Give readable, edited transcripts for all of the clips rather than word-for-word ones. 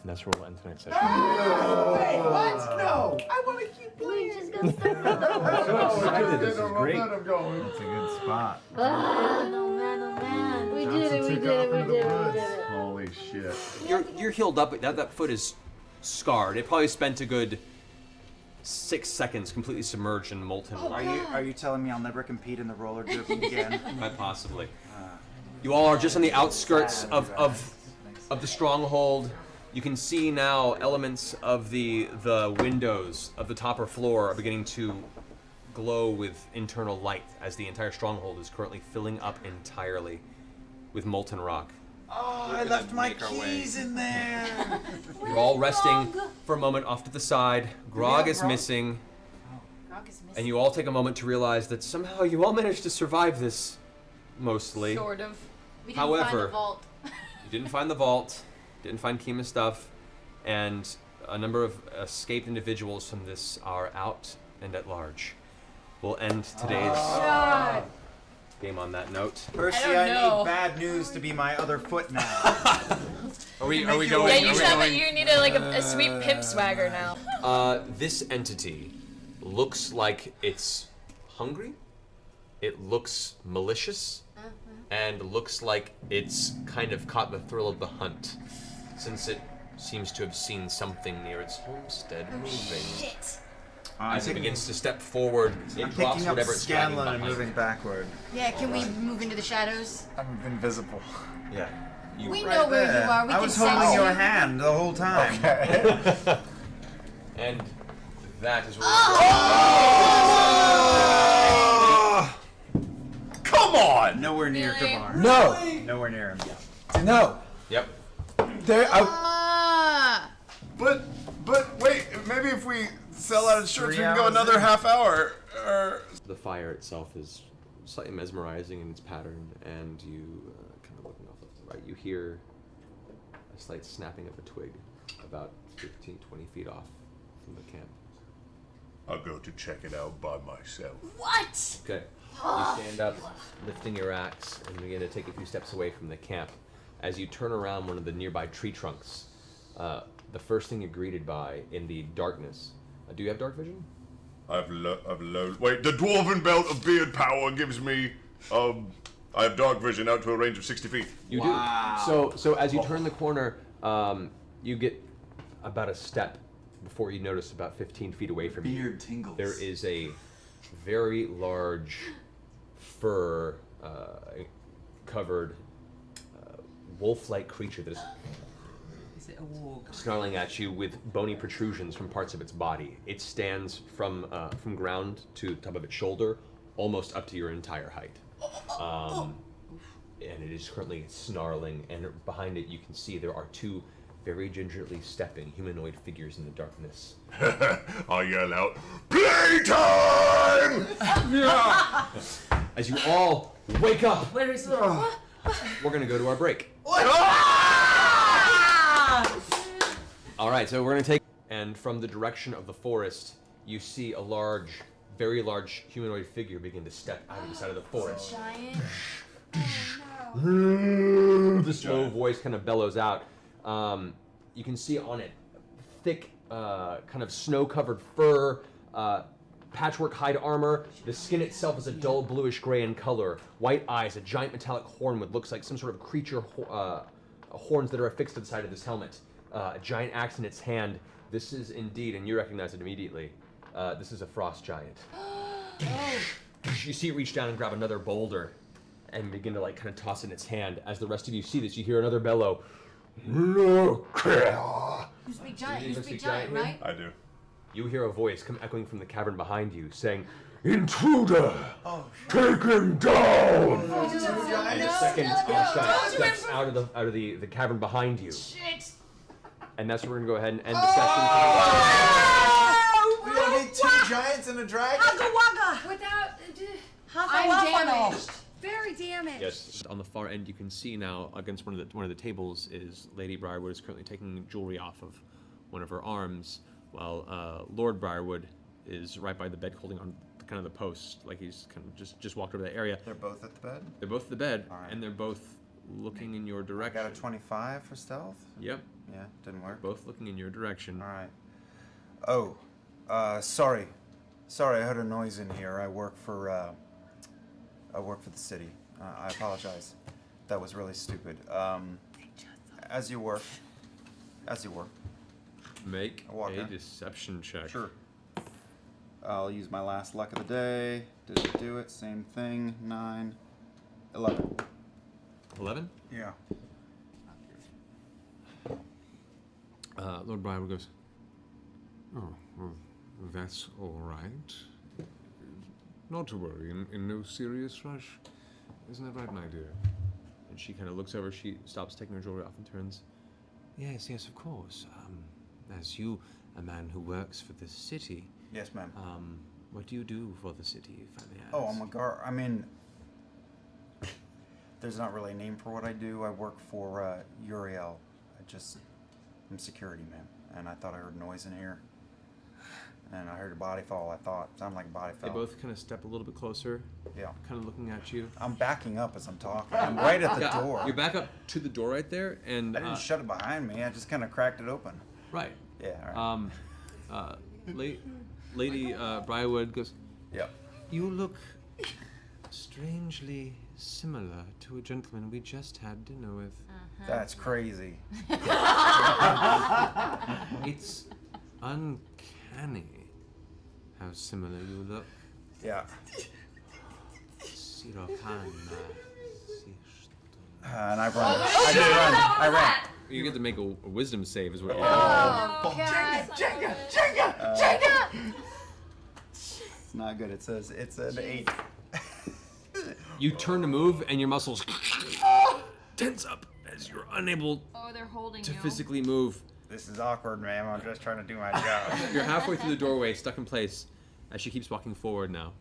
And that's where we'll end tonight's session. Wait, what? No! I want to keep playing! Just go start with This is great. It's a good spot. Man, oh man, oh man. We did it, we did it, we did it, we did it. Holy shit. You're healed up, but that foot is scarred. It probably spent a good 6 seconds completely submerged in molten rock. Are you telling me I'll never compete in the roller derby again? Quite possibly. You all are just on the outskirts of the stronghold. You can see now elements of the windows of the topper floor are beginning to glow with internal light as the entire stronghold is currently filling up entirely with molten rock. Oh, I left my keys in there. You're all resting for a moment off to the side. Grog is missing. Grog is missing. And you all take a moment to realize that somehow you all managed to survive this, mostly. Sort of. We didn't However, find the vault. You didn't find the vault, didn't find Kima's stuff, and a number of escaped individuals from this are out and at large. We'll end today's game on that note. Percy, I need bad news to be my other foot now. Are we going? Yeah, you need a sweet pimp swagger now. This entity looks like it's hungry. It looks malicious, and looks like it's kind of caught the thrill of the hunt, since it seems to have seen something near its homestead moving. Shit. As it begins to step forward, it drops whatever it's dragging Scanlan behind. and moving backward. Yeah, can we move into the shadows? I'm invisible. Yeah. We know where you are. We I can was sense holding your you. hand the whole time. Okay. And that is what Come on! Nowhere near Really? Kamar. No! Nowhere near him. No! Yep. There, But wait, maybe if we sell out insurance, we can go another half hour. The fire itself is slightly mesmerizing in its pattern, and you kind of looking off left to right, you hear a slight snapping of a twig about 15, 20 feet off from the camp. I'll go to check it out by myself. What? Okay. You stand up, lifting your axe, and begin to take a few steps away from the camp. As you turn around one of the nearby tree trunks, the first thing you're greeted by in the darkness. Do you have dark vision? Wait, the dwarven belt of beard power gives me, I have dark vision out to a range of 60 feet. You do. So as you turn the corner, you get about a step before you notice about 15 feet away from you. Beard tingles. There is a very large fur covered wolf-like creature that is snarling at you with bony protrusions from parts of its body. It stands from ground to top of its shoulder, almost up to your entire height. And it is currently snarling, and behind it you can see there are two very gingerly stepping humanoid figures in the darkness. I yell out, playtime! As you all wake up, Where is he? we're gonna go to our break. All right, so we're gonna take, and from the direction of the forest, you see a large, very large humanoid figure begin to step out of the side of the forest. Giant. The slow voice kind of bellows out. You can see on it thick, kind of snow-covered fur, patchwork hide armor. The skin itself is a dull bluish gray in color. White eyes, a giant metallic horn with looks like some sort of creature horns that are affixed to the side of this helmet. A giant axe in its hand. This is indeed, and you recognize it immediately, this is a frost giant. You see it reach down and grab another boulder and begin to like kind of toss it in its hand. As the rest of you see this, you hear another bellow. Look here. You speak giant. You You speak speak giant giant, here? right? I do. You hear a voice come echoing from the cavern behind you, saying, "Intruder! Take him down!" And a second giant steps out of the cavern behind you. Shit. And that's where we're gonna go ahead and end the session. We don't need two giants and a dragon. Without. I'm damaged. Very damaged. Yes. On the far end, you can see now against one of the tables is Lady Briarwood is currently taking jewelry off of one of her arms, while Lord Briarwood is right by the bed, holding on kind of the post, like he's kind of just walked over that area. They're both at the bed? They're both at the bed, All right. and they're both looking in your direction. I got a 25 for stealth? Yep. Yeah, didn't work. Both looking in your direction. Alright. Oh, sorry. Sorry, I heard a noise in here. I work for the city. I apologize. That was really stupid. As you were. Make I walk a in. deception check. Sure. I'll use my last luck of the day. Did it do it? Same thing. 9, 11. 11? Yeah. Lord Briarwood goes, oh, well, that's all right. Not to worry, in no serious rush. Isn't that right, my dear? And she kind of looks over, she stops taking her jewelry off and turns. Yes, yes, of course. As you, a man who works for the city. Yes, ma'am. What do you do for the city, if I may ask? Oh, I'm a guard. I mean, there's not really a name for what I do. I work for Uriel. I'm security, man. And I thought I heard noise in here. And I heard a body fall, I thought. Sounded like a body They fell. both kind of step a little bit closer. Yeah. Kind of looking at you. I'm backing up as I'm talking. I'm right at the door. You're back up to the door right there, and I didn't shut it behind me. I just kind of cracked it open. right. Yeah, all right. Lady Briarwood goes, Yep. You look strangely similar to a gentleman we just had dinner with. That's crazy. It's uncanny how similar you look. Yeah. And I run. I ran. you get to make a wisdom save, is what you Oh, God. Jenga! It's not good. It says it's an 8. You turn to move, and your muscles tense up as you're unable Oh, they're holding to you. physically move. This is awkward, ma'am. I'm just trying to do my job. You're halfway through the doorway, stuck in place, as she keeps walking forward now.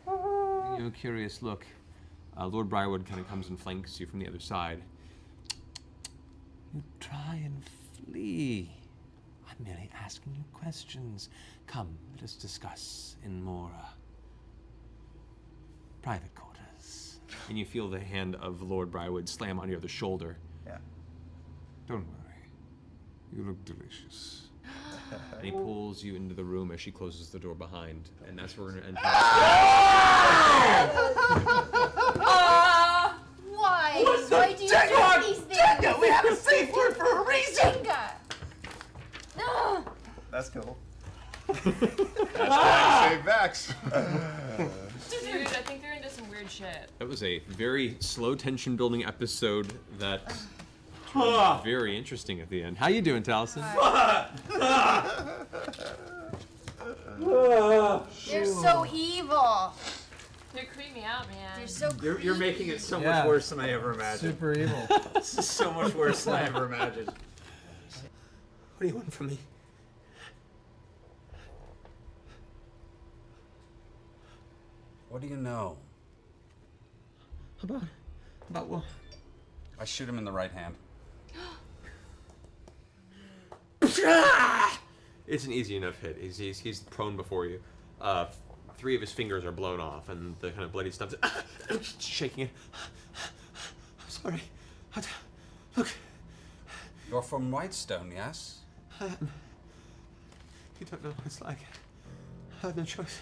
You have a curious look. Lord Briarwood kind of comes and flanks you from the other side. You try and flee. I'm merely asking you questions. Come, let us discuss in more private quarters. And you feel the hand of Lord Briarwood slam on your other shoulder. Yeah. Don't worry. You look delicious. And he pulls you into the room as she closes the door behind. And that's where we're going to end. Why? What's Why up, do you Jenga? do these things? Jenga! We have a safe word for a reason! Jenga! No! That's cool. Save Vax. Dude, I think they're into some weird shit. That was a very slow tension building episode that turned very interesting at the end. How you doing, Taliesin? They're so evil. They creep me out, man. They're so You're making it so Yeah. much worse than I ever imagined. Super evil. This is so much worse than I ever imagined. What do you want from me? What do you know? About what? I shoot him in the right hand. It's an easy enough hit. He's prone before you. 3 of his fingers are blown off, and the kind of bloody stuff. Shaking it. I'm sorry. Look. You're from Whitestone, yes? You don't know what it's like. I have no choice.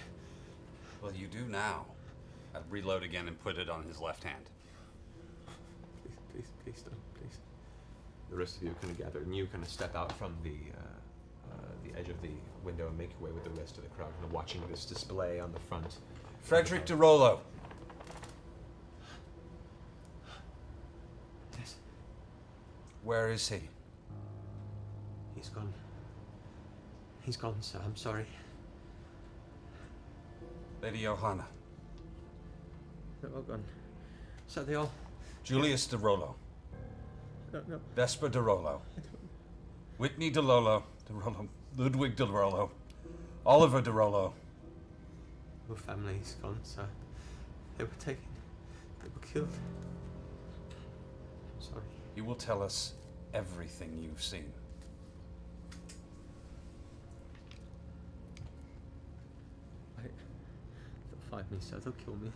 Well, you do now. I'll reload again and put it on his left hand. Please don't, please. The rest of you kind of gather, and you kind of step out from the edge of the window and make your way with the rest of the crowd, kind of watching this display on the front. Frederick DeRollo. Yes. Where is he? He's gone. He's gone, sir. I'm sorry. Lady Johanna. They're all gone. So they all. Julius DeRollo. No. Vesper DeRollo. Whitney DeRollo. Ludwig DeRollo. Oliver DeRollo. Your family's gone, sir. They were taken. They were killed. I'm sorry. You will tell us everything you've seen. They'll find me, sir. They'll kill me.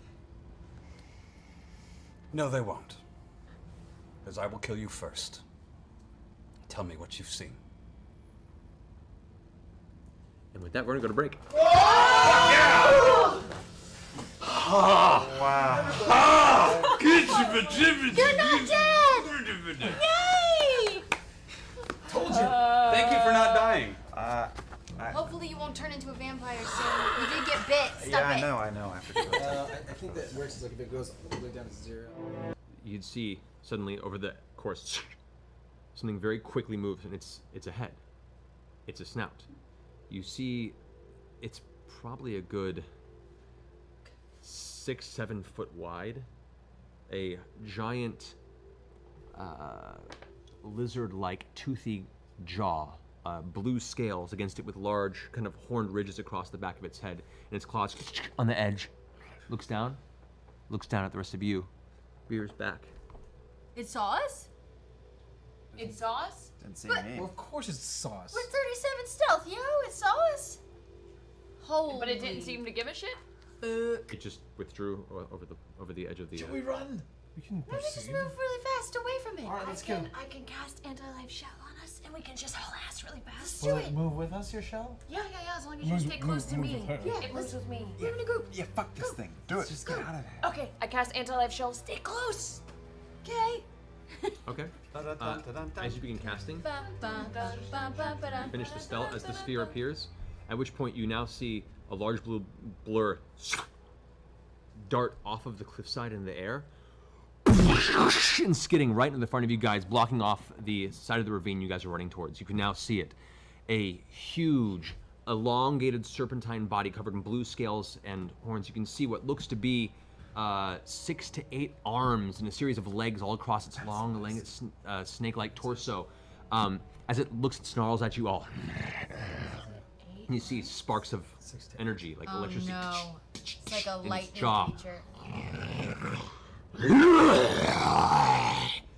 No, they won't. As I will kill you first. Tell me what you've seen. And with that, we're gonna go to break. Wow. You're not dead! Yay! Told you. Thank you for not dying. Hopefully you won't turn into a vampire soon. You did get bit. Stop Yeah, it. I know. I forget. I think that works is like if it goes all the way down to 0. You'd see suddenly over the course, something very quickly moves, and it's a head. It's a snout. You see, it's probably a good 6-7 foot wide. A giant lizard-like toothy jaw, blue scales against it with large kind of horned ridges across the back of its head, and its claws on the edge. Looks down at the rest of you. Rears back. It saw us? It saw us? Didn't see But- me. Well, of course it's sauce. We're 37 stealth, yo. It saw us. Holy. But it didn't seem to give a shit? It just withdrew over the edge of the. Should we run? We can No, we just proceed. move really fast away from it. All right, let's go. I can cast anti-life shell on us, and we can just haul ass really fast. Let's Will do it it. move with us, your shell? Yeah, as long as you stay close to me. with her. Yeah, It moves with me. We're in a group. Yeah, fuck this thing. Do it. Just get out of here. Okay, I cast anti-life shell. Stay close. Okay. Okay. As you begin casting, finish the spell as the sphere appears, at which point you now see a large blue blur dart off of the cliffside in the air and skidding right in the front of you guys, blocking off the side of the ravine you guys are running towards. You can now see it. A huge, elongated serpentine body covered in blue scales and horns. You can see what looks to be 6 to 8 arms and a series of legs all across its long, snake-like torso. As it looks and snarls at you all. And you see sparks of energy, like electricity. No. It's like a in its lightning jaw. creature.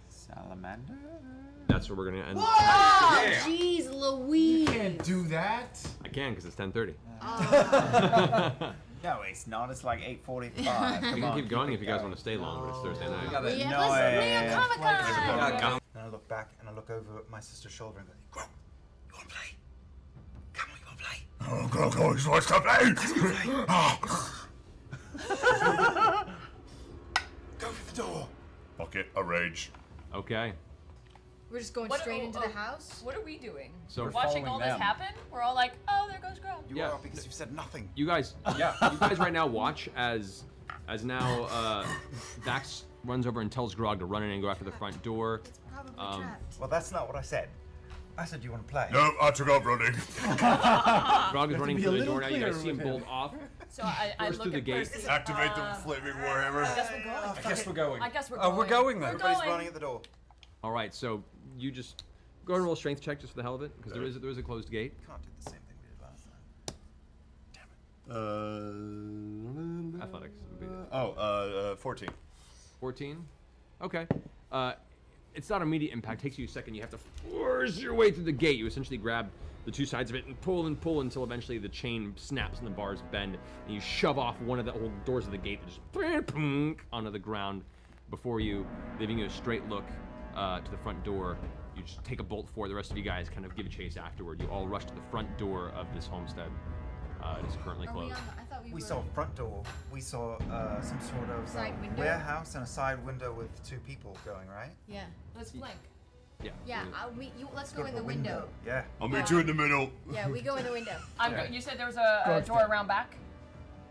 Salamander. That's where we're gonna end. Oh, jeez, Louise. Can't do that. I can, because it's 10:30. No, it's not. It's like 8:45. We can keep going if you guys want to stay long, but it's Thursday night. Yeah, let's be a Comic-Con. And I look back and I look over at my sister's shoulder and go, "Grom, you want to play? Come on, you want to play?" Oh, God, he wants to play. Go for the door. Bucket, a rage. Okay. We're just going straight into the house? What are we doing? So We're watching all this happen? We're all like, oh, there goes Grom. You are because you've said nothing. You guys, you guys right now watch as now Dax runs over and tells Grog to run in and go after the front door. It's probably trapped. Well, that's not what I said. I said, "Do you want to play?" No, I took off running. Grog is running be through a the door little now. You guys clearer see him with bolt him. off. So I Burst look through the at gate. Percy. Activate the flaming warhammer. I guess we're going. I guess we're going. I guess we're Oh, going. we're going then. We're Everybody's going. running at the door. All right, so you just go ahead and roll a strength check just for the hell of it, because there is a closed gate. Can't do the same thing we did last time. Damn it. Athletics. 14. 14. Okay. It's not immediate impact. Takes you a second. You have to force your way through the gate. You essentially grab the two sides of it and pull until eventually the chain snaps and the bars bend, and you shove off one of the old doors of the gate that just onto the ground before you, leaving you a straight look to the front door. You just take a bolt for it. The rest of you guys kind of give chase afterward. You all rush to the front door of this homestead. It is currently Are we closed. on I thought we We were. saw a front door. We saw some sort of Side window? warehouse and a side window with 2 people going, right? Yeah. Let's flank. Yeah. Yeah, let's go in the window. Yeah. I'll meet you in the middle. Yeah, we go in the window. You said there was a door around back?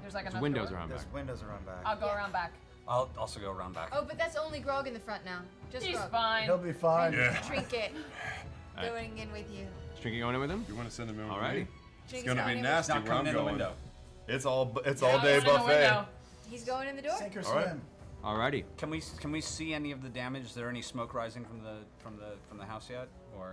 There's like There's another windows door? around back. There's windows around back. I'll go around back. I'll also go around back. Oh, but that's only Grog in the front now. Just He's Grog. fine. He'll be fine. Yeah. Trinket. Alright. Going in with you. Trinket going in with him? You want to send him in with Alrighty. me? It's Trinket's gonna going be in nasty Not where I'm coming in the going. window. It's all day He's in the buffet. window. He's going in the door? Sink or All right. swim. Alrighty. Can we see any of the damage? Is there any smoke rising from the house yet? Or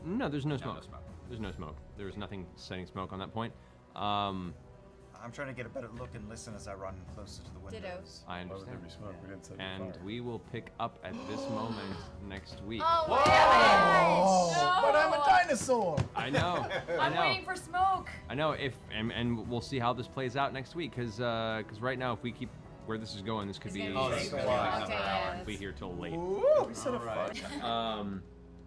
No, there's no smoke. no smoke. There's no smoke. There's nothing setting smoke on that point. I'm trying to get a better look and listen as I run closer to the windows. Dittos. I Why would there understand. be smoke? We didn't set the And fire. we will pick up at this moment next week. Oh, Oh, but I'm a No. dinosaur. I know. I I'm know. waiting for smoke. I know. And we'll see how this plays out next week. Because right now, if we keep where this is going, this could be be here till late.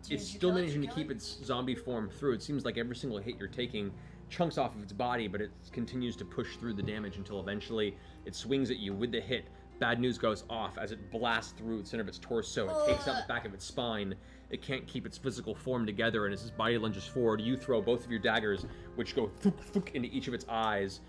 It's still managing to keep its zombie form through. It seems like every single hit you're taking chunks off of its body, but it continues to push through the damage until eventually it swings at you with the hit. Bad news goes off as it blasts through the center of its torso. It takes out the back of its spine. It can't keep its physical form together, and as its body lunges forward, you throw both of your daggers, which go thunk, thunk, into each of its eyes.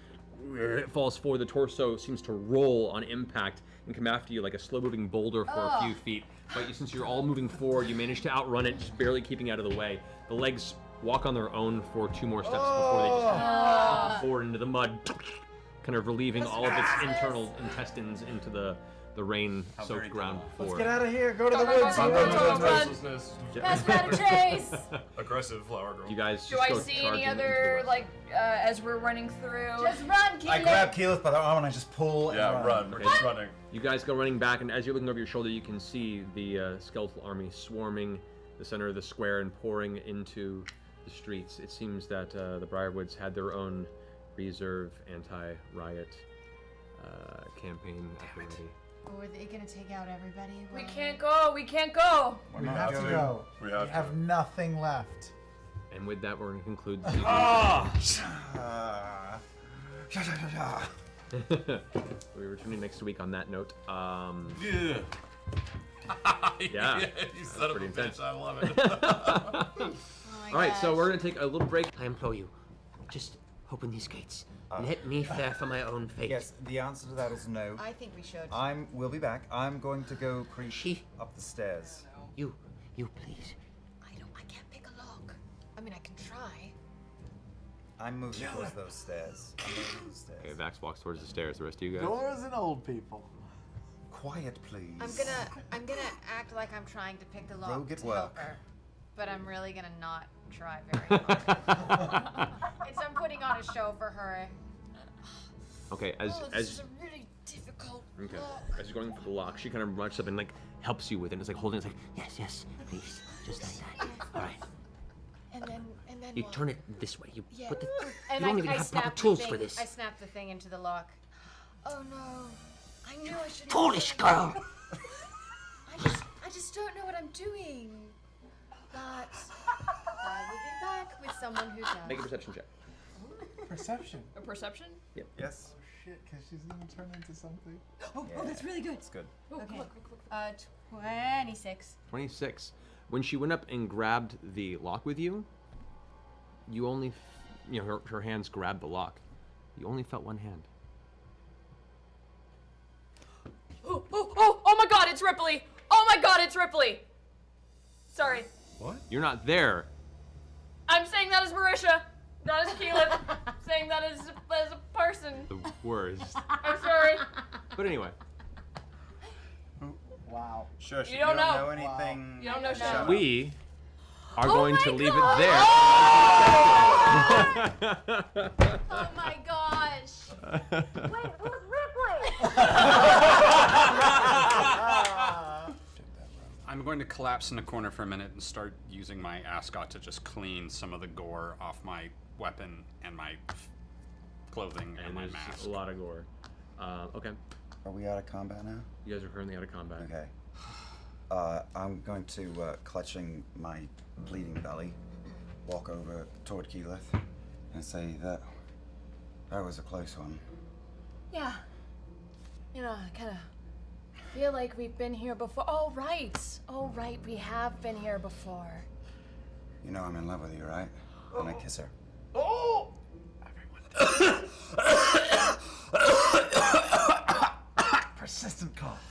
It falls forward. The torso seems to roll on impact and come after you like a slow-moving boulder for a few feet. But since you're all moving forward, you manage to outrun it, just barely keeping out of the way. The legs walk on their own for 2 more steps before they just forward into the mud, kind of relieving all of its internal intestines into the rain-soaked ground before. Let's get out of here. Go to the woods. That's not a chase. Aggressive flower girl. You guys Do just I go see charging any into the other, woods. like, as we're running through? Just run, Keyleth. I grab Keyleth by the arm and I just pull and run. We're just running. You guys go running back, and as you're looking over your shoulder, you can see the skeletal army swarming the center of the square and pouring into the streets. It seems that the Briarwoods had their own reserve anti-riot campaign already. Oh, are they gonna take out everybody? We can't go. We can't go. We have to go. We We have nothing left. And with that, we're going to conclude the We're returning next week on that note. Yeah. Yeah. You son of a intense. bitch. I love it. All right, so we're going to take a little break. I implore you, just open these gates. Let me fare for my own fate. Yes, the answer to that is no. I think we should. We'll be back. I'm going to go creep up the stairs. You please. I can't pick a lock. I mean, I can try. I'm moving towards those stairs. Okay, Vax walks towards the stairs. The rest of you guys. Doors and old people. Quiet, please. I'm gonna act like I'm trying to pick the lock Rogue at to work. help her, but I'm really gonna not try very hard. I'm putting on a show for her. Okay, This is a really difficult lock. As you're going for the lock, she kind of rushes up and like helps you with it. It's like holding. It's like Yes, please, just like that. All right. And then You what? turn it this way. You Yeah. put the. And You don't even I have snap proper the tools thing, for this. I snapped the thing into the lock. Oh no! I knew I shouldn't. Foolish girl. I just don't know what I'm doing. But I will be back with someone who does. make a perception check. Perception. A perception? Yes. Shit, because she's gonna turn into something. Oh, that's really good. It's good. Okay. 26. 26. When she went up and grabbed the lock with you, you only, her hands grabbed the lock. You only felt one hand. Oh my god, it's Ripley! Oh my god, it's Ripley! Sorry. What? You're not there. I'm saying that as Marisha, not as Keyleth. I'm saying that as a person. The worst. I'm sorry. But anyway. Wow. Shush. You don't know. anything. You don't know Shut up. We are going to leave it there. Oh my gosh. Wait, who's Ripley? I'm going to collapse in a corner for a minute and start using my ascot to just clean some of the gore off my weapon and my clothing and my there's mask. a lot of gore. Okay. Are we out of combat now? You guys are currently out of combat. Okay. I'm going to, clutching my bleeding belly, walk over toward Keyleth and say that was a close one. Yeah. I kind of feel like we've been here before. Oh, right, we have been here before. You know I'm in love with you, right? And I kiss her. Oh! Persistent cough.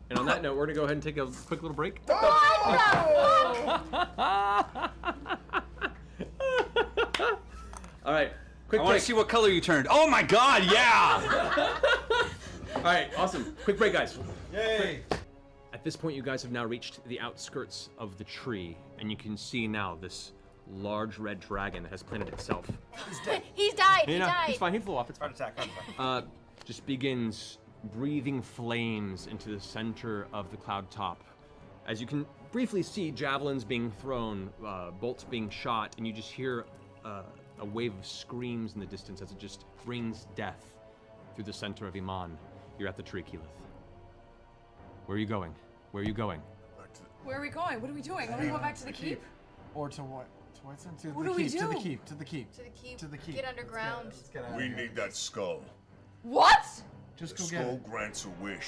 And on that note, we're going to go ahead and take a quick little break. All right, quick I want break. to see what color you turned. Oh my god, yeah! All right, awesome. Quick break, guys. Yay! At this point, you guys have now reached the outskirts of the tree, and you can see now this large red dragon that has planted itself. He's died. You He know, died. he's fine. He flew off. It's fine. Heart attack. Just begins breathing flames into the center of the cloud top. As you can briefly see, javelins being thrown, bolts being shot, and you just hear a wave of screams in the distance as it just brings death through the center of Iman. You're at the tree, Keyleth. Where are you going? Where are you going? Where are we going? What are we doing? Are we going back to the keep? Or to what? To what's it? To What the do we keep. do? To the keep. To the keep. To the keep. To the keep. Get underground. Let's get out of We here. need that skull. What? Just The go get skull it. grants a wish.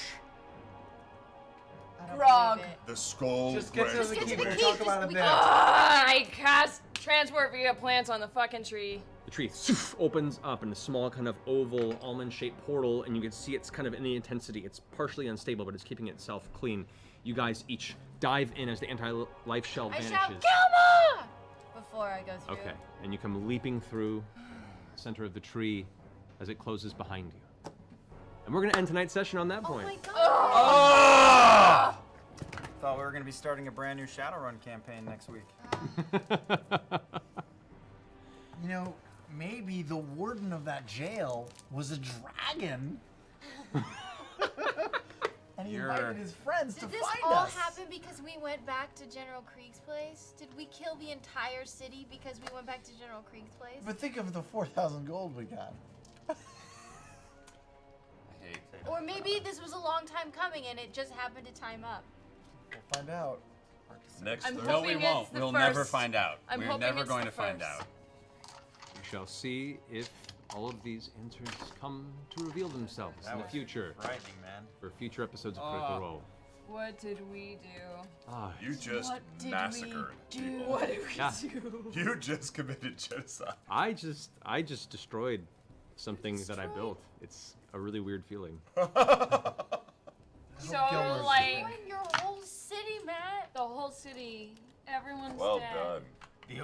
I don't Grog. believe it. The skull Just get to grants the a keep. the We'll keep. talk about it We- there. I cast transport via plants on the fucking tree. The tree opens up in a small kind of oval almond-shaped portal, and you can see it's kind of in the intensity. It's partially unstable, but it's keeping itself clean. You guys each dive in as the anti-life shell I vanishes. shout, Kilma! Before I go through. Okay, and you come leaping through the center of the tree as it closes behind you. And we're gonna end tonight's session on that Oh point. my god. Ah! Thought we were going to be starting a brand new Shadowrun campaign next week. You know, maybe the warden of that jail was a dragon. And he invited his friends to Did this find all us. happen because we went back to General Krieg's place? Did we kill the entire city because we went back to General Krieg's place? But think of the 4,000 gold we got. I hate Or maybe this was a long time coming and it just happened to time up. We'll find out. Next I'm Thursday. No, we hoping won't. it's the We'll never first. find out. I'm We're hoping never it's going the to find first. out. We shall see if all of these answers come to reveal themselves in the future Frightening, man. for future episodes of Critical Role. What did we do? Ah, You just What did we massacred do? people. What did we Yeah. do? You just committed genocide. I just destroyed something that I built. It's a really weird feeling. So, Gilmore's like, Destroying your whole city, Matt. the whole city, everyone's Well dead. done.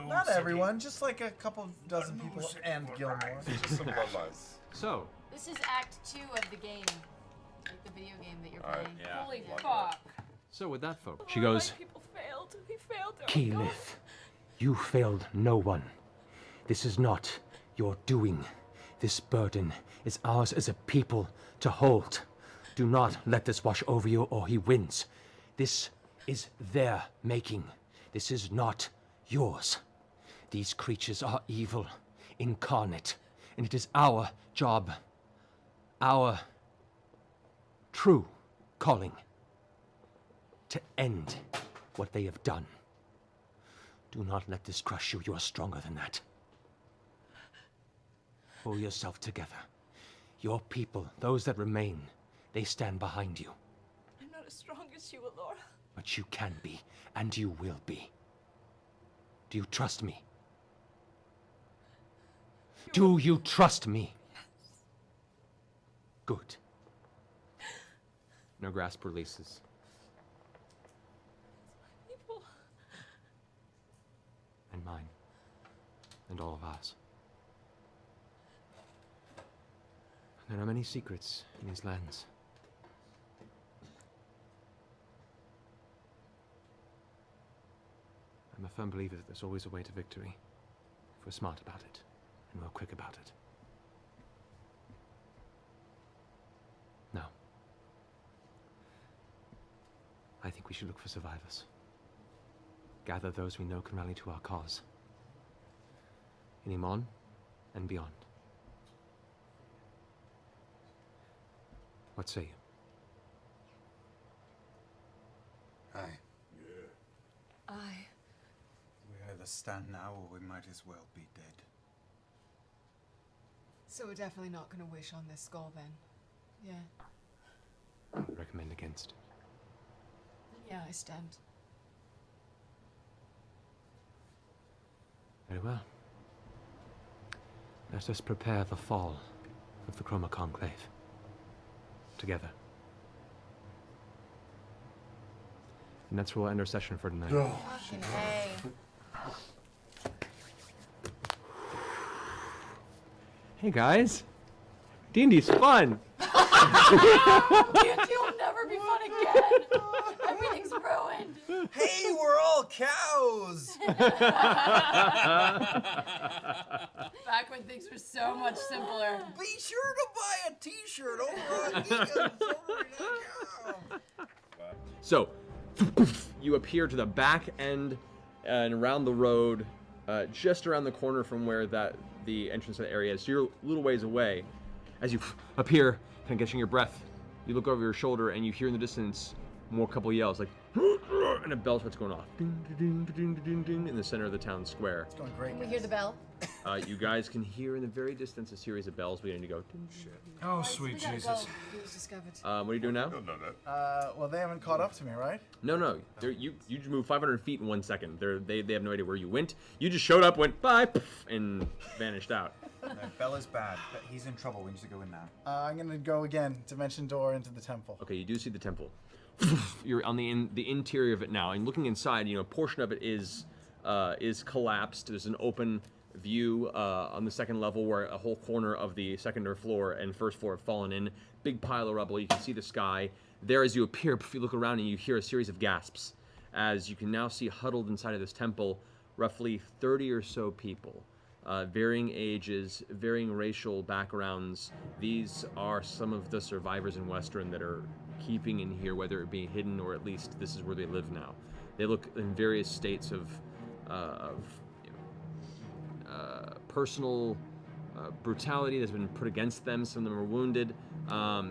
Not everyone, just like a couple dozen people and Gilmore. Just some bloodlines. So, This is Act 2 of the game. Like the video game that you're All right, playing. Yeah. Holy Like fuck. so with that, folks, she goes, People failed. We failed. Oh, Keyleth, you failed no one. This is not your doing. This burden is ours as a people to hold. Do not let this wash over you or he wins. This is their making. This is not yours. These creatures are evil, incarnate, and it is our job, our true calling, to end what they have done. Do not let this crush you. You are stronger than that. Pull yourself together. Your people, those that remain, they stand behind you. I'm not as strong as you, Alora. But you can be, and you will be. Do you trust me? Do you trust me? Good. no grasp releases. People. And mine. And all of ours. There are many secrets in these lands. I'm a firm believer that there's always a way to victory, if we're smart about it, and we're quick about it. Now, I think we should look for survivors. Gather those we know can rally to our cause. In Iman and beyond. What say you? Aye. Aye. We either stand now or we might as well be dead. So we're definitely not gonna wish on this skull then. Yeah. I would recommend against it. Yeah, I stand. Very well. Let us prepare the fall of the Chroma Conclave. Together. And that's where we'll end our session for tonight. Fucking A. Hey guys! D&D's fun! You'll never be fun again. Everything's ruined. Hey, we're all cows! Back when things were so much simpler. Be sure to buy a t-shirt over on Geekums.com. So, you appear to the back end and around the road, just around the corner from where that the entrance to the area. So you're a little ways away. As you appear, kind of catching your breath, you look over your shoulder and you hear in the distance more couple yells, like, and a bell starts going off. Ding, ding, ding, ding, ding, in the center of the town square. It's going great. Can we hear the bell? You guys can hear in the very distance a series of bells beginning to go. Ding, shit. Oh, sweet Jesus. He was discovered. What are you doing now? Well, they haven't caught up to me, right? No. You just moved 500 feet in 1 second. They have no idea where you went. You just showed up, went bye, and vanished out. No, Bell is bad, but he's in trouble. We need to go in now. I'm gonna go again. Dimension door into the temple. Okay, you do see the temple. You're on the interior of it now, and looking inside, a portion of it is collapsed. There's an open view on the second level where a whole corner of the second floor and first floor have fallen in. Big pile of rubble. You can see the sky. There, as you appear, if you look around and you hear a series of gasps, as you can now see huddled inside of this temple, roughly 30 or so people. Varying ages, varying racial backgrounds. These are some of the survivors in Western that are keeping in here, whether it be hidden or at least this is where they live now. They look in various states of personal brutality that's been put against them. Some of them are wounded. A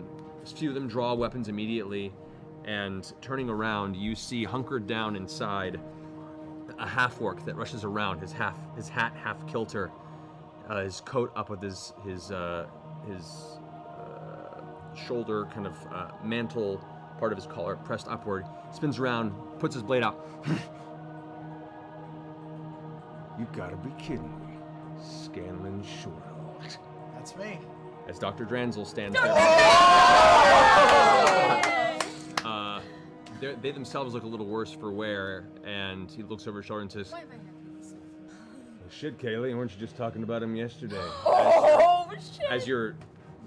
few of them draw weapons immediately, and turning around, you see hunkered down inside a half-orc that rushes around, his hat half kilter, his coat up with his shoulder kind of mantle part of his collar pressed upward, spins around, puts his blade out. You gotta be kidding me. Scanlan Shorthold. That's me. As Dr. Dranzel stands there. They themselves look a little worse for wear, and he looks over his shoulder and says, Why am I happy this? Well, shit, Kaylee, weren't you just talking about him yesterday? Oh, shit! As your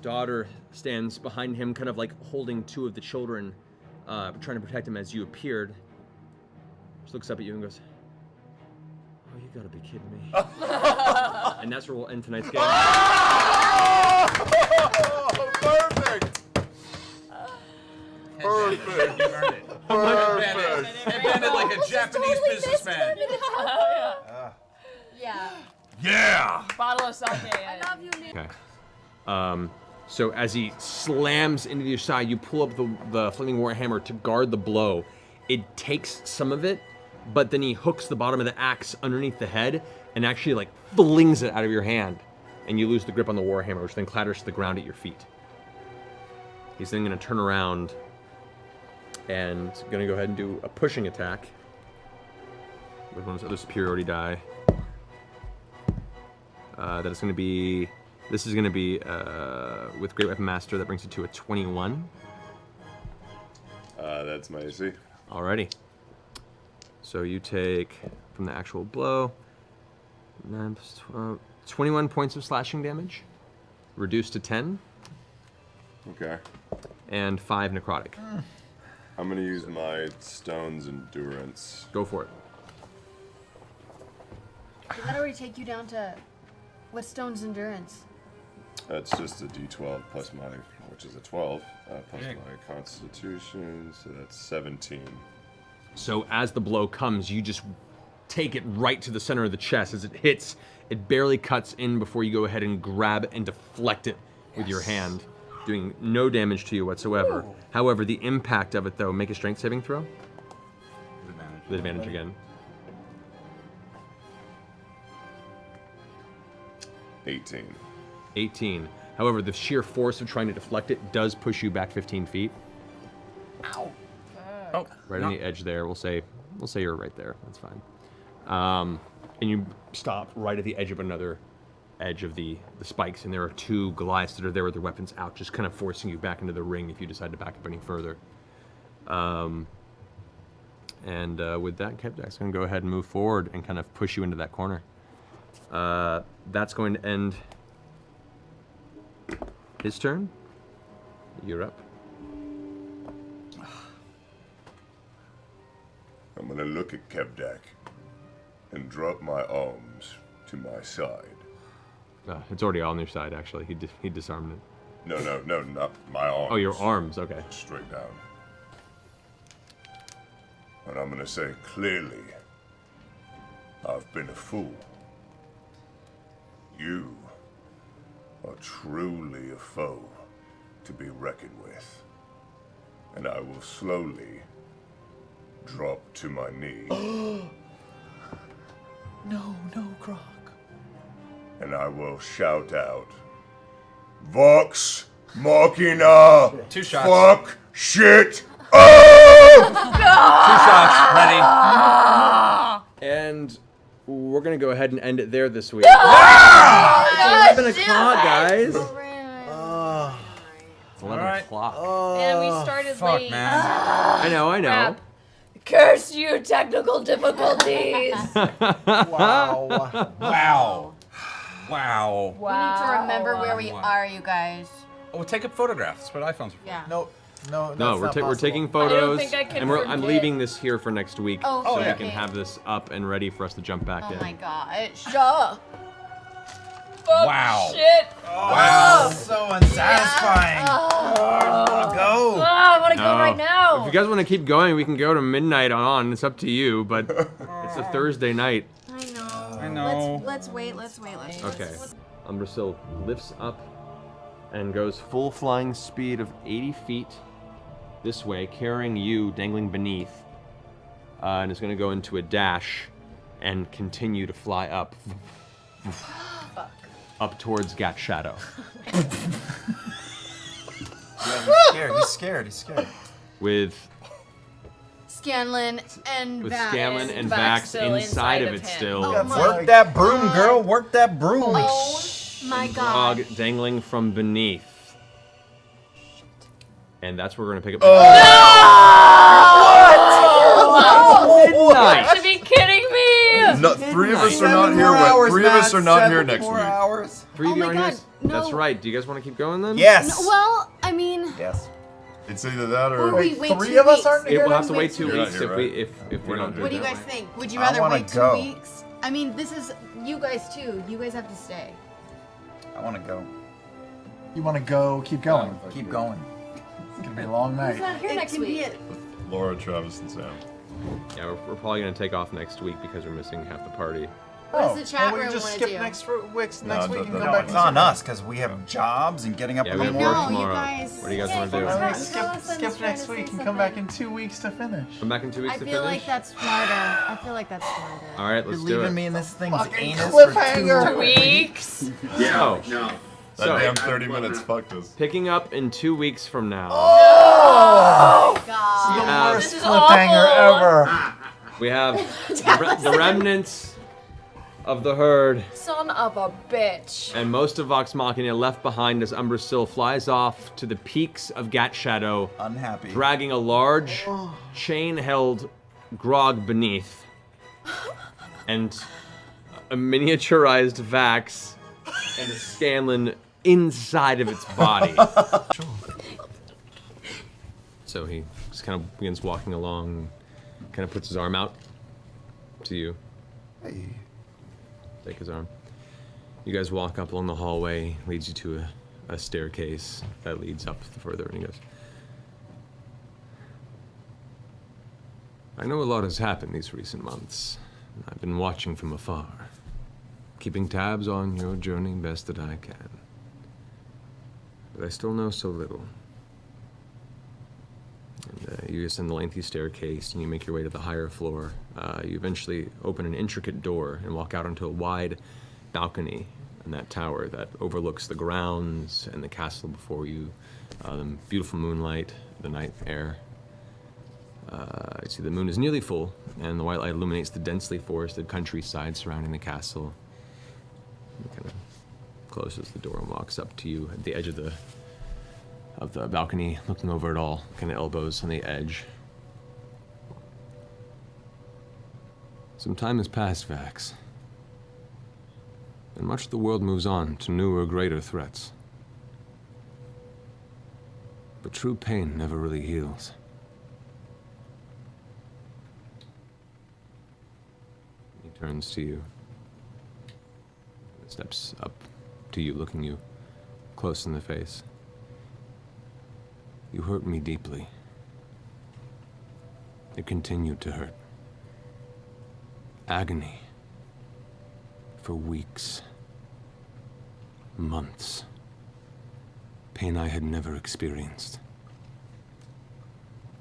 daughter stands behind him, kind of like holding two of the children, trying to protect him as you appeared, she looks up at you and goes, "Oh, you gotta be kidding me." And that's where we'll end tonight's game. Perfect! Perfect! You earned it. Perfect! Headbanded like a Japanese businessman. Yeah. Yeah! Bottle of sake. I love you, Nick. Okay. So as he slams into your side, you pull up the flaming warhammer to guard the blow. It takes some of it, but then he hooks the bottom of the axe underneath the head and actually like flings it out of your hand, and you lose the grip on the warhammer, which then clatters to the ground at your feet. He's then going to turn around and going to go ahead and do a pushing attack with one of his other superiority die. This is going to be with Great Weapon Master. That brings it to a 21. That's my AC. Alrighty. So you take, from the actual blow, 9 plus 12, 21 points of slashing damage, reduced to 10. Okay. And 5 necrotic. I'm gonna use my Stone's Endurance. Go for it. Did that already take you down to what Stone's Endurance? That's just a D12 plus my, which is a 12, plus my Constitution, so that's 17. So as the blow comes, you just take it right to the center of the chest. As it hits, it barely cuts in before you go ahead and grab and deflect it with your hand, doing no damage to you whatsoever. Ooh. However, the impact of it, though, make a strength saving throw. With advantage again. 18. However, the sheer force of trying to deflect it does push you back 15 feet. Ow. Oh, right on the edge there. We'll say you're right there. That's fine. And you stop right at the edge of another edge of the spikes, and there are 2 Goliaths that are there with their weapons out, just kind of forcing you back into the ring if you decide to back up any further. With that, Kevdak's going to go ahead and move forward and kind of push you into that corner. That's going to end his turn. You're up. I'm gonna look at Kevdak and drop my arms to my side. It's already on your side, actually. He disarmed it. No, not my arms. Oh, your arms, okay. Straight down. And I'm gonna say clearly, I've been a fool. You truly a foe to be reckoned with. And I will slowly drop to my knee. No, Grog. And I will shout out, Vox Machina! 2 shots. Fuck shit up! 2 shots. Ready? And we're gonna go ahed and end it there this week. It's 11 o'clock, guys. Oh, It's 11 o'clock. and we started late. Man. I know. Crap. Curse you, technical difficulties. Wow. Wow. Wow. Wow. We need to remember where we are, you guys. Oh, take a photograph. That's what iPhones are for. Yeah. No, No, that's we're not possible. taking I don't photos, think I can and I'm forget. leaving this here for next week, Oh, so we okay. can have this up and ready for us to jump back Oh in. my gosh. Duh. Fuck Wow. shit. Wow. So unsatisfying. I wanna go. Oh, I want to go right now. If you guys want to keep going, we can go to midnight on. It's up to you, but it's a Thursday night. I know. I know. Let's wait. Okay. Umbrasyl lifts up and goes full flying speed of 80 feet this way, carrying you dangling beneath, and is going to go into a dash and continue to fly up. Up towards Gat Shadow. Yeah, he's scared. With Scanlan and Vax and Vax Vax still inside of it him. still. Oh my Work that broom, girl. Work that broom. Oh my god. Dog dangling from beneath. And that's where we're gonna pick up. Oh, Midnight. you should be kidding me! No, 3 of us are not here. Three of us are not here next week. Hours. 3 of you Oh my aren't here? God, no. That's right. Do you guys want to keep going then? Yes. No, well, I mean, Yes. It's either that or or. we wait 3 2 of us weeks. aren't here. We'll have to wait 2 You're not weeks here, if we right? if we We're don't not do What do you that. guys think? Would you I rather wanna wait 2 go. weeks? I mean, this is you guys too. You guys have to stay. I want to go. You want to go? Keep going. Keep going. It's gonna be a long night. Who's not here next week? Laura, Travis, and Sam. Yeah, we're probably gonna take off next week because we're missing half the party. What does the chat well, we room just wanna skip do? next week No, and no, come no, back. It's on us because we have jobs and getting up Yeah, in we the have morning. work you tomorrow. guys- What do you guys want to Yeah, do? tell Alright, us, skip next week and come back in 2 weeks to finish. Come back in 2 weeks I to feel finish. like that's smarter. I feel like that's smarter. All right, You're let's do leaving it. me in this thing's Fucking anus cliffhanger. for 2 Weeks. Yeah. No. That So- damn 30 minutes fucked us. Picking up in 2 weeks from now, Oh God. The Yeah. worst This is cliffhanger awful. ever. we have the remnants of the herd Son of a bitch. and most of Vox Machina left behind as Umbrasyl flies off to the peaks of Gat Shadow, Unhappy. dragging a large chain-held grog beneath, and a miniaturized Vax and a Scanlan inside of its body. So he just kind of begins walking along, kind of puts his arm out to you. Hey. Take his arm. You guys walk up along the hallway, leads you to a staircase that leads up further, and he goes, I know a lot has happened these recent months. I've been watching from afar, keeping tabs on your journey best that I can. But I still know so little. And you ascend the lengthy staircase and you make your way to the higher floor. You eventually open an intricate door and walk out onto a wide balcony in that tower that overlooks the grounds and the castle before you. The beautiful moonlight, the night air. You see the moon is nearly full, and the white light illuminates the densely forested countryside surrounding the castle. He kind of closes the door and walks up to you at the edge of the balcony, looking over it all, kind of elbows on the edge. Some time has passed, Vax, and much of the world moves on to newer, greater threats. But true pain never really heals. He turns to you, steps up to you, looking you close in the face. You hurt me deeply. It continued to hurt. Agony. For weeks. Months. pain I had never experienced.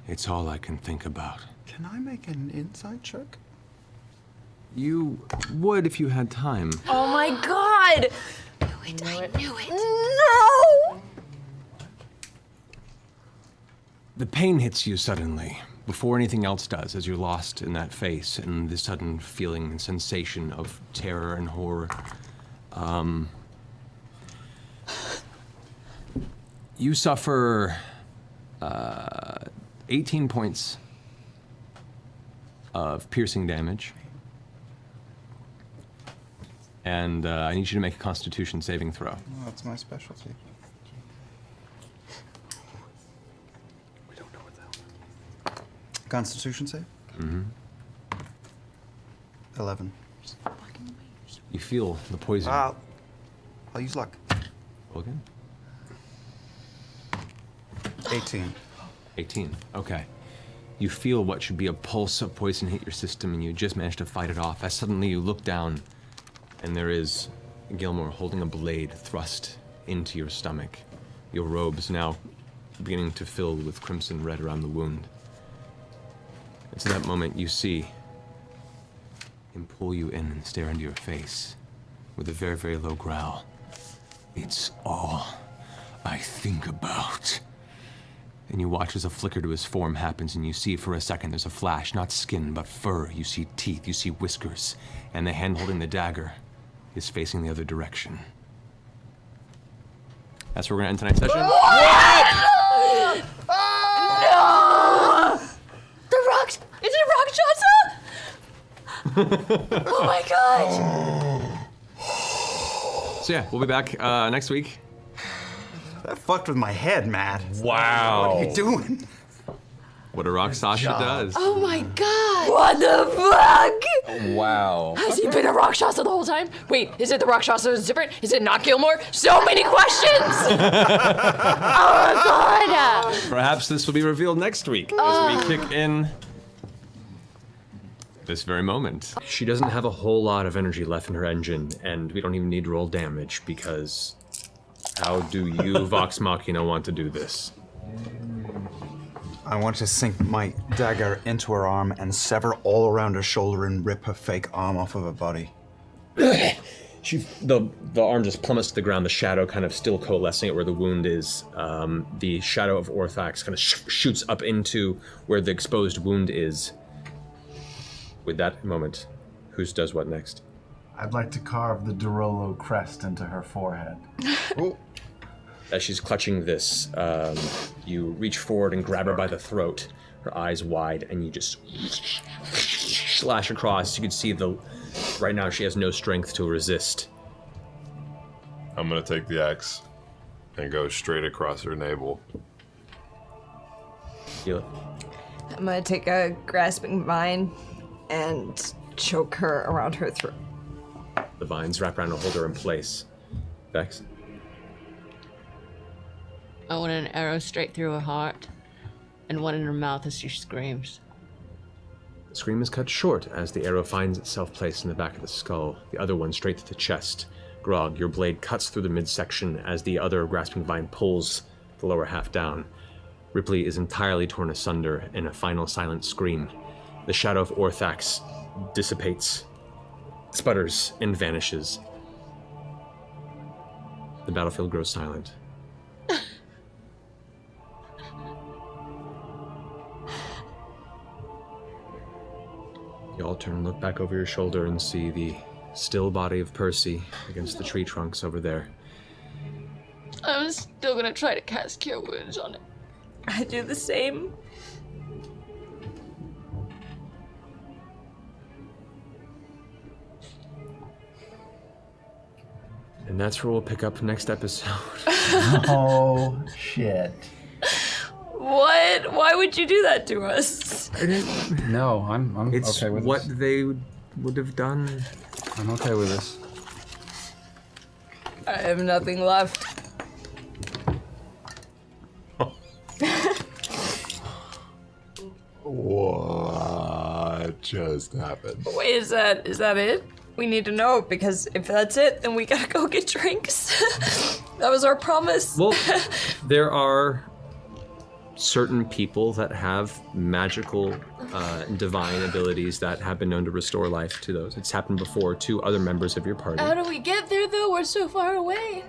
It's all I can think about. Can I make an insight check? You would if you had time. Oh my god! I knew it. No! The pain hits you suddenly, before anything else does, as you're lost in that face and the sudden feeling and sensation of terror and horror. You suffer 18 points of piercing damage. And I need you to make a Constitution saving throw. Oh, that's my specialty. We don't know what that. Constitution save? Mm-hmm. 11. You feel the poison. I'll use luck. Roll again. 18. 18. Okay. You feel what should be a pulse of poison hit your system, and you just manage to fight it off. As suddenly you look down, and there is Gilmore holding a blade thrust into your stomach. Your robes now beginning to fill with crimson red around the wound. It's in that moment you see him pull you in and stare into your face with a very, very low growl. It's all I think about. And you watch as a flicker to his form happens, and you see for a second there's a flash, not skin, but fur. You see teeth, you see whiskers, and the hand holding the dagger is facing the other direction. That's where we're gonna end tonight's session. What? No! The rock, is it Rakshasa? Oh my god! So yeah, we'll be back next week. That fucked with my head, Matt. Wow. What are you doing? What a Rakshasa does. Oh my god! What the fuck? Wow. Has he been a Rakshasa the whole time? Wait, is it the Rakshasa that's different? Is it not Gilmore? So many questions! Oh my god! Perhaps this will be revealed next week as we kick in this very moment. She doesn't have a whole lot of energy left in her engine, and we don't even need to roll damage because how do you, Vox Machina, want to do this? I want to sink my dagger into her arm and sever all around her shoulder and rip her fake arm off of her body. The arm just plummets to the ground, the shadow kind of still coalescing at where the wound is. The shadow of Orthax kind of shoots up into where the exposed wound is. With that moment, who does what next? I'd like to carve the Dorolo crest into her forehead. As she's clutching this, you reach forward and grab her by the throat, her eyes wide, and you just slash across. You can see right now she has no strength to resist. I'm gonna take the axe and go straight across her navel. Feel it. I'm gonna take a grasping vine and choke her around her throat. The vines wrap around and hold her in place. Vex? I want an arrow straight through her heart, and one in her mouth as she screams. The scream is cut short as the arrow finds itself placed in the back of the skull, the other one straight to the chest. Grog, your blade cuts through the midsection as the other grasping vine pulls the lower half down. Ripley is entirely torn asunder in a final silent scream. The shadow of Orthax dissipates, sputters, and vanishes. The battlefield grows silent. You all turn and look back over your shoulder and see the still body of Percy against the tree trunks over there. I'm still gonna try to cast Cure Wounds on it. I do the same. And that's where we'll pick up next episode. Oh, shit. What? Why would you do that to us? No, I'm It's okay with what this. they would have done. I'm okay with this. I have nothing left. What just happened? Wait, is that it? We need to know, because if that's it, then we gotta go get drinks. That was our promise. Well, there are certain people that have magical, divine abilities that have been known to restore life to those. It's happened before to other members of your party. How do we get there, though? We're so far away.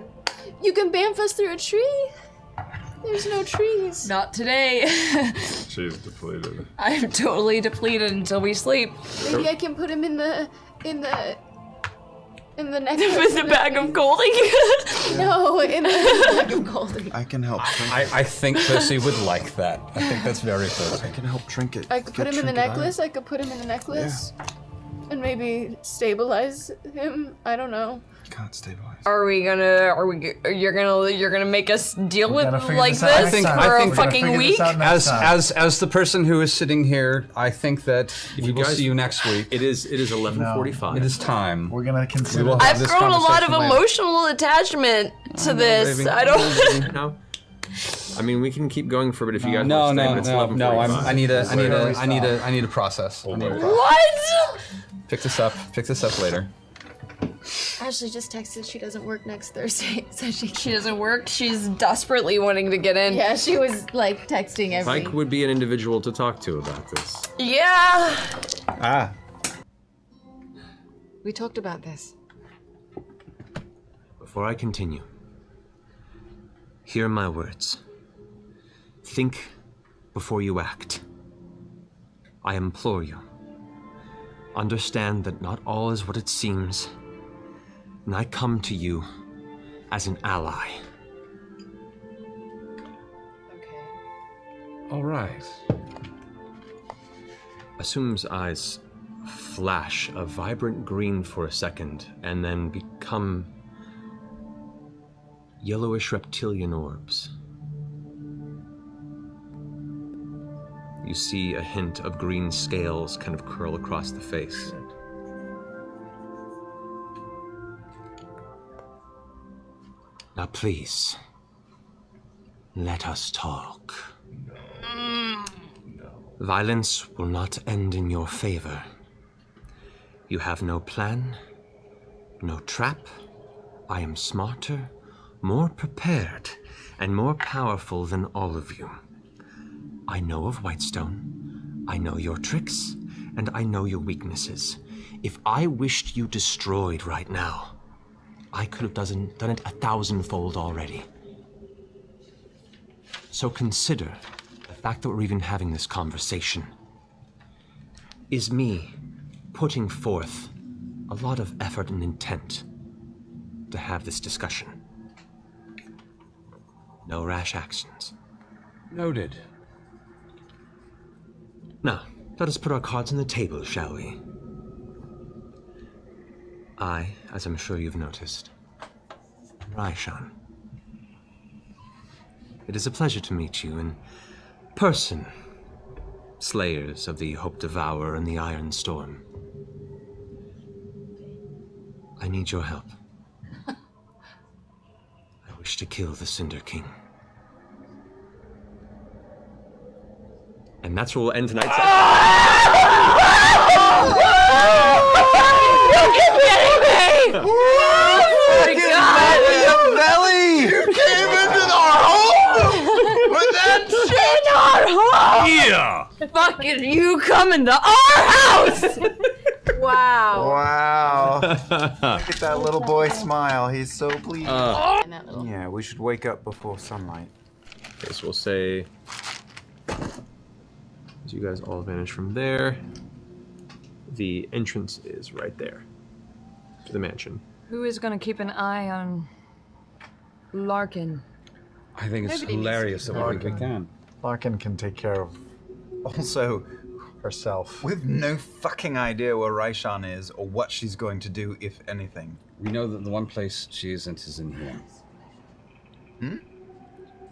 You can bamf us through a tree. There's no trees. Not today. She's depleted. I'm totally depleted until we sleep. Maybe I can put him in the next. With the bag of golding? No, in the bag of golding. I can help. I think Percy would like that. I think that's very Percy. I can help Trinket. I could put him in the necklace. I could put him in the necklace, and maybe stabilize him. I don't know. You can't stabilize. You're gonna make us deal with gotta figure like this out this next time. for I a think we're gonna fucking figure this week? out next time. As the person who is sitting here, I think that we will see you next week. It is 11:45. It is time. We're gonna consider. We will have I've this grown a lot of conversation later. emotional attachment to this. I don't. No. I mean, we can keep going for a bit if you guys No, want to stay, no, but it's no, no. 11:45. I need a process. I need a process. What? Pick this up later. Ashley just texted she doesn't work next Thursday, so She doesn't work. She's desperately wanting to get in. yeah, she was like texting every. Mike would be an individual to talk to about this. Yeah. Ah. We talked about this. Before I continue, hear my words. Think before you act. I implore you. Understand that not all is what it seems, and I come to you as an ally. All right. Assume's eyes flash a vibrant green for a second, and then become yellowish reptilian orbs. You see a hint of green scales kind of curl across the face. Now please, let us talk. Violence will not end in your favor. You have no plan, no trap. I am smarter, more prepared, and more powerful than all of you. I know of Whitestone, I know your tricks, and I know your weaknesses. If I wished you destroyed right now, I could have done it 1,000-fold already. So consider the fact that we're even having this conversation is me putting forth a lot of effort and intent to have this discussion. No rash actions. Noted. Now, let us put our cards on the table, shall we? I, as I'm sure you've noticed, Raishan. It is a pleasure to meet you in person, slayers of the Hope Devourer and the Iron Storm. I need your help. I wish to kill the Cinder King. And that's where we'll end tonight's You keep getting me! Oh my god! Belly! You came into our home with that shit! In our home! Yeah! Fucking you come into our house! Wow. Wow. Look at that little boy smile. He's so pleased. And that little. Yeah, we should wake up before sunlight. Okay, so we'll say, as you guys all vanish from there, the entrance is right there to the mansion. Who is gonna keep an eye on Larkin? I think it's Nobody needs hilarious to that we think we can. Larkin can take care of Also, herself. we've no fucking idea where Raishan is or what she's going to do, if anything. We know that the one place she isn't is in here.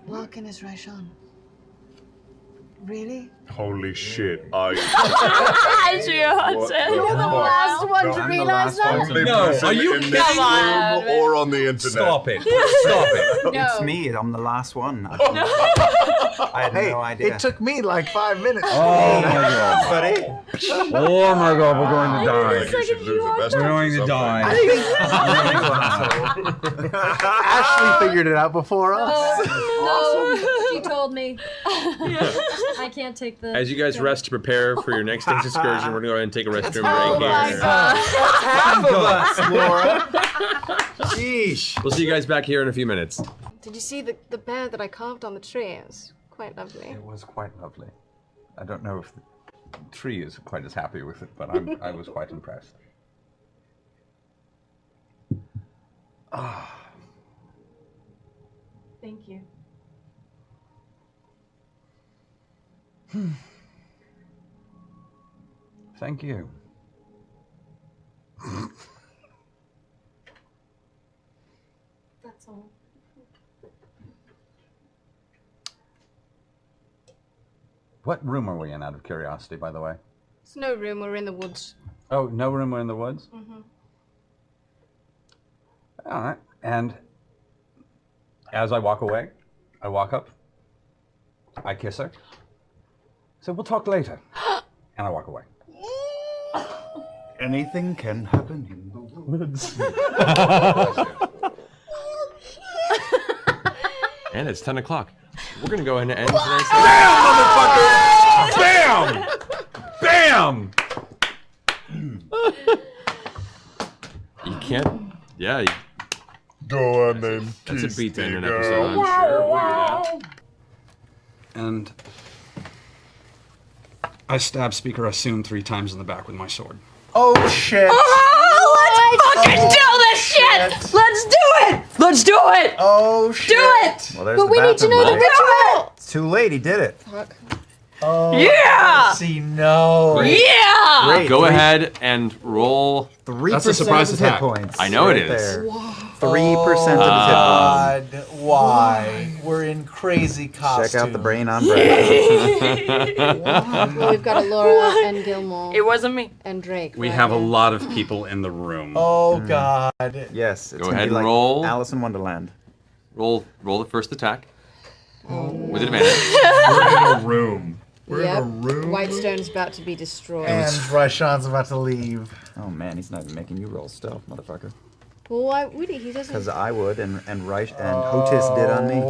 Larkin is Raishan. Really? Holy shit, I... You're the last one to realize that. Only No, person are you in this kidding? room or on the internet. Stop it. Stop it. No. It's me. I'm the last one. I had Hey, no idea. it took me like 5 minutes. Oh my god. Buddy. Oh my god, we're going to die. Like you should lose a best We're going to die. Ashley figured it out before us. No, she told me. I can't take the. As you guys rest to prepare for your next day's excursion, we're going to go ahead and take a restroom Oh break my here. god. Half of us, Laura. Sheesh. We'll see you guys back here in a few minutes. Did you see the bear that I carved on the tree? It was quite lovely. It was quite lovely. I don't know if the tree is quite as happy with it, but I was quite impressed. Thank you. Thank you. That's all. What room are we in, out of curiosity, by the way? There's no room. We're in the woods. Oh, no room, we're in the woods? Mm-hmm. All right. And as I walk away, I walk up, I kiss her. So we'll talk later. And I walk away. Anything can happen in the woods. And it's 10 o'clock. We're going to go ahead and end tonight's Bam! You can't. Yeah. Go on then. That's a beat to end an Go. episode, I'm sure. We'll do that. And I stab Speaker Assume 3 times in the back with my sword. Oh shit! Oh, let's fucking do this shit! Let's do it! Let's do it! Oh shit! Do it! Well, there's But the we need to bathroom know the light. ritual! It's too late. He did it. Fuck. Oh, Yeah! See, no. Yeah! Great. Go ahead and roll. 3% That's a surprise of his hit attack. points. I know it right is. there. 3% Oh, of God, why? We're in crazy costumes. Check out the brain on brain. Well, we've got Alora and Gilmore. It wasn't me. And Drake. We right have a here. lot of people in the room. Oh, God. Yes. It's Go gonna ahead be and like roll. Alice in Wonderland. Roll the first attack. With advantage. We're in a room. We're Yep. in a room. Whitestone's about to be destroyed. And Ryshawn's about to leave. Oh man, he's not even making you roll stealth, motherfucker. Well, why would he? He doesn't. Because I would, and Reich and Otis did on me.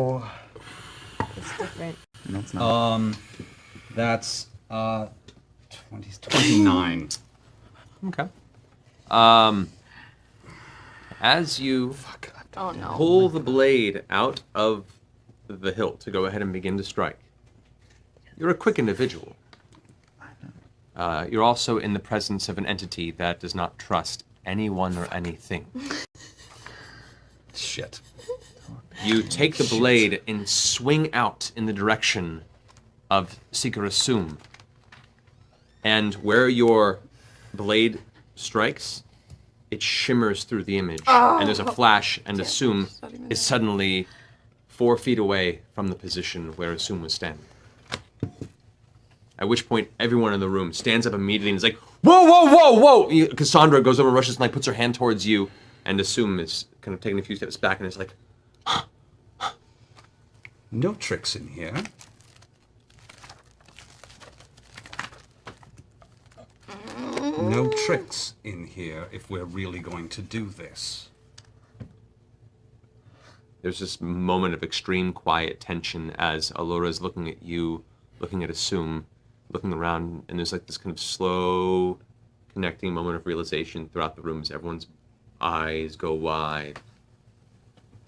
It's different. No, it's not. That's 29. Okay. As you Oh no. pull the blade out of the hilt to go ahead and begin to strike, you're a quick individual. You're also in the presence of an entity that does not trust anyone or anything. Shit. You take the blade and swing out in the direction of Seeker Assume. And where your blade strikes, it shimmers through the image. And there's a flash, and Assume is suddenly 4 feet away from the position where Assume was standing. At which point, everyone in the room stands up immediately and is like, whoa, whoa, whoa, whoa! Cassandra goes over and rushes and like, puts her hand towards you, and Assume is kind of taking a few steps back and is like, No tricks in here. No tricks in here if we're really going to do this. There's this moment of extreme quiet tension as Alora's looking at you, looking at Assume, looking around, and there's like this kind of slow connecting moment of realization throughout the room as everyone's eyes go wide.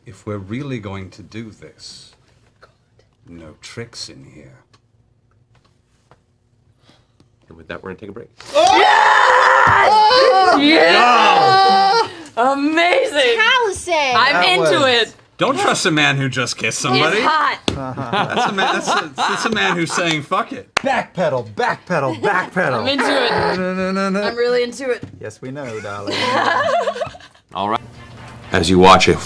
If we're really going to do this, no tricks in here. And with that, we're gonna take a break. Yeah! Amazing! Palisade! I'm into it. Don't trust a man who just kissed somebody. It's hot. That's a man who's saying fuck it. Backpedal, backpedal, backpedal. I'm into it. No. I'm really into it. Yes, we know, darling. All right. As you watch it,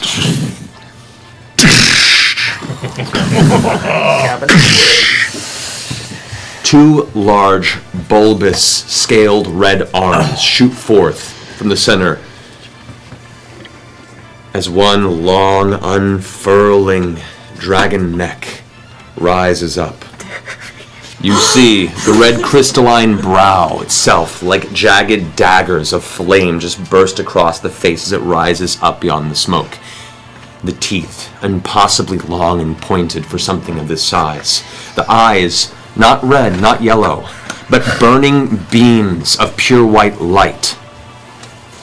two large, bulbous, scaled red arms shoot forth from the center as one long, unfurling dragon neck rises up. You see the red crystalline brow itself, like jagged daggers of flame, just burst across the face as it rises up beyond the smoke. The teeth, impossibly long and pointed for something of this size. The eyes, not red, not yellow, but burning beams of pure white light.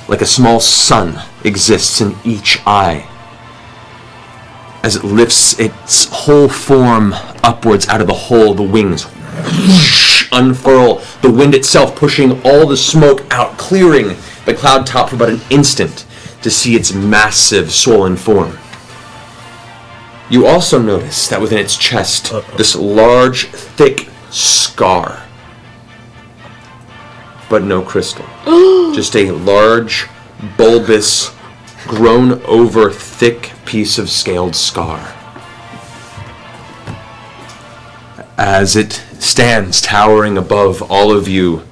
Like a small sun exists in each eye. As it lifts its whole form upwards out of the hole, the wings unfurl, the wind itself pushing all the smoke out, clearing the cloud top for but an instant to see its massive, swollen form. You also notice that within its chest, this large, thick scar. But no crystal. Just a large, bulbous, grown over, thick piece of scaled scar. As it stands towering above all of you,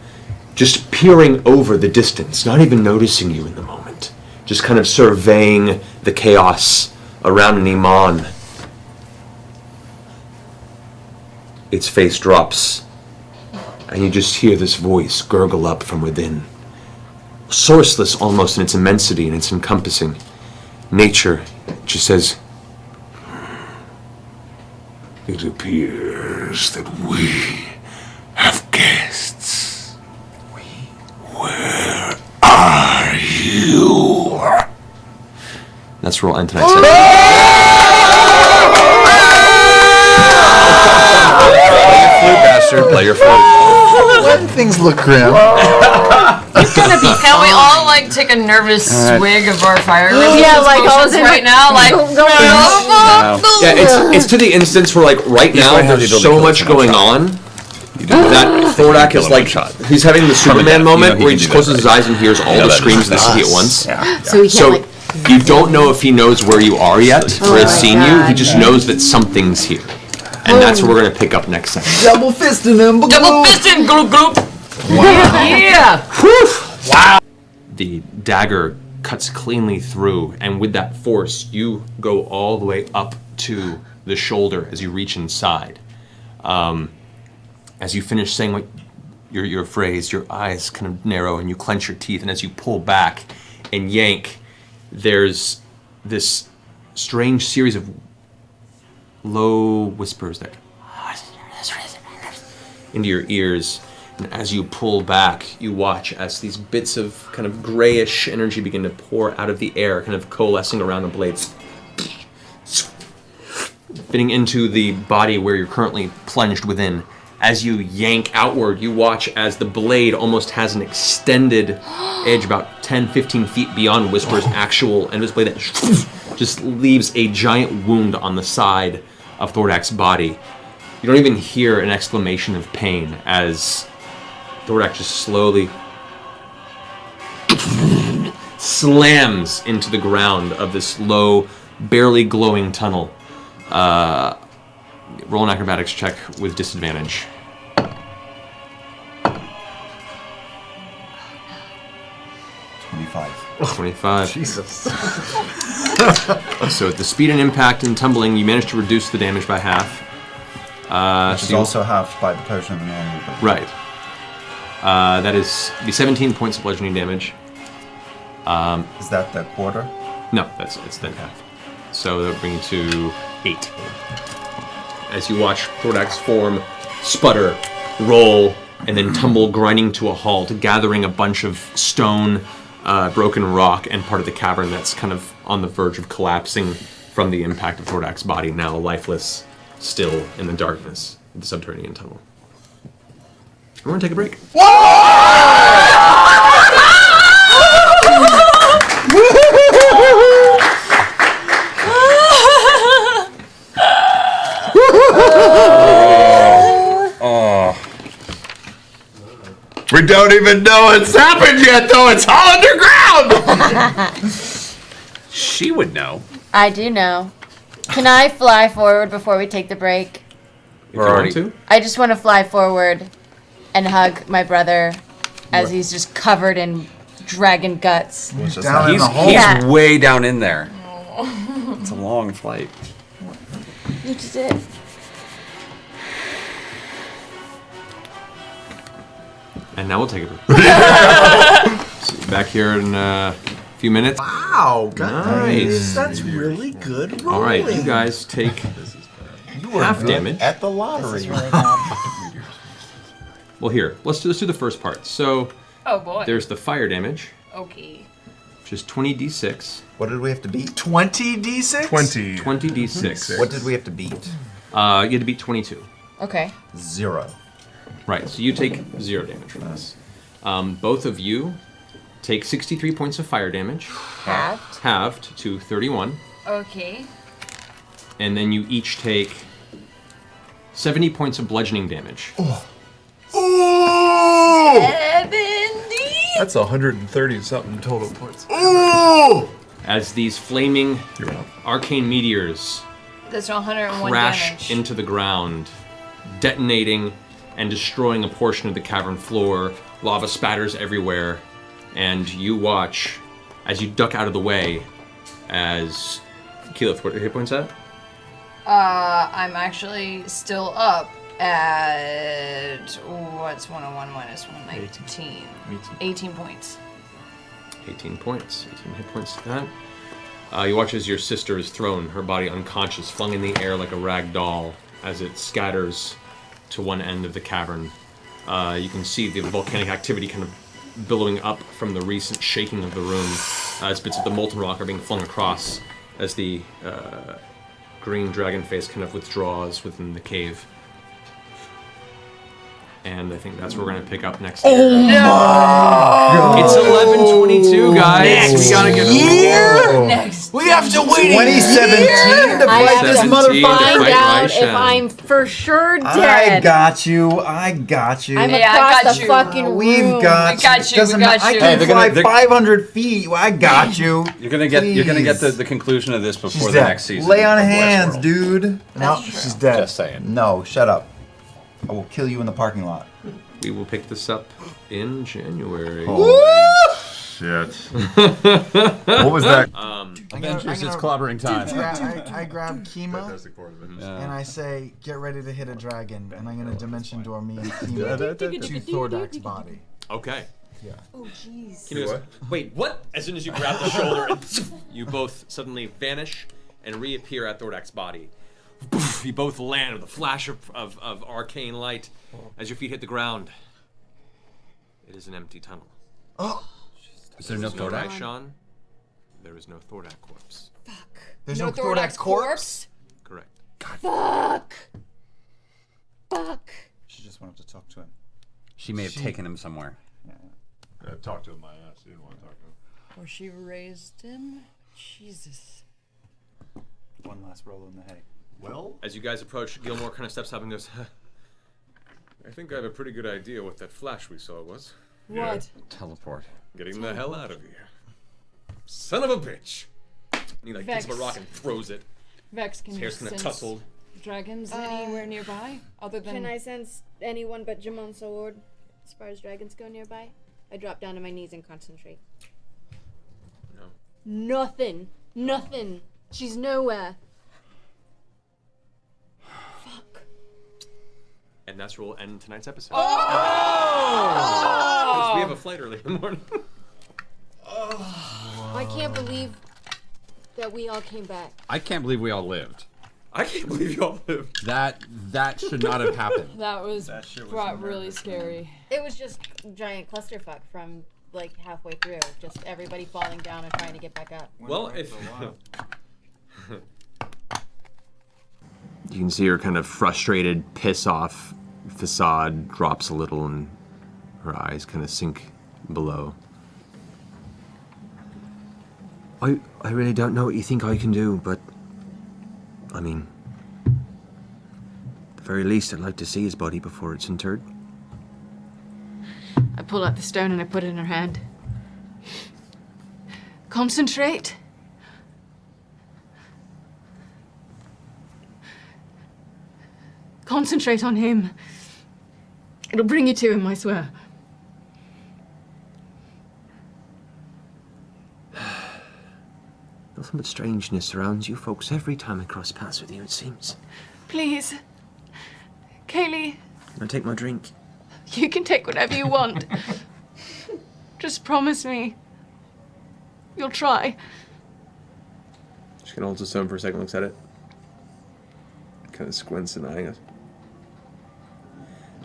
just peering over the distance, not even noticing you in the moment, just kind of surveying the chaos around Niman. Its face drops, and you just hear this voice gurgle up from within. Sourceless almost in its immensity and its encompassing nature, just says, "It appears that we have guests. Where are you?" That's where we'll end tonight's session. Play your flute. When things look grim. Can we all like take a nervous swig of our fire? Yeah, like all potions right now, like. Yeah, it's to the instance where like right now there's so much going on that Thordak is like he's having the Superman moment where he just closes his eyes and hears all the screams of the city at once. So you don't know if he knows where you are yet or has seen you. He just knows that something's here. And that's what we're going to pick up next time. Double fisting him. Double fisting, gloop gloop. Wow. Yeah. Wow. The dagger cuts cleanly through, and with that force, you go all the way up to the shoulder as you reach inside. As you finish saying what your phrase, your eyes kind of narrow and you clench your teeth, and as you pull back and yank, there's this strange series of low whispers that into your ears, and as you pull back, you watch as these bits of kind of grayish energy begin to pour out of the air, kind of coalescing around the blades, fitting into the body where you're currently plunged within. As you yank outward, you watch as the blade almost has an extended edge about 10-15 feet beyond Whisper's actual end of this blade that just leaves a giant wound on the side of Thordak's body. You don't even hear an exclamation of pain as Thordak just slowly slams into the ground of this low, barely glowing tunnel. Roll an acrobatics check with disadvantage. 25. Jesus. So at the speed and impact and tumbling, you managed to reduce the damage by half. Which is also halved by the potion of normal. Right. That is the 17 points of bludgeoning damage. Is that the quarter? No, it's then half. So that'll bring you to 8. As you watch Thordak's form sputter, roll, and then tumble, grinding to a halt, gathering a bunch of stone, broken rock, and part of the cavern that's kind of on the verge of collapsing from the impact of Thordak's body, now lifeless, still in the darkness of the subterranean tunnel. We're going to take a break. We don't even know it's happened yet, though. It's all underground. She would know. I do know. Can I fly forward before we take the break? We're already to? I just want to fly forward and hug my brother as he's just covered in dragon guts. He's way down in there. It's a long flight. You just did. And now we'll take it. See you back here in a few minutes. Wow, nice. That's really good rolling. All right, you guys take half damage. At the lottery. This is really bad. Well, here, let's do the first part. So, Oh boy. there's the fire damage, Okay. which is 20d6. What did we have to beat? 20d6? 20d6. What did we have to beat? You had to beat 22. Okay. 0. Right, so you take 0 damage from this. Both of you take 63 points of fire damage. Halved. Halved to 31. Okay. And then you each take 70 points of bludgeoning damage. Ooh! 70. That's 130 something total points. Ooh! As these flaming arcane meteors That's 101 crash damage. into the ground, detonating and destroying a portion of the cavern floor. Lava spatters everywhere, and you watch as you duck out of the way as... Keyleth, what are your hit points at? I'm actually still up at... What's 101 minus 119? 18 points. 18 points. 18 hit points to that. You watch as your sister is thrown, her body unconscious, flung in the air like a rag doll as it scatters to one end of the cavern. You can see the volcanic activity kind of billowing up from the recent shaking of the room as bits of the molten rock are being flung across as the green dragon face kind of withdraws within the cave. And I think that's where we're going to pick up next. Oh my! It's 11:22, guys. Next we gotta get year? Next. We have to wait 2017 to I fight have this to motherfucker. find out if I'm for sure dead. I got you. I got you. I'm Yeah, I across got the you. fucking room. We've got We got you, Doesn't we got matter. you. I can Hey, fly they're 500 feet. I got you. You're gonna get Please. the conclusion of this before She's the dead. next season. Lay on of hands, Westworld. dude. No, she's dead. Just saying. No, shut up. I will kill you in the parking lot. We will pick this up in January. Shit. What was that? Avengers, it's clobbering time. I grab Kima Fantastic Four Avengers. and I say, get ready to hit a dragon, and I'm gonna dimension door me and Kima to Thordak's body. Okay. Yeah. Oh, jeez. Kimmy goes, wait, what? As soon as you grab the shoulder, and you both suddenly vanish and reappear at Thordak's body. You both land with a flash of arcane light as your feet hit the ground. It is an empty tunnel. Oh! Is there no Thordak? Sean. There is no Thordak corpse. There's no Thordak's corpse? Correct. Fuck. Fuck. She just wanted to talk to him. She may have taken him somewhere. Yeah, talk to him, my ass. You didn't want to talk to him. Or she raised him? Jesus. One last roll in the hay. Well, As you guys approach, Gilmore kind of steps up and goes, I think I have a pretty good idea what that flash we saw was. What? Teleport. Getting the hell out of here. Son of a bitch! And he like picks up a Vex. rock and throws it. Vex, can His you hair's kind of sense tousled. dragons anywhere nearby? Other than... Can I sense anyone but Jamon Sword as far as dragons go nearby? I drop down to my knees and concentrate. No. Nothing. Nothing. She's nowhere. Fuck. And that's where we'll end tonight's episode. Oh! Because we have a flight early in the morning. I can't believe that we all came back. I can't believe we all lived. I can't believe you all lived. That should not have happened. That was That shit was really scary. It was just giant clusterfuck from like halfway through. Just everybody falling down and trying to get back up. Well, if... You can see her kind of frustrated, piss-off facade drops a little and her eyes kind of sink below. I really don't know what you think I can do, but I mean, at the very least, I'd like to see his body before it's interred. I pull out the stone and I put it in her hand. Concentrate. Concentrate on him. It'll bring you to him, I swear. Nothing but strangeness surrounds you folks every time I cross paths with you, it seems. Please. Kaylee. Can I take my drink? You can take whatever you want. Just promise me you'll try. She kind of holds the stone for a second, looks at it. Kind of squints and eyeing us.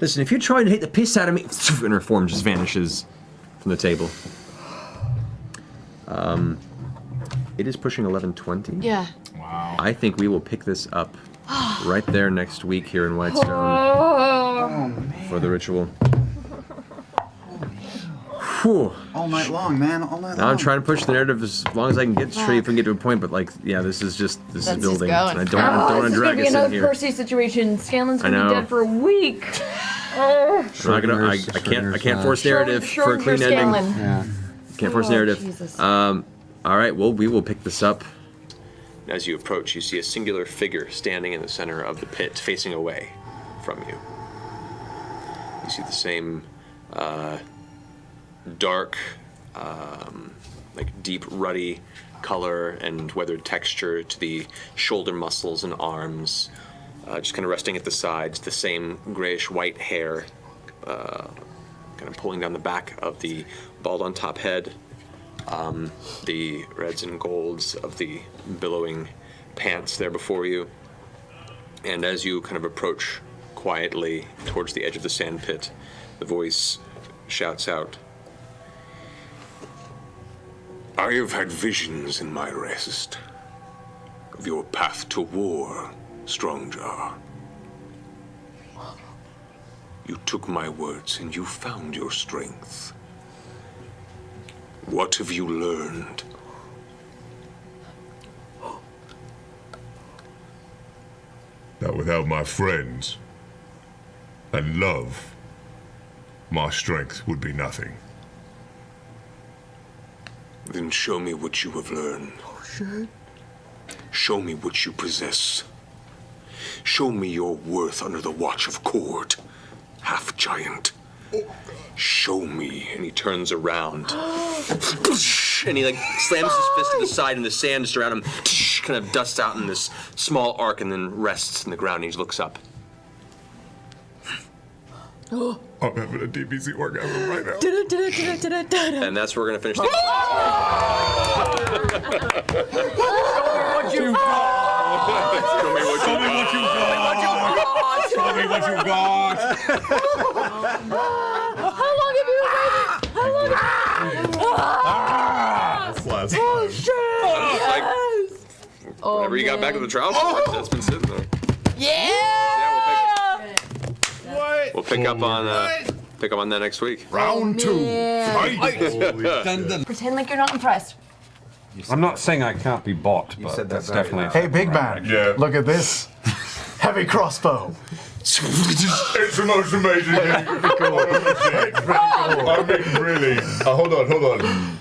Listen, if you're trying to hit the piss out of me, and her form just vanishes from the table. It is pushing 11:20. Yeah. Wow. I think we will pick this up right there next week here in Whitestone for the ritual. Whew. All night long, man. All night Now long. I'm trying to push the narrative as long as I can get straight if we can get to a point, but like, yeah, this is building. And I don't want to drag us in here. This is gonna be another Percy situation. Scanlan's gonna be dead for a week. I'm not gonna, I can't force narrative for a clean ending. Yeah. Can't force narrative. Jesus. All right, well, we will pick this up. As you approach, you see a singular figure standing in the center of the pit, facing away from you. You see the same dark, like deep ruddy color and weathered texture to the shoulder muscles and arms, just kind of resting at the sides. The same grayish white hair, kind of pulling down the back of the bald on top head. The reds and golds of the billowing pants there before you. And as you kind of approach quietly towards the edge of the sand pit, the voice shouts out, I have had visions in my rest of your path to war, Strongjaw. You took my words and you found your strength. What have you learned? That without my friends and love, my strength would be nothing. Then show me what you have learned. Oh, shit. Show me what you possess. Show me your worth under the watch of Cord, half-giant. Show me. And he turns around. And he like slams his fist to the side and the sand just around him kind of dusts out in this small arc and then rests in the ground and he looks up. I'm having a DBZ orgasm right now. And that's where we're gonna finish the Show me what you got! Show me what you got! Show me what you got! How long have you been waiting? How long have you been waiting? Oh, shit! Whenever you got back to the trial court, that's been sitting there. Yeah! We'll pick up on that next week. Round 2. Fight! Pretend like you're not impressed. I'm not saying I can't be bought, but that's definitely. Hey, big man. Yeah. Look at this. Heavy crossbow. It's the most amazing thing. I mean, really. Hold on.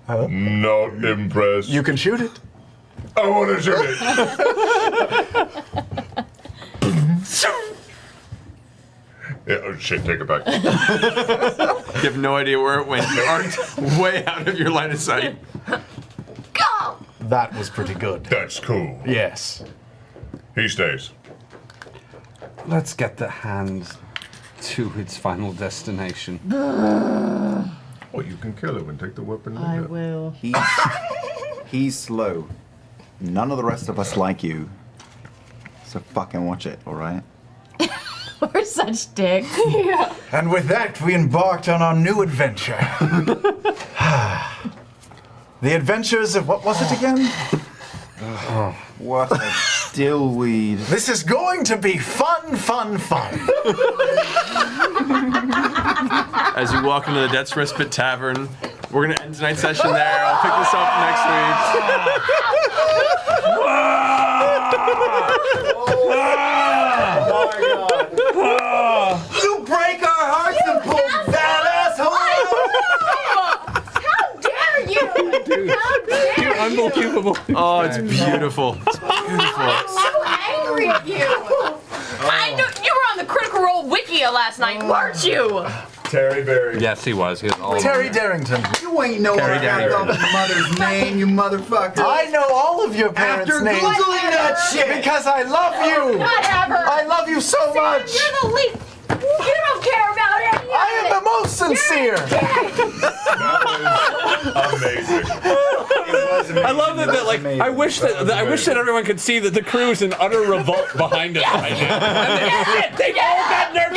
Huh? Not impressed. You can shoot it. I want to shoot it. Yeah, oh shit, take it back. You have no idea where it went. You aren't way out of your line of sight. Go! That was pretty good. That's cool. Yes. He stays. Let's get the hand to its final destination. Well, you can kill him and take the weapon. I will. He's slow. None of the rest of us like you. So fucking watch it, all right? We're such dicks. Yeah. And with that, we embarked on our new adventure. The adventures of, what was it again? What a dillweed. This is going to be fun, fun, fun. As you walk into the Death's Respite Tavern, we're going to end tonight's session there. I'll pick this up next week. You break our hearts and pull that asshole out! How dare you! How dare you! Unbelievable. Oh, it's beautiful. It's beautiful. I'm so angry at you! I know you were on the Critical Role Wikia last night, weren't you? Terry Berry. Yes, he was. He was all Terry Darrington. You ain't know Terry your mother's name, you motherfucker. I know all of your parents' After names. Googling that shit! Because I love you. Whatever. I love you so much. You're the least. You don't care I am the most sincere. Amazing. I love that like I wish that everyone could see that the crew is in utter revolt behind us right now. And they've all got nerf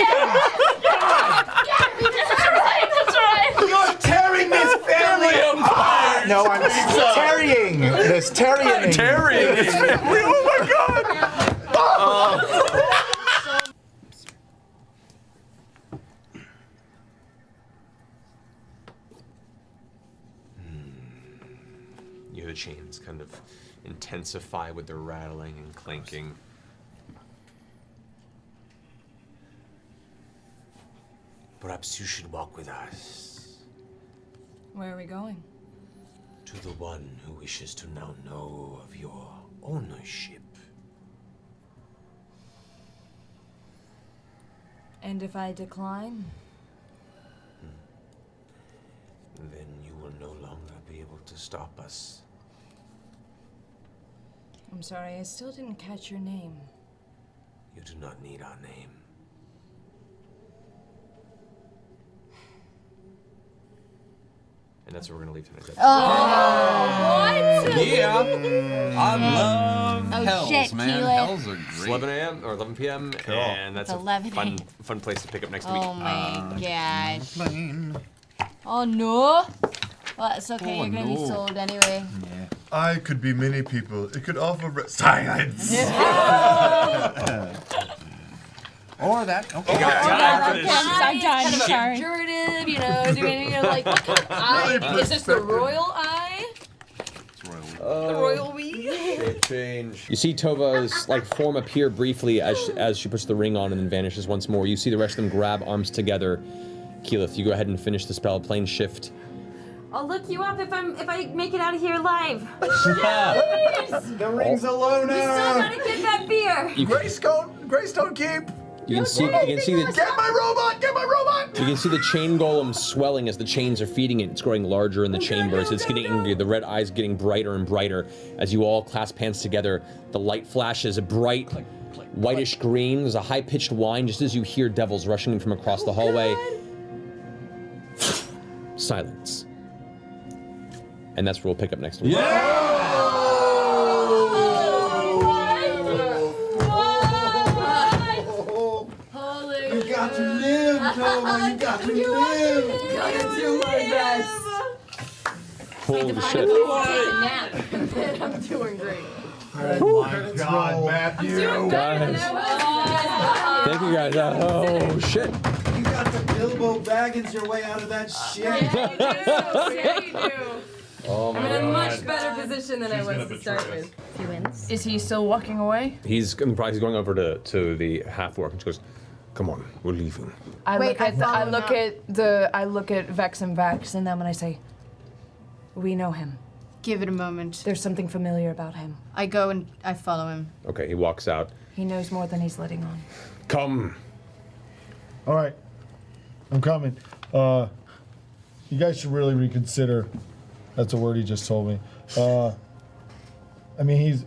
That's right. You're tearing this family apart. No, I'm tarrying. There's tarrying. Tarrying this family. Oh my god. You hear the chains kind of intensify with their rattling and clanking. Perhaps you should walk with us Where are we going? To the one who wishes to now know of your ownership. And if I decline? Then you will no longer be able to stop us. I'm sorry, I still didn't catch your name. You do not need our name. And that's where we're gonna leave tonight. What? Yeah. I love Oh, Hells, shit, man. Keelan. Hells are It's great. 11 a.m. or 11 p.m. Cool. And that's It's a 11 fun place to pick up next week. Oh my gosh. Plane. Oh no. Well, it's okay. Oh, You're gonna be no. sold anyway. I could be many people. It could offer science. Or that. Okay. I'm done, Kind of sorry. figurative, you know. Doing like what kind of eye? Is this the royal eye? The royal we? Change. You see Tova's like form appear briefly as she puts the ring on and then vanishes once more. You see the rest of them grab arms together. Keyleth, you go ahead and finish the spell. Plane shift. I'll look you up if I make it out of here alive. The ring's alone We still gotta get that beer. Greystone Keep. You can see the Get my robot! Get my robot! you can see the chain golem swelling as the chains are feeding it. It's growing larger in the chambers. It's getting angry. The red eyes getting brighter and brighter as you all clasp hands together. The light flashes a bright whitish green. There's a high-pitched whine just as you hear devils rushing in from across the hallway. Silence. And that's where we'll pick up next week. Holy You got to live, Tova. You got to live. Gotta do my best. Holy shit. I'm doing great. Oh my God, Matthew. Thank you guys. Oh shit. You got to Bilbo Baggins your way out of that shit. Yeah, you do. Oh I'm in a much better position than I was to start with. He wins. Is he still walking away? He's going over to the half orc and she goes, "Come on, we're leaving." I Wait, look at I I look at Vex and Vex, and then when I say, "We know him." Give it a moment. There's something familiar about him. I go and I follow him. Okay, he walks out. He knows more than he's letting on. Come. All right, I'm coming. You guys should really reconsider. That's a word he just told me. I mean,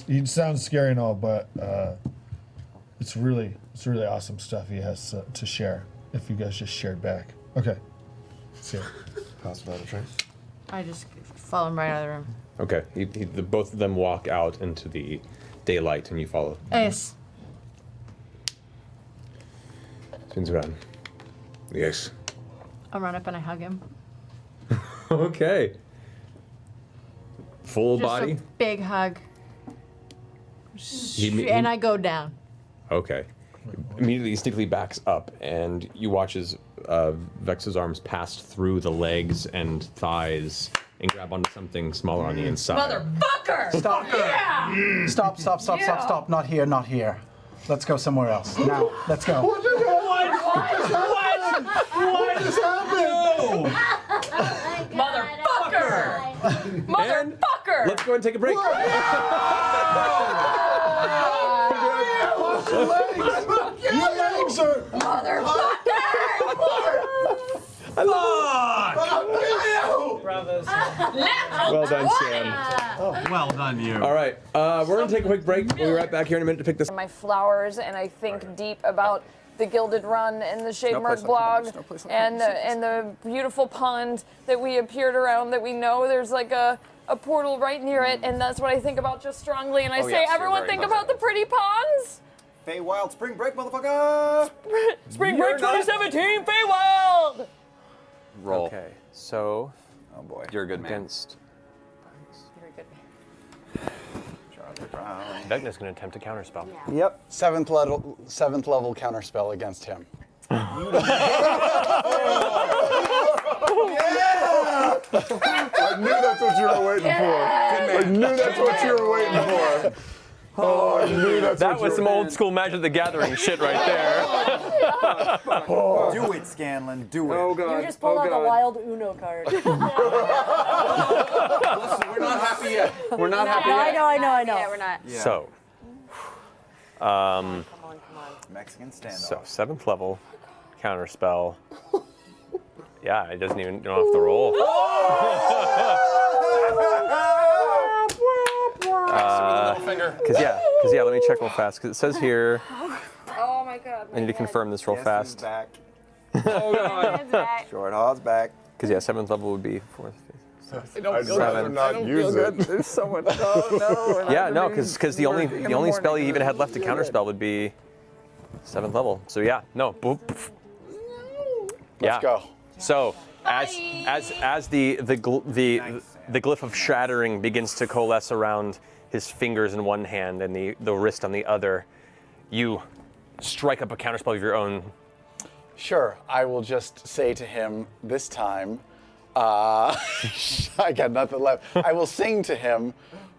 he sounds scary and all, but it's really awesome stuff he has to share. If you guys just shared back. Okay. See ya. Pass without a trace. I just follow him right out of the room. Okay, both of them walk out into the daylight and you follow. Yes. Spins around. Yes. I run up and I hug him. Okay. Full Just body? a big hug. And I go down. Okay. Immediately, instinctively backs up, and you watch as Vex's arms pass through the legs and thighs and grab onto something smaller on the inside. Motherfucker! Stop. Yeah! Stop. Not here, not here. Let's go somewhere else. Now, let's go. What just happened? Motherfucker! Motherfucker! Let's go and take a break. Your legs are... Motherfucker! I love Brothers. Well done, Sam. Oh, well done, you. All right, we're going to take a quick break. We'll be right back here in a minute to pick this. My flowers, and I think deep about the Gilded Run and the Shade No Merc place like blog Columbus, no place like and Columbus. the beautiful pond that we appeared around that we know there's like a portal right near it, and that's what I think about just strongly. And I Oh, say, yes, you're everyone very think clever. about the pretty ponds. Feywild Spring Break, motherfucker! Spring Break 2017, Feywild! Roll. Okay, so. Oh boy. You're a good man. Against. Very good. Charlie Brown. Vecna's going to attempt a counterspell. Yep. Seventh level counterspell against him. Yeah! I knew that's what you were waiting for. I knew that's what you were waiting for. Oh, I knew that's That what was you some were old school Magic the Gathering shit right there. Do it, Scanlan. Do it. Oh god. You just pulled out the wild Uno card. Listen, we're not happy yet. We're not happy yet. I know. Yeah, we're not. Yeah. So. Come on. Mexican standoff. So, 7th level counterspell. Yeah, it doesn't even don't have to roll. Because let me check real fast. Because it says here, Oh my god. I need to confirm this real Yes, fast. he's back. Oh God. Short Haw's back. Because 7th level would be 4th. I'd rather not use it. There's so much. Oh, no. Yeah, no, because the only spell you even had left to counterspell would be 7th level. So yeah, no. Boop. Let's go. So as the glyph of shattering begins to coalesce around his fingers in one hand and the wrist on the other, you strike up a counterspell of your own. Sure, I will just say to him this time, I got nothing left. I will sing to him,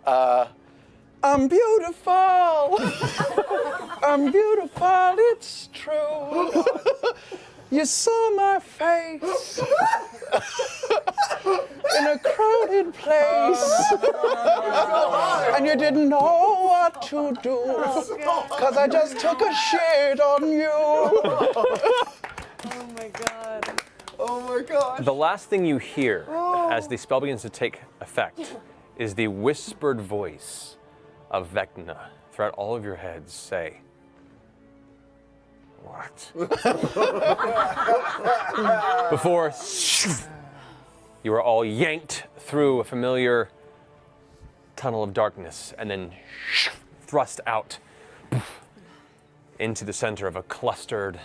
I'm beautiful. I'm beautiful, it's true. You saw my face in a crowded place, and you didn't know what to do, because I just took a shit on you. Oh my god. Oh my god. The last thing you hear as the spell begins to take effect is the whispered voice of Vecna throughout all of your heads say, "What?" Before you are all yanked through a familiar tunnel of darkness and then thrust out into the center of a clustered,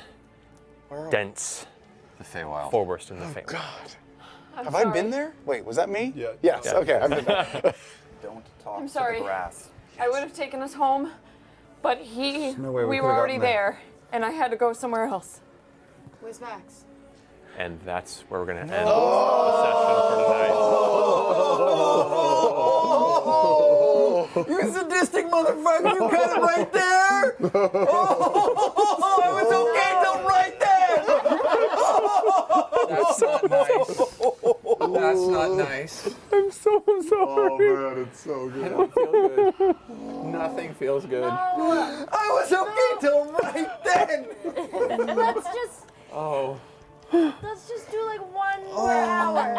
dense The Feywild. forest in the Feywild. God. I'm Have sorry. I been there? Wait, was that me? Yeah. Yes, Yeah. okay, I've been there. Don't talk I'm to sorry. the grass. I would have taken us home, but no way we we could've were already gotten there. there, and I had to go somewhere else. Where's Max? And that's where we're going to end the session for tonight. You sadistic motherfucker! You cut it right there! Oh, it was okay till right there! That's not nice. That's not nice. I'm so sorry. Oh man, it's so I good. don't feel good. Nothing feels good. I was okay till right then! Let's just do like one more hour.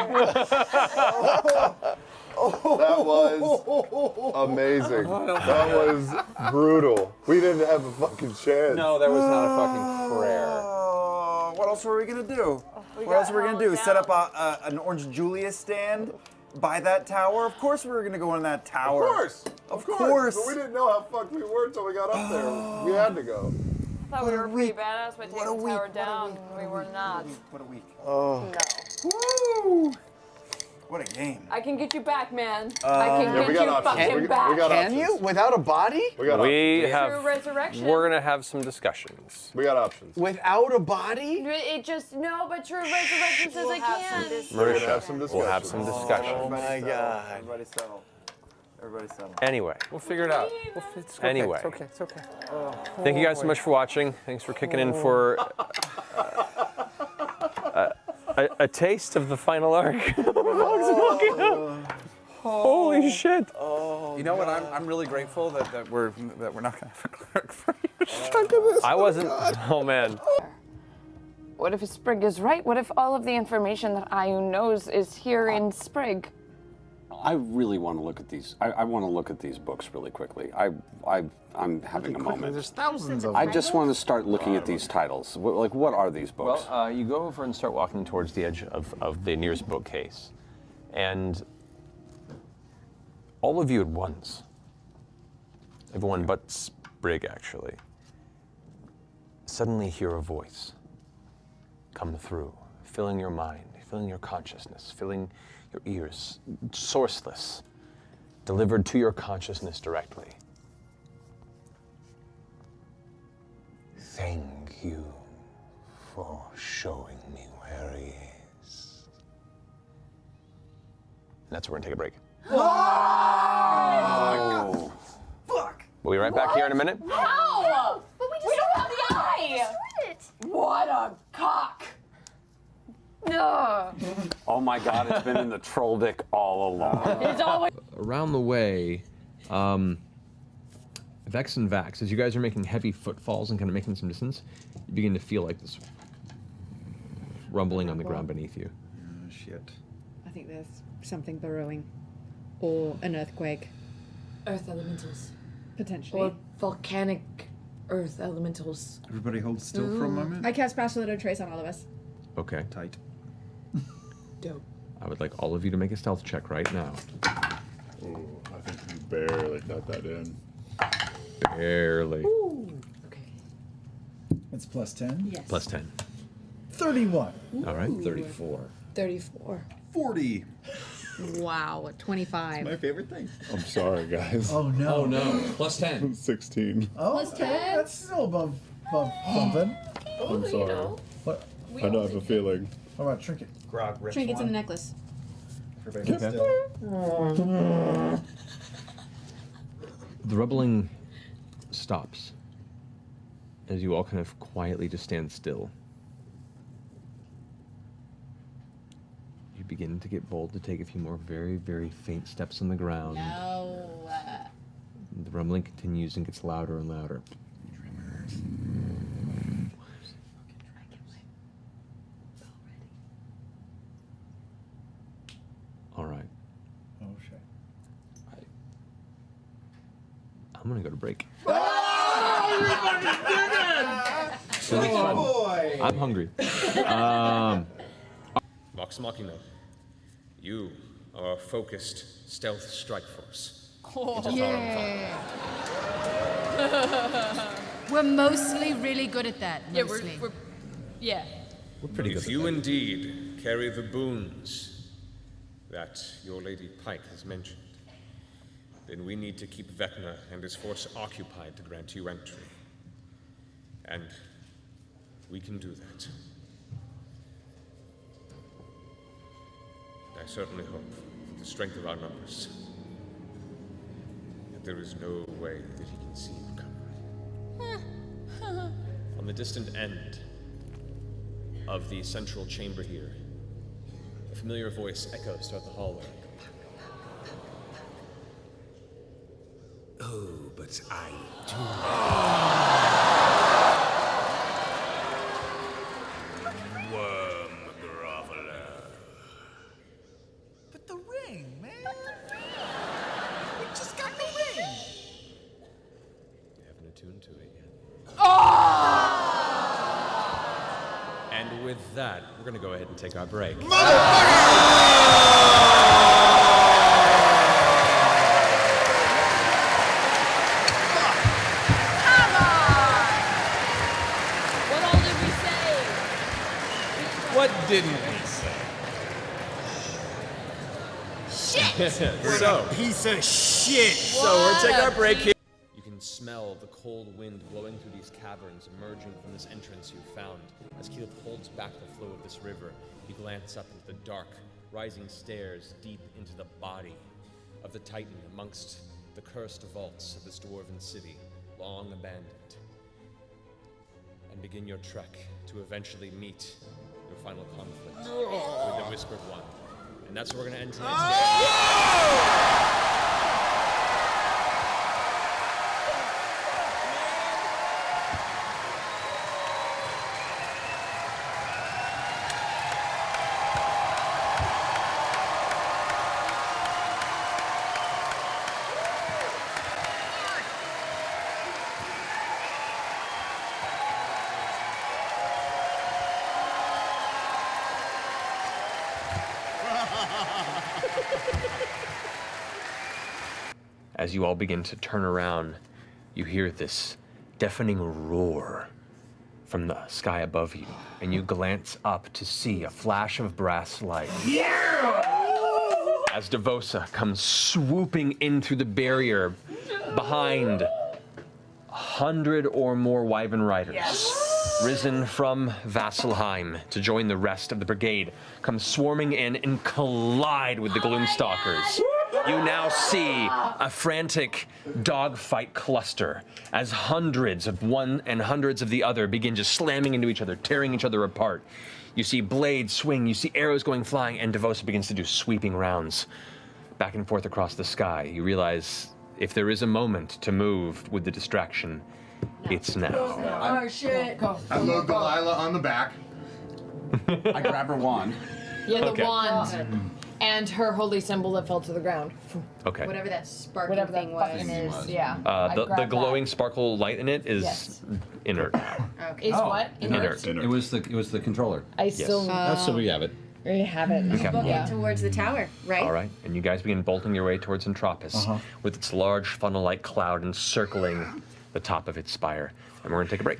That was amazing. That was brutal. We didn't have a fucking chance. No, there was not a fucking prayer. Oh, what else were we gonna do? What else were we gonna do? Set up an Orange Julius stand by that tower? Of course we were gonna go in that tower. Of course. But we didn't know how fucked we were until we got up there. We had to go. I thought we were pretty badass by taking the tower down. We were not. What a week. Oh. No. Woo! What a game. I can get you back, man. I yeah, can we get got you options. fucking We back. got Can you? Without a body? We have. Through resurrection. We're gonna have some discussions. We got options. Without a body? It just but true resurrection says I can. Marisha, we'll have some discussions. Oh my god. Everybody settle. Everybody settle. Anyway. We'll figure it out. It's okay. Anyway. It's okay. Thank you guys so much for watching. Thanks for kicking in for a taste of the final arc. Holy shit! You know what? I'm really grateful that we're not gonna have a cleric for I wasn't. Oh man. What if Sprig is right? What if all of the information that Ayun knows is here in Sprig? I really want to look at these. I want to look at these books really quickly. I'm having a moment. There's thousands of I them. just want to start looking at these titles. What are these books? Well, you go over and start walking towards the edge of the nearest bookcase. And all of you at once, everyone but Sprig actually, suddenly hear a voice come through, filling your mind, filling your consciousness, filling your ears, sourceless, delivered to your consciousness directly. Thank you for showing me where he is. And that's where we're gonna take a break. Oh. Fuck! We'll be right back here in a minute. No! But we don't have the eye! What a cock! No. Oh my God! It's been in the troll dick all along. It's always. Around the way, Vex and Vax, as you guys are making heavy footfalls and kind of making some distance, you begin to feel like this rumbling on the ground beneath you. Oh, shit. I think there's something burrowing. Or an earthquake. Earth elementals. Potentially. Or volcanic earth elementals. Everybody hold still for a moment. I cast Spatula Trace on all of us. Okay. Tight. Dope. I would like all of you to make a stealth check right now. Oh, I think you barely got that in. Barely. Ooh. It's plus 10? Yes. Plus 10. 31. All right. 34. 34. 40. Wow, 25. My favorite thing. I'm sorry, guys. Oh no. Oh no. Plus 10. 16. Oh, Plus 10? That's still above something. I'm sorry. What? I know I have a feeling. How about trinket? Grog, rips Trinkets one. in the necklace. Everybody hold Okay. still. The rumbling stops as you all kind of quietly just stand still. You begin to get bold to take a few more very, very faint steps on the ground. No. The rumbling continues and gets louder and louder. All right. Oh shit. I'm gonna go to break. Oh, you fucking did it! So it's fun. boy! I'm hungry. Vox Machina, you are a focused stealth strike force. Yeah. We're mostly really good at that. Yeah, Mostly. yeah. We're pretty good If you indeed carry the boons that your Lady Pike has mentioned, then we need to keep Vecna and his force occupied to grant you entry. And we can do that. I certainly hope, with the strength of our numbers, that there is no way that he can see you coming. On the distant end of the central chamber here, a familiar voice echoes throughout the hallway. Oh, but I do. Worm groveler. But the ring, man. We just got the ring. You haven't attuned to it yet. Oh! And with that, we're gonna go ahead and take our break. What didn't we say? Shit! So, piece of shit. So we're taking our break here. You can smell the cold wind blowing through these caverns, emerging from this entrance you found. As Keyleth holds back the flow of this river, you glance up into the dark, rising stairs deep into the body of the Titan amongst the cursed vaults of this dwarven city, long abandoned. And begin your trek to eventually meet your final conflict with the Whispered One. And that's where we're going to end tonight's game. As you all begin to turn around, you hear this deafening roar from the sky above you, and you glance up to see a flash of brass light. As Devosa comes swooping in through the barrier behind 100 or more Wyvern riders, risen from Vasselheim to join the rest of the brigade, come swarming in and collide with the Gloomstalkers. You now see a frantic dogfight cluster as hundreds of one and hundreds of the other begin just slamming into each other, tearing each other apart. You see blades swing, you see arrows going flying, and Devosa begins to do sweeping rounds back and forth across the sky. You realize if there is a moment to move with the distraction, it's now. Oh shit. I load Delilah on the back. I grab her wand. Yeah, the Okay. wand. And her holy symbol that fell to the ground. Okay. Whatever that sparking Whatever that thing was. fucking is, yeah. The I grabbed glowing sparkle light in it is Yes. inert now. Is what? Inert? It was the controller. I still. So we have it. We have it. Okay. Book Yeah. it towards the tower, right? All right, and you guys begin bolting your way towards Entropis with its large funnel-like cloud encircling the top of its spire. And we're gonna take a break.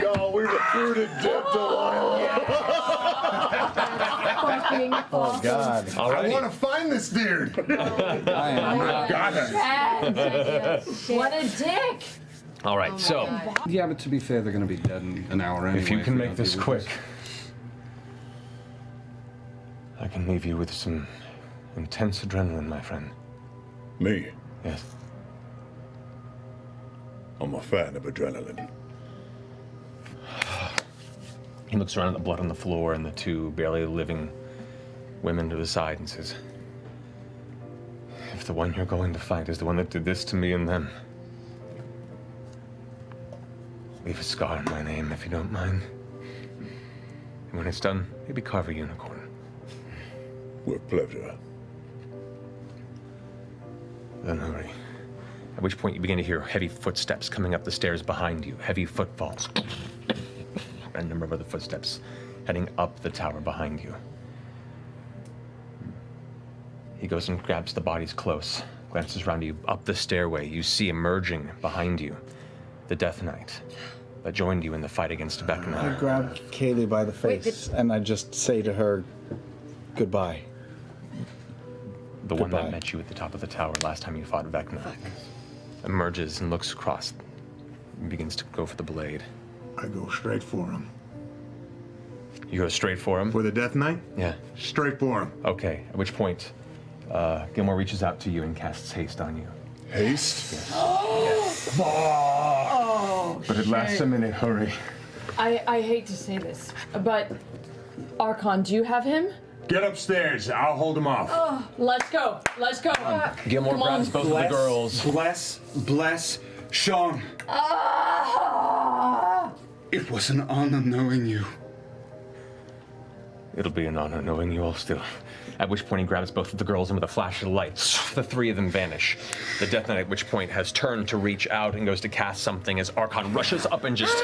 No, we recruited dead Delilah. Oh God! All right. I want to find this dude. I got him. What a dick! All right, so Yeah, but to be fair, they're going to be dead in an hour anyway. if you can we make don't this deal with quick, I can leave you with some intense adrenaline, my friend. Me? Yes. I'm a fan of adrenaline. He looks around at the blood on the floor and the two barely living women to the side and says, if the one you're going to fight is the one that did this to me and them, leave a scar in my name if you don't mind. And when it's done, maybe carve a unicorn. With pleasure. Then hurry. At which point you begin to hear heavy footsteps coming up the stairs behind you, heavy footfalls. A number of other footsteps heading up the tower behind you. He goes and grabs the bodies close, glances around you up the stairway. You see emerging behind you the Death Knight that joined you in the fight against I Vecna. grab Kaylee by the face and I just say to her, goodbye. The one that Goodbye. met you at the top of the tower last time you fought Vecna. Emerges and looks across and begins to go for the blade. I go straight for him. You go straight for him? For the Death Knight? Yeah. Straight for him. Okay, at which point, Gilmore reaches out to you and casts haste on you. Haste? Oh, But it lasts a minute, hurry. I hate to say this, but Archon, do you have him? Get upstairs, I'll hold him off. Oh, let's go. Let's go. Gilmore Come on. grabs both of the girls. Bless Sean. It was an honor knowing you. It'll be an honor knowing you all still. At which point he grabs both of the girls and with a flash of light, the three of them vanish. The Death Knight at which point has turned to reach out and goes to cast something as Archon rushes up and just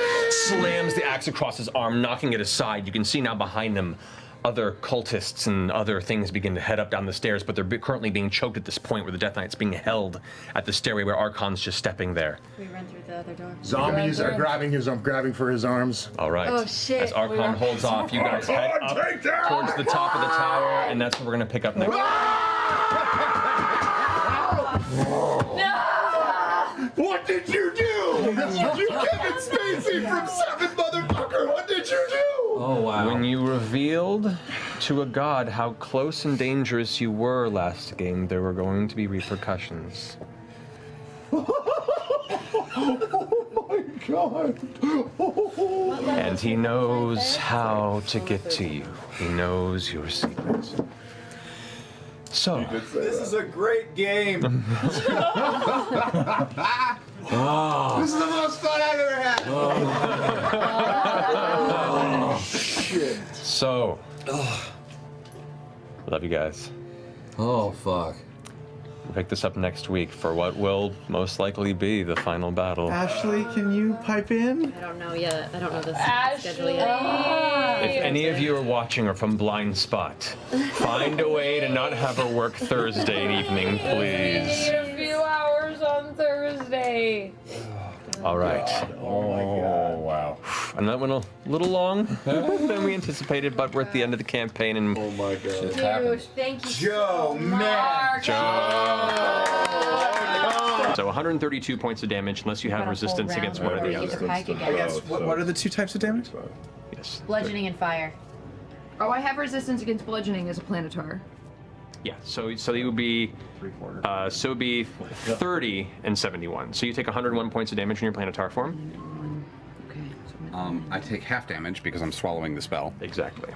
slams the axe across his arm, knocking it aside. You can see now behind him other cultists and other things begin to head up down the stairs, but they're currently being choked at this point where the Death Knight's being held at the stairway where Archon's just stepping there. We run through the other door. Zombies are grabbing for his arms. All right. Oh, shit. As Archon holds off, you guys head up towards the top of the tower, and that's what we're going to pick up next. What did you do? You Kevin Spacey from Seven, motherfucker! What did you do? Oh, wow. When you revealed to a god how close and dangerous you were last game, there were going to be repercussions. Oh my god! And he knows how to get to you. He knows your secrets. So, This is a great game. oh. This is the most fun I've ever had! Oh, shit. So, love you guys. Oh, fuck. We'll pick this up next week for what will most likely be the final battle. Ashley, can you pipe in? I don't know yet. I don't know the Ashley. schedule yet. If any of you are watching or from Blind Spot, find a way to not have her work Thursday evening, please. A few hours on Thursday. All right. Oh, wow. And that went a little long than we anticipated, but we're at the end of the campaign and oh my god. Dude, thank you Joe, so much. So 132 points of damage unless you have resistance against one or the other. What are the two types of damage? Yes. Bludgeoning and fire. Oh, I have resistance against bludgeoning as a planetar. Yeah, so it would be so it'd be 30 and 71. So you take 101 points of damage in your planetar form. I take half damage because I'm swallowing the spell. Exactly.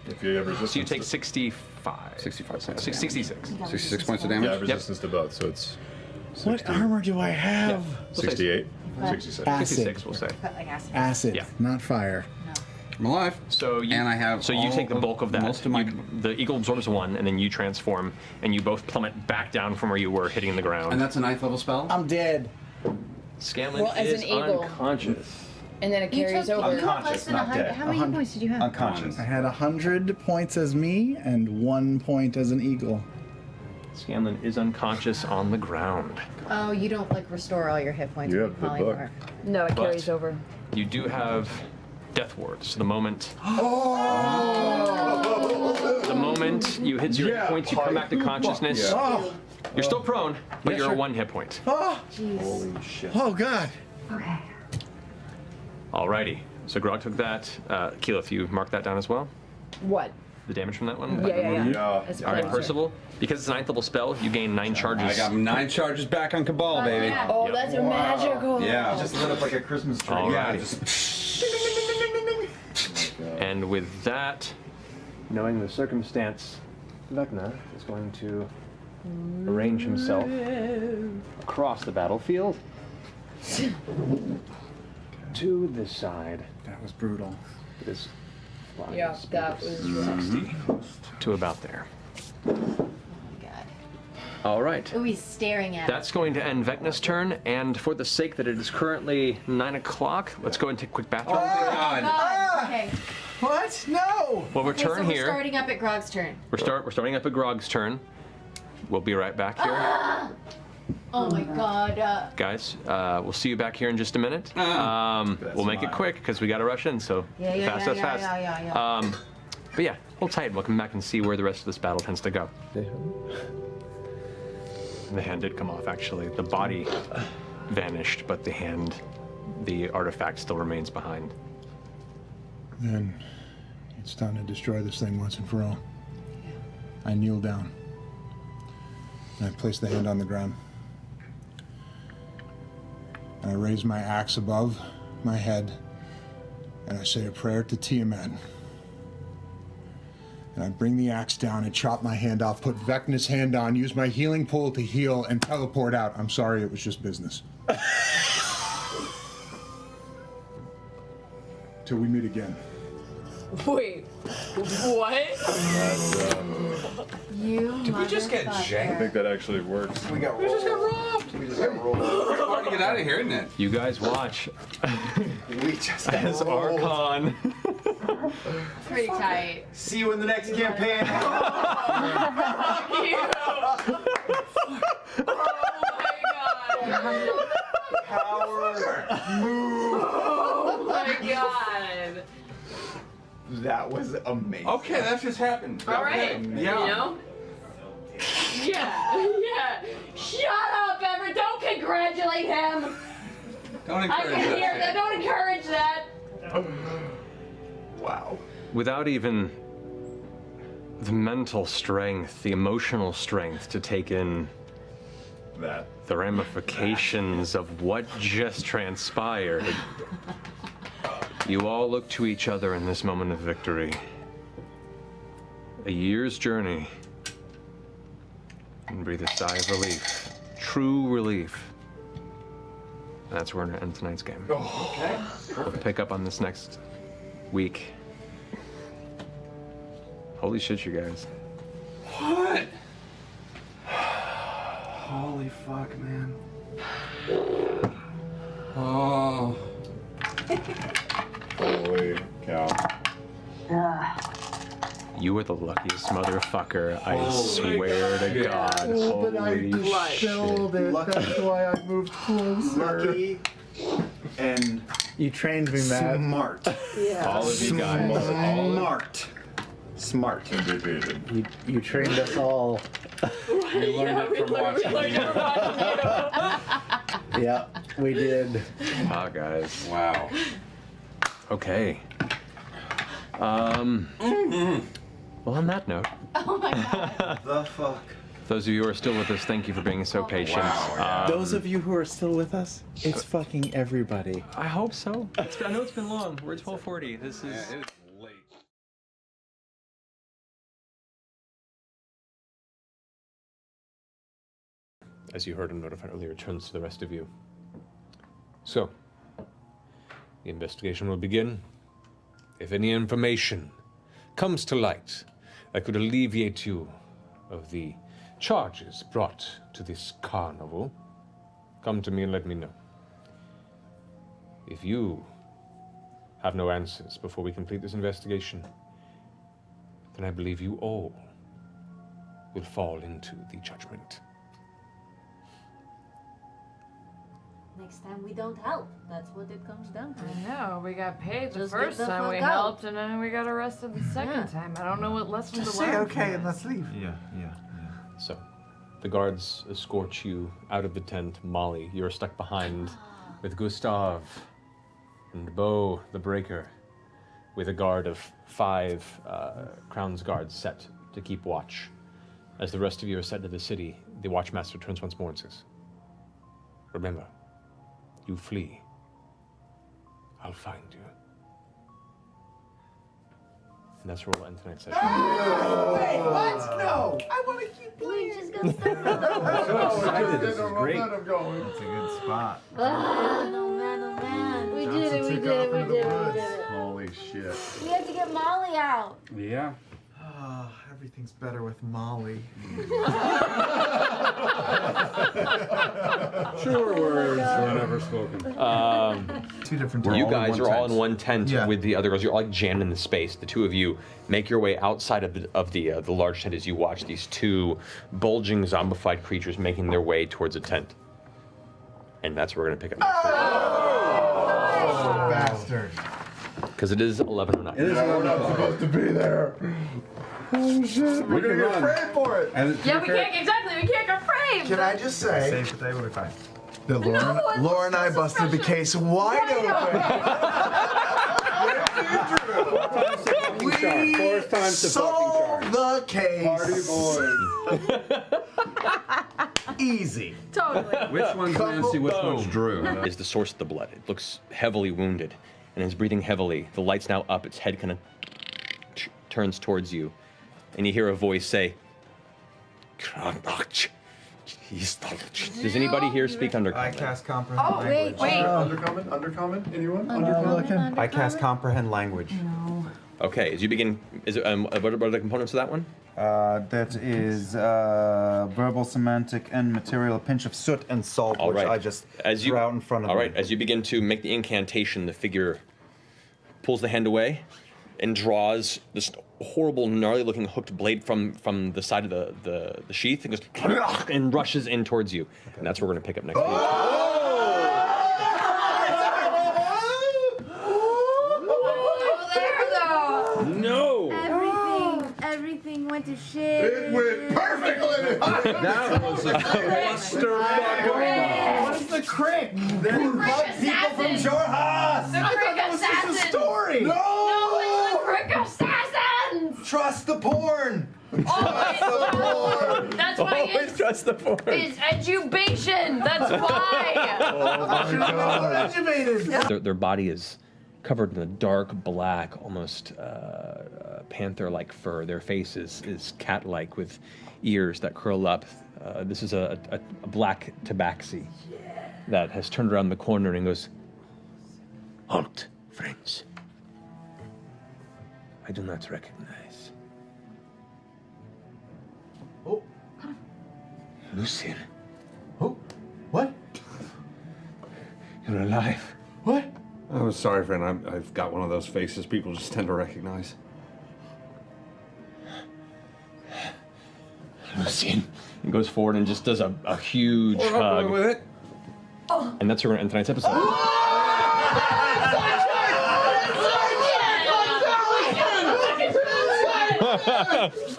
If you have resistance, so you take 65. 66. 66 points of damage? Yeah, resistance to both, so it's. 60. What armor do I have? 68. 66. Acid. 66, we'll say. Acid, Yeah. not fire. I'm alive. So you, and I have so you all take the of- bulk of that. most of my- The eagle absorbs 1, and then you transform, and you both plummet back down from where you were, hitting the ground. And that's a 9th level spell? I'm dead. Scanlan Well, as is an eagle. unconscious. And then it carries over. You have less than 100. How many points did you have? I had 100 points as me and 1 point as an eagle. Scanlan is unconscious on the ground. Oh, you don't like restore all your hit points. You with have the book. polymorph. No, it But- carries over. You do have death wards. The moment you hit 0 hit points, you come back to consciousness. Yeah. You're still prone, but Yeah, you're sure. a 1 hit point. Oh, Holy shit. oh God. Okay. Alrighty. So Grog took that. Keyleth, you mark that down as well? What? The damage from that one? Yeah. As a All right, planetar. Percival. Because it's a 9th level spell, you gain 9 charges. I got 9 charges back on Cabal, baby. Oh, that's magical. Yeah. Just lit up like a Christmas tree. Alrighty. And with that, knowing the circumstance, Vecna is going to arrange himself across the battlefield to this side. That was brutal. This Yeah, that was rough. 60 to about there. All right. Ooh, he's staring at That's going to end Vecna's turn, and for the sake that it is currently 9 o'clock, let's go and take a quick bathroom. God. Okay. What? No! We'll Okay, return so here. We're starting up at Grog's turn. We're starting up at Grog's turn. We'll be right back here. Oh my God. Guys, we'll see you back here in just a minute. We'll make it quick because we got to rush in, so fast. Yeah. But yeah, hold tight. We'll come back and see where the rest of this battle tends to go. The hand did come off, actually. The body vanished, but the artifact still remains behind. Then it's time to destroy this thing once and for all. I kneel down. And I place the hand on the ground. And I raise my axe above my head. And I say a prayer to Tiamat. And I bring the axe down and chop my hand off, put Vecna's hand on, use my healing pool to heal, and teleport out. I'm sorry, it was just business. Till we meet again. Wait, what? You Did we just get janked? I think that actually works. We just got robbed. We just got rolled. It's hard to get out of here, isn't it? You guys watch We just got as rolled. Archon Pretty tight. See you in the next campaign. Fuck you! Power move. Oh my god! That was amazing. Okay, that just happened. All right, Yeah. you know? Yeah. Shut up, Everett! Don't congratulate him! Don't I encourage can that hear shit. that. Don't encourage that! Wow. without even the mental strength, the emotional strength to take in the ramifications of what just transpired. You all look to each other in this moment of victory. A year's journey. And breathe a sigh of relief. True relief. And that's where we're going to end tonight's game. Okay. We'll pick up on this next week. Holy shit, you guys. What? Holy fuck, man. Oh. Holy cow. You are the luckiest motherfucker, I swear to God. Oh, but I Holy dispelled it. That's why I moved closer. Lucky and you trained me, Matt. Smart. Yeah. All of you guys. Smart. Can be beaten. You trained us all. We learned it from watching you. Yeah, we did. Ah, guys. Wow. Okay. Well, on that note, Oh my god. The fuck. those of you who are still with us, thank you for being so patient. Those of you who are still with us, it's fucking everybody. I hope so. I know it's been long. We're at 12:40. This is. Yeah, it is late. As you heard him notify earlier, turns to the rest of you. So, the investigation will begin. If any information comes to light that could alleviate you of the charges brought to this carnival, come to me and let me know. If you have no answers before we complete this investigation, then I believe you all will fall into the judgment. Next time we don't help. That's what it comes down to. I know, we got paid the Just first get the time we fuck out. helped, and then we got arrested the second time. I don't know what lesson Just to say learn. okay from and this. let's leave. Yeah. So, the guards escort you out of the tent. Molly, you're stuck behind with Gustav and Bo, the breaker, with a guard of 5 Crown's guards set to keep watch. As the rest of you are set to the city, the Watchmaster turns once more and says, "Remember, you flee, I'll find you." And that's where we'll end tonight's session. Wait, what? No! I want to keep playing. Just go start This is great. I'm going. That's a good spot. Oh man. We did it, we did it, we did it, we did it. Holy shit. We had to get Molly out. Yeah. Everything's better with Molly. Truer words are never spoken. Two different. You guys are all in one tent with the other girls. You're all like jammed in the space. The two of you make your way outside of the large tent as you watch these 2 bulging zombified creatures making their way towards a tent. And that's where we're gonna pick up next Bastard. because it is 11:09. It is We're not supposed to be there. Oh shit. We're gonna get framed for it. Yeah, we can't, exactly, we can't get framed! Can I just say Safe today, we'll be fine. that Laura and I busted the case wide open. We solved the case. Party boys. Easy. Totally. Which one's Nancy, which one's Drew? Is the source of the blood. It looks heavily wounded and is breathing heavily. The light's now up. Its head kind of turns towards you, and you hear a voice say, "Does anybody here speak I Undercommon?" cast comprehend Oh, wait, language. wait. Undercommon? Anyone? Undercommon? I cast comprehend language. Okay, as you begin, is it, what are the components of that one? That is verbal, semantic, and material. A pinch of soot and salt, All which right. I just threw out in front of All me. right, as you begin to make the incantation, the figure pulls the hand away and draws this horrible, gnarly-looking hooked blade from the side of the sheath and goes and rushes in towards you. And that's where we're going to pick up next week. No! Everything went to shit. It went perfectly. That was a clusterfuck. What is the crick? People from Shore House. The Crick Assassins! Story. No! No, it's the Crick Assassins! Trust the porn. That's why Always it's, trust the porn. it's edubation! That's why! Oh my god. Their body is covered in a dark black, almost panther-like fur. Their face is cat-like with ears that curl up. This is a black tabaxi that has turned around the corner and goes, "Halt, friends. I do not recognize." Oh. Lucien. alive. What? I'm sorry, friend. I've got one of those faces people just tend to recognize. Lucian. He goes forward and just does a huge hug. With it. And that's where we're going to end tonight's episode.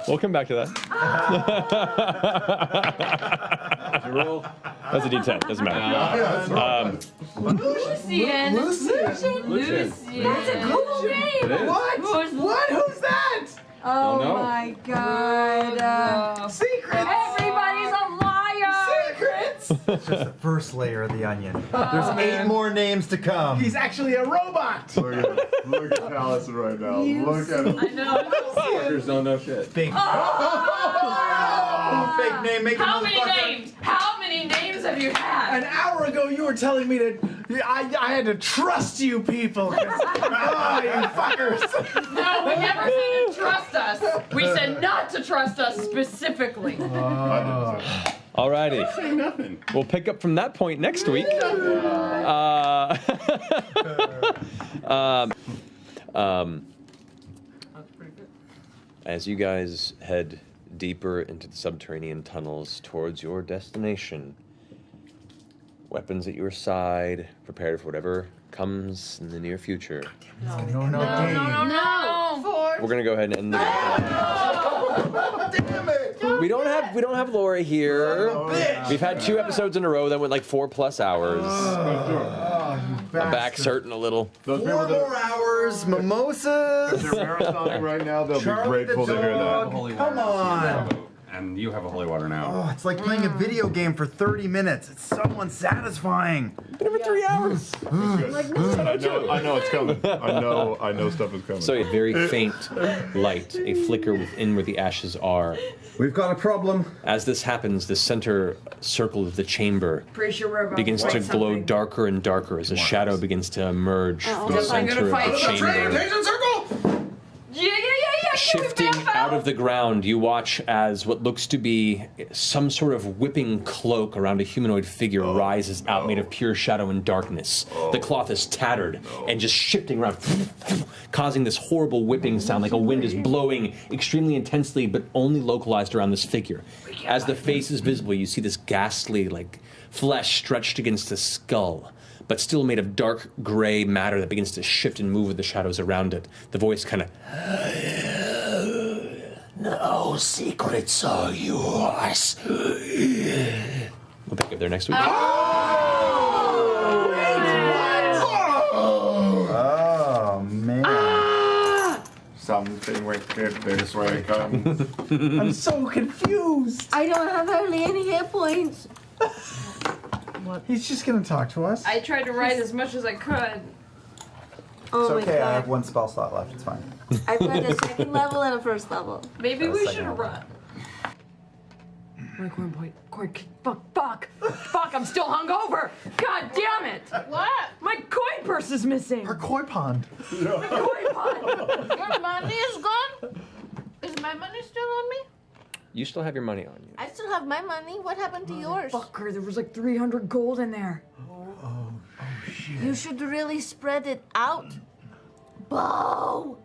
We'll come back to that. Did you roll? That's a D10. Doesn't matter. Lucian. Lucian. That's a cool name. It is. What? Who's that? Oh know. my god. Secrets. Everybody's a liar. Secrets. It's just the first layer of the onion. There's 8 more names to come. He's actually a robot. Look at Allison right now. Look at him. I know. Fuckers don't know shit. Fake. Fake name making How many motherfucker. names? How many names have you had? An hour ago, you were telling me to. I had to trust you people. You fuckers. No, we never said to trust us. We said not to trust us specifically. Alrighty. Say nothing. We'll pick up from that point next week. As you guys head deeper into the subterranean tunnels towards your destination, weapons at your side, prepared for whatever comes in the near future. No. We're gonna go ahead and end the Damn it. We don't have Laura here. We've had 2 episodes in a row that went like 4+ hours. My back's hurting a little. 4 more hours, mimosas. If they're marathoning right now, they'll Charlie be grateful the to hear dog. that. Come on. And you have a holy water now. Oh, it's like playing a video game for 30 minutes. It's so unsatisfying. Been over 3 hours. I know it's coming. I know stuff is coming. So a very faint light, a flicker within where the ashes are. We've got a problem. As this happens, the center circle of the chamber Pretty sure we're about begins to glow darker and darker as a shadow begins to emerge from the center of the chamber. Yeah. Shifting out of the ground, you watch as what looks to be some sort of whipping cloak around a humanoid figure rises out, made of pure shadow and darkness. The cloth is tattered and just shifting around, causing this horrible whipping sound like a wind is blowing extremely intensely, but only localized around this figure. As the face is visible, you see this ghastly, like, flesh stretched against a skull, but still made of dark gray matter that begins to shift and move with the shadows around it. The voice kind of... No secrets are yours. We'll pick up there next week. Oh, man. Something wicked this way comes. I'm so confused. I don't have hardly any hit points. He's just gonna talk to us. I tried to write as much as I could. It's okay, I have 1 spell slot left, it's fine. I've got a 2nd level and a 1st level. Maybe Got a we second should level. run. My corn point. Fuck, I'm still hungover. God damn it. What? My coin purse is missing. Our koi pond. My coin pond. Your money is gone? Is my money still on me? You still have your money on you. I still have my money. What happened to yours? Fucker, there was like 300 gold in there. Oh, shit. You should really spread it out. Bo!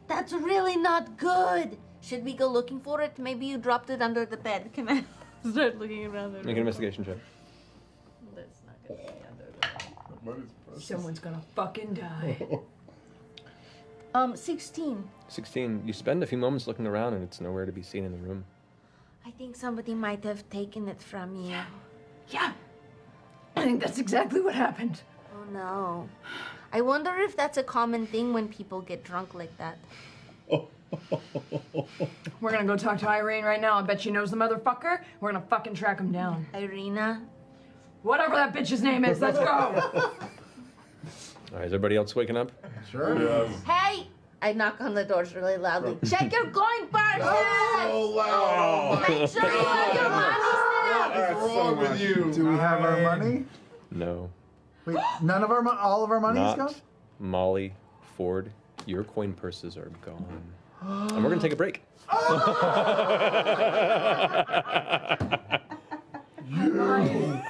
That's really not good. Should we go looking for it? Maybe you dropped it under the bed. Can I start looking around the Make an investigation check. That's not gonna be under the bed. Someone's gonna fucking die. 16. 16. You spend a few moments looking around and it's nowhere to be seen in the room. I think somebody might have taken it from you. Yeah. I think that's exactly what happened. Oh no. I wonder if that's a common thing when people get drunk like that. We're gonna go talk to Irene right now. I bet she knows the motherfucker. We're gonna fucking track him down. Irina? Whatever that bitch's name is, let's go! All right, is everybody else waking up? Sure. Yes. Hey! I knock on the doors really loudly. Check your coin purses! So loud. Make sure you have your money still! What's wrong with you? Do we have our money? No. Wait, none of our all of our money's Not gone? Molly, Ford, your coin purses are gone. And we're gonna take a break. I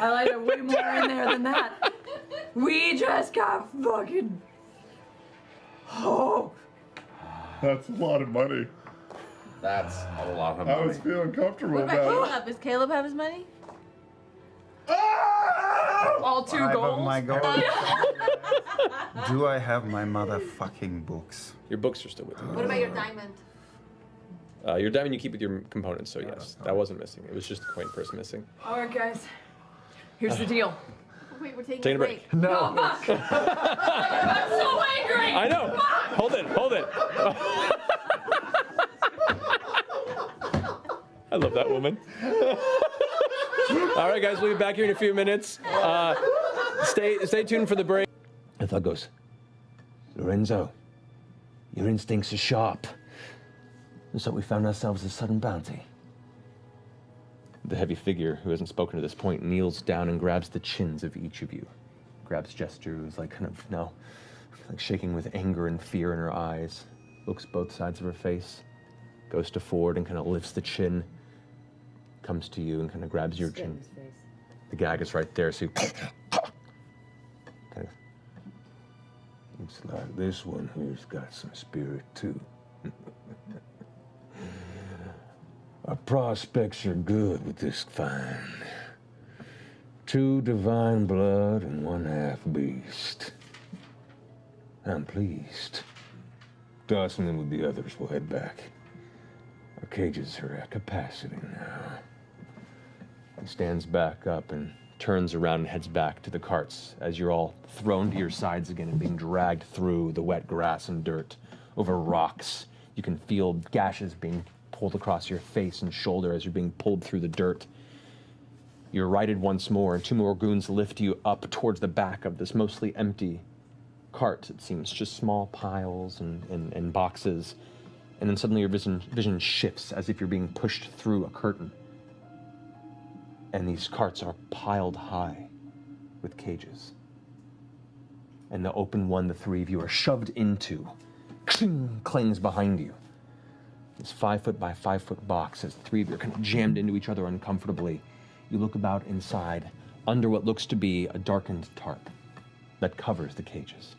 lied way more in there than that. We just got fucking. Oh. That's a lot of money. That's a lot of I money. was feeling comfortable What about about it. Caleb? Does Caleb have his money? All 2 5 goals. of my gold. Do I have my motherfucking books? Your books are still with you. What about your diamond? Your diamond you keep with your components, so yes, that wasn't missing. It was just the coin purse missing. All right, guys. Here's the deal. Wait, we're taking Taking a a break. break. No. Oh, fuck. I'm so angry. I know. Fuck. Hold it. Hold it. I love that woman. All right, guys, we'll be back here in a few minutes. Stay tuned for the break. The thug goes, Lorenzo, your instincts are sharp. Looks like we found ourselves a sudden bounty. The heavy figure, who hasn't spoken to this point, kneels down and grabs the chins of each of you. Grabs Jester, who's like kind of now, like shaking with anger and fear in her eyes. Looks both sides of her face. Goes to Ford and kind of lifts the chin. Comes to you and kind of grabs your chin. The gag is right there, so you kind of. It's like this one here's got some spirit too. Our prospects are good with this find. 2 divine blood and 1 half beast. I'm pleased. Tossing them with the others, we'll head back. Our cages are at capacity now. He stands back up and turns around and heads back to the carts as you're all thrown to your sides again and being dragged through the wet grass and dirt, over rocks. You can feel gashes being pulled across your face and shoulder as you're being pulled through the dirt. You're righted once more, and 2 more goons lift you up towards the back of this mostly empty cart, it seems, just small piles and boxes. And then suddenly your vision shifts as if you're being pushed through a curtain. And these carts are piled high with cages. And the open one the 3 of you are shoved into clings behind you. This 5-foot by 5-foot box as the 3 of you are kind of jammed into each other uncomfortably. You look about inside, under what looks to be a darkened tarp that covers the cages.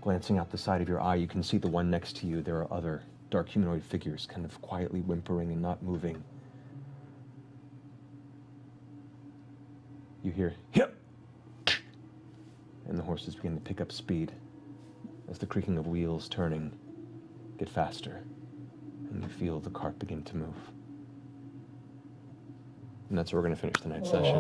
Glancing out the side of your eye, you can see the one next to you. There are other dark humanoid figures kind of quietly whimpering and not moving. You hear, "Yep!" And the horses begin to pick up speed as the creaking of wheels turning get faster, and you feel the cart begin to move. And that's where we're going to finish tonight's session.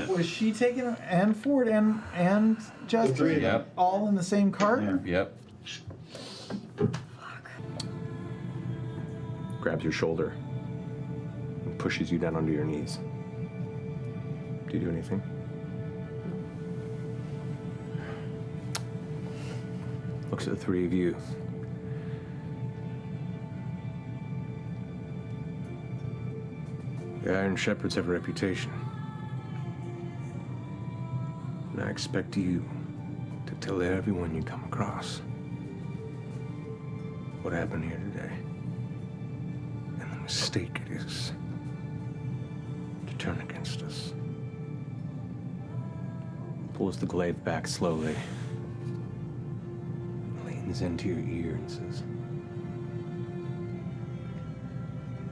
Was she taking and Ford and Justin Yep. all in the same cart? Yep. Grabs your shoulder and pushes you down onto your knees. Do you do anything? Looks at the 3 of you. The Iron Shepherds have a reputation. And I expect you to tell everyone you come across what happened here today. And the mistake it is to turn against us. Pulls the glaive back slowly. Leans into your ear and says,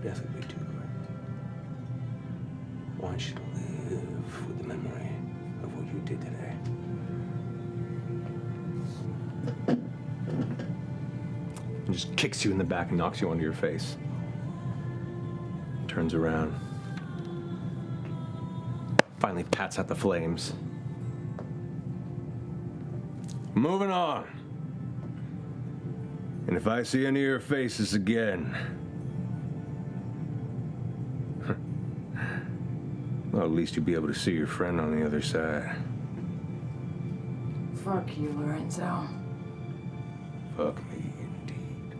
"Death would be too quick. I want you to live with the memory of what you did today." And just kicks you in the back and knocks you onto your face. Turns around. Finally pats out the flames. "Moving on. And if I see any of your faces again, well, at least you'll be able to see your friend on the other side." Fuck you, Lorenzo. Fuck me, indeed.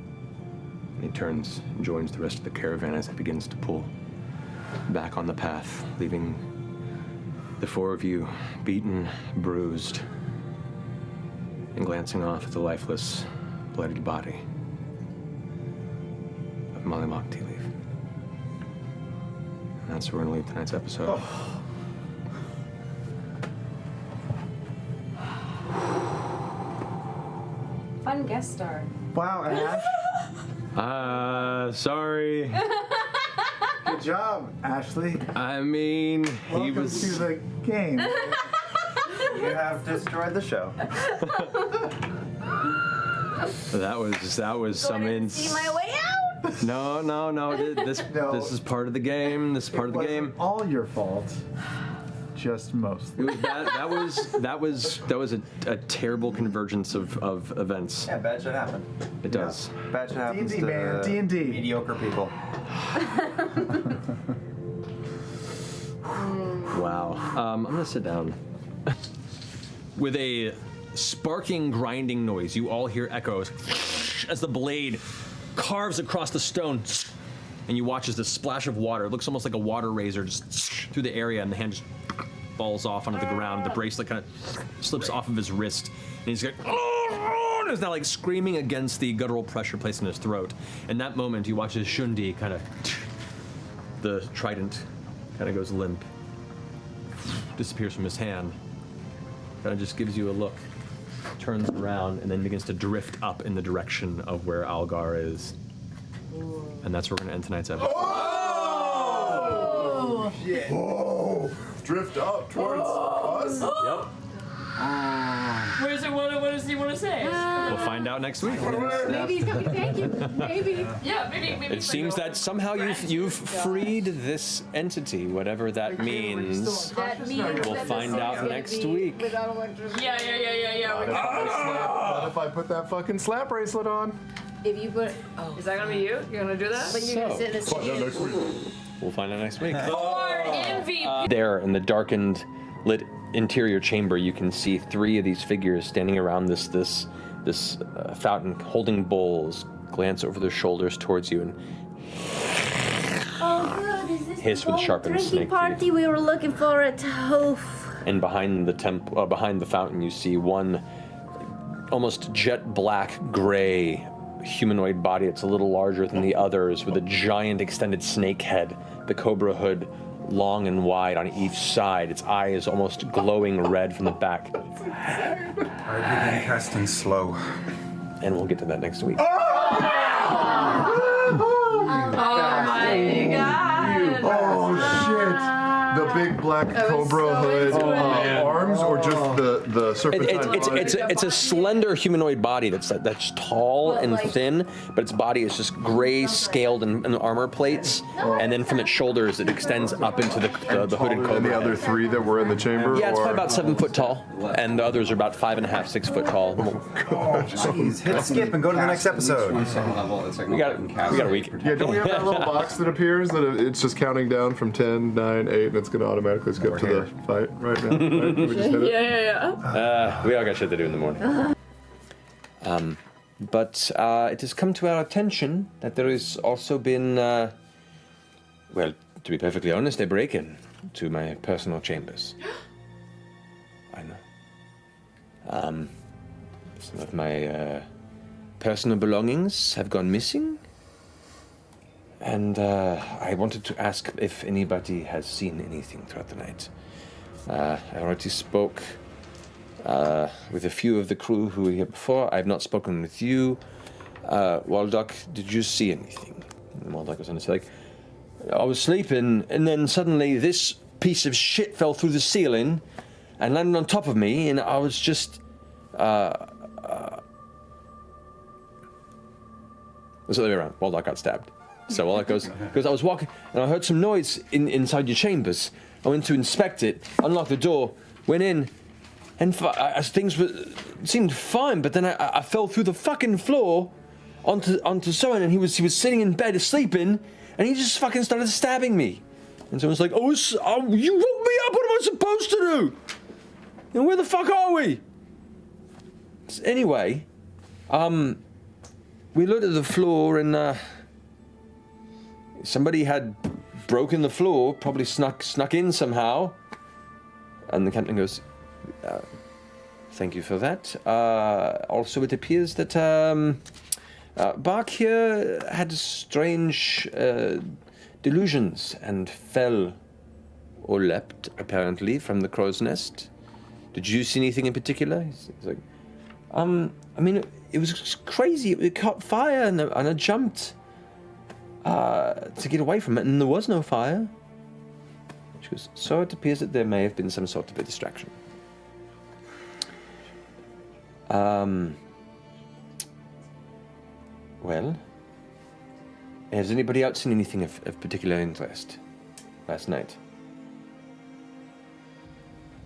And he turns and joins the rest of the caravan as it begins to pull back on the path, leaving the 4 of you beaten, bruised, and glancing off at the lifeless, bloodied body of Molly Mock Tea Leaf. that's where we're gonna leave tonight's episode. Fun guest star. Wow, Ash. Sorry. Good job, Ashley. I mean, Welcome he was. to the game. You have destroyed the show. That was some See my way out. No. This is part of the game. This is part of the game. All your fault. Just mostly. That was a terrible convergence of events. Yeah, bad shit happen. It does. Bad shit happens D&D, to man, D&D. mediocre people. Wow. I'm gonna sit down. With a sparking, grinding noise, you all hear echoes as the blade carves across the stone, and you watch as the splash of water, it looks almost like a water razor, just through the area, and the hand just falls off onto the ground. The bracelet kind of slips off of his wrist, and he's like, and is now like screaming against the guttural pressure placed in his throat. In that moment, you watch as Shundi kind of, the trident kind of goes limp, disappears from his hand, kind of just gives you a look, turns around, and then begins to drift up in the direction of where Algar is. And that's where we're going to end tonight's episode. Oh! Shit. Whoa! Drift up towards us? Yep. What does he want to say? We'll find out next week. Maybe he's coming. Thank you. Maybe. Yeah, maybe. It seems that somehow you've freed this entity, whatever that means. That means We'll find out next week. Without electricity. Yeah. What if I put that fucking slap bracelet on? If you put, is that gonna be you? You're gonna do that? But you're gonna sit in the Find out next week. We'll find out next week. For MVP. There, in the darkened, lit interior chamber, you can see three of these figures standing around this fountain, holding bowls, glance over their shoulders towards you, and Oh, good. Is this hiss the with whole sharpened drinking snake party we were looking for at Oof. And behind the fountain, you see one almost jet black, gray humanoid body that's a little larger than the others, with a giant extended snake head, the cobra hood long and wide on each side, its eyes almost glowing red from the back. Alright, begin casting slow. And we'll get to that next week. Oh my god. Oh shit! The big black cobra hood arms, or just the serpentine body? It's a slender humanoid body that's tall and thin, but its body is just gray, scaled, and armor plates, and then from its shoulders it extends up into the hooded cobra. And the other three that were in the chamber? Yeah, it's probably about 7 foot tall, and the others are about 5.5, 6 foot tall. Jeez, hit skip and go to the next episode. We got a week. Yeah, don't we have that little box that appears that it's just counting down from 10, 9, 8, and it's going to automatically skip to the fight right now? Right? Can we just hit it? Yeah. We all got shit to do in the morning. But it has come to our attention that there has also been, well, to be perfectly honest, a break-in to my personal chambers. I know. Some of my personal belongings have gone missing. And I wanted to ask if anybody has seen anything throughout the night. I already spoke with a few of the crew who were here before. I have not spoken with you. Waldock, did you see anything? And Waldock was going to say, like, I was sleeping, and then suddenly this piece of shit fell through the ceiling and landed on top of me, and I was just... It's the other way around. Waldock got stabbed. So Waldock goes, I was walking, and I heard some noise inside your chambers. I went to inspect it, unlocked the door, went in, and things seemed fine, but then I fell through the fucking floor onto someone, and he was sitting in bed sleeping, and he just fucking started stabbing me. And someone's like, you woke me up, what am I supposed to do? And where the fuck are we? Anyway, we looked at the floor, and somebody had broken the floor, probably snuck in somehow. And the captain goes, thank you for that. Also, it appears that Bark here had a strange delusions and fell or leapt, apparently, from the crow's nest. Did you see anything in particular? He's like, I mean, it was just crazy. It caught fire and I jumped to get away from it, and there was no fire. She goes, so it appears that there may have been some sort of a distraction. Well, has anybody else seen anything of particular interest last night?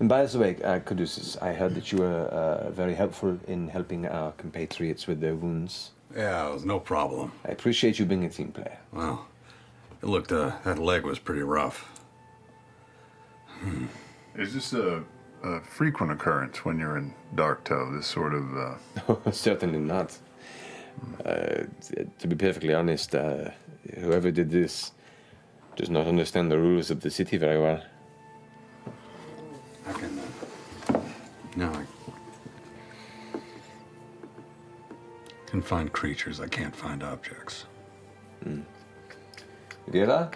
And by the way, Caduceus, I heard that you were very helpful in helping our compatriots with their wounds. Yeah, it was no problem. I appreciate you being a team player. Well, it looked, that leg was pretty rough. Is this a frequent occurrence when you're in Dark Toe, this sort of... Certainly not. To be perfectly honest, whoever did this does not understand the rules of the city very well. I can... No, I can find creatures. I can't find objects. Vera?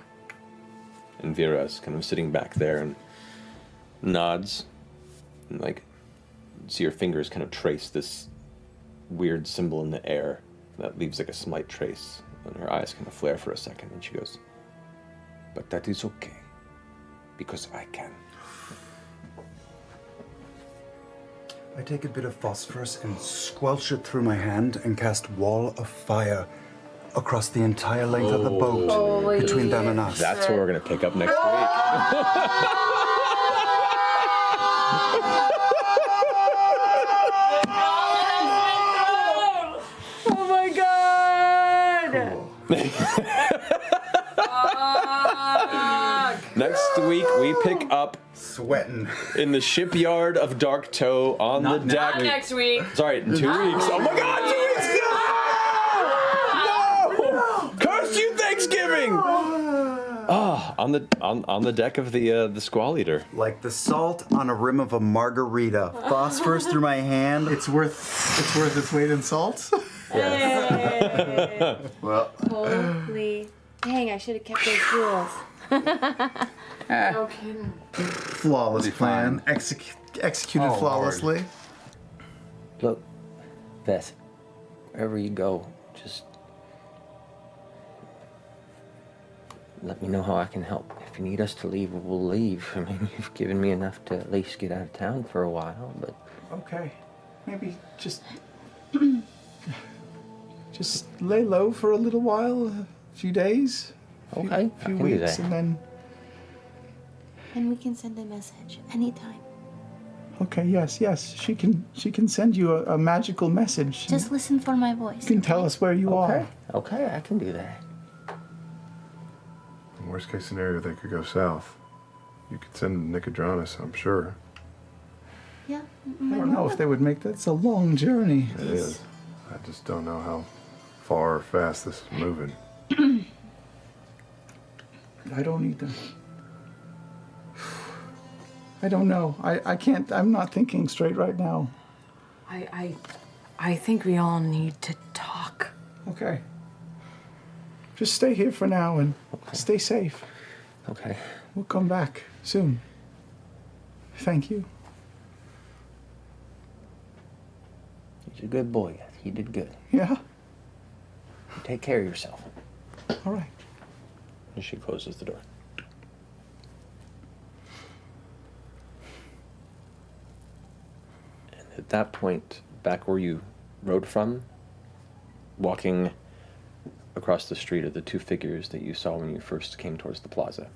And Vera's kind of sitting back there and nods. And like, see her fingers kind of trace this weird symbol in the air that leaves like a slight trace. And her eyes kind of flare for a second, and she goes, but that is okay, because I can. I take a bit of phosphorus and squelch it through my hand and cast Wall of Fire across the entire length of the boat between them and us. That's what we're going to pick up next week. Oh my god! Next week, we pick up sweating in the shipyard of Dark Toe on the deck. Not next week. Sorry, in 2 weeks. Oh my god, 2 weeks! No! Curse you, Thanksgiving! On the deck of the Squall Eater. Like the salt on a rim of a margarita. Phosphorus through my hand. It's worth its weight in salt. Well, Holy. Dang, I should have kept those jewels. No kidding. Flawless plan. Executed Oh, flawlessly. Look, Beth, wherever you go, just let me know how I can help. If you need us to leave, we'll leave. I mean, you've given me enough to at least get out of town for a while, but... Okay. Maybe just lay low for a little while, a few days. Okay, a few I can do weeks, that. and then. And we can send a message anytime. Okay, yes. She can send you a magical message. Just listen for my voice. You can tell us where you are. Okay, I can do that. Worst case scenario, they could go south. You could send Nicodranus, I'm sure. Yeah. I don't know if they would make that. It's a long journey. It is. I just don't know how far or fast this is moving. I don't either. I don't know. I can't. I'm not thinking straight right now. I think we all need to talk. Okay. Just stay here for now and stay safe. Okay. We'll come back soon. Thank you. He's a good boy. He did good. Yeah. Take care of yourself. All right. And she closes the door. And at that point, back where you rode from, walking across the street are the two figures that you saw when you first came towards the plaza.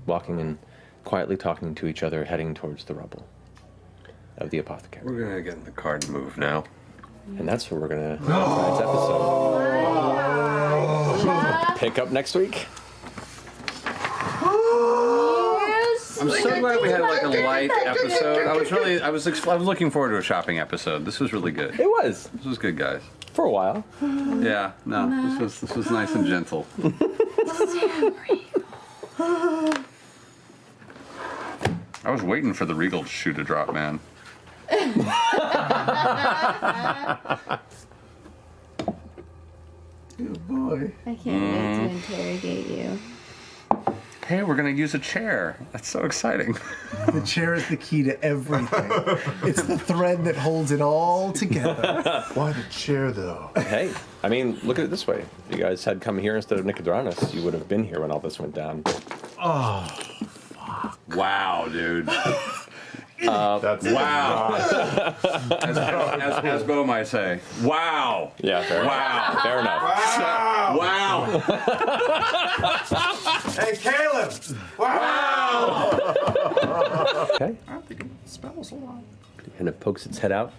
Walking and quietly talking to each other, heading towards the rubble of the apothecary. We're gonna get in the car and move now. And that's where we're gonna tonight's episode. Pick up next week. I'm so glad we had like a light episode. I was looking forward to a shopping episode. This was really good. It was. This was good, guys. For a while. Yeah. No. This was nice and gentle. I was waiting for the Regal shoe to drop, man. Good boy. I can't wait to interrogate you. Hey, we're gonna use a chair. That's so exciting. The chair is the key to everything. It's the thread that holds it all together. Why the chair, though? Hey, I mean, look at it this way. If you guys had come here instead of Nicodranas, you would have been here when all this went down. Oh, wow, dude. That's wow. as Bo might say, wow. Yeah, fair wow. Fair enough. Wow. Hey, Caleb! Wow! Okay. I'm thinking spells a lot. It kind of pokes its head out.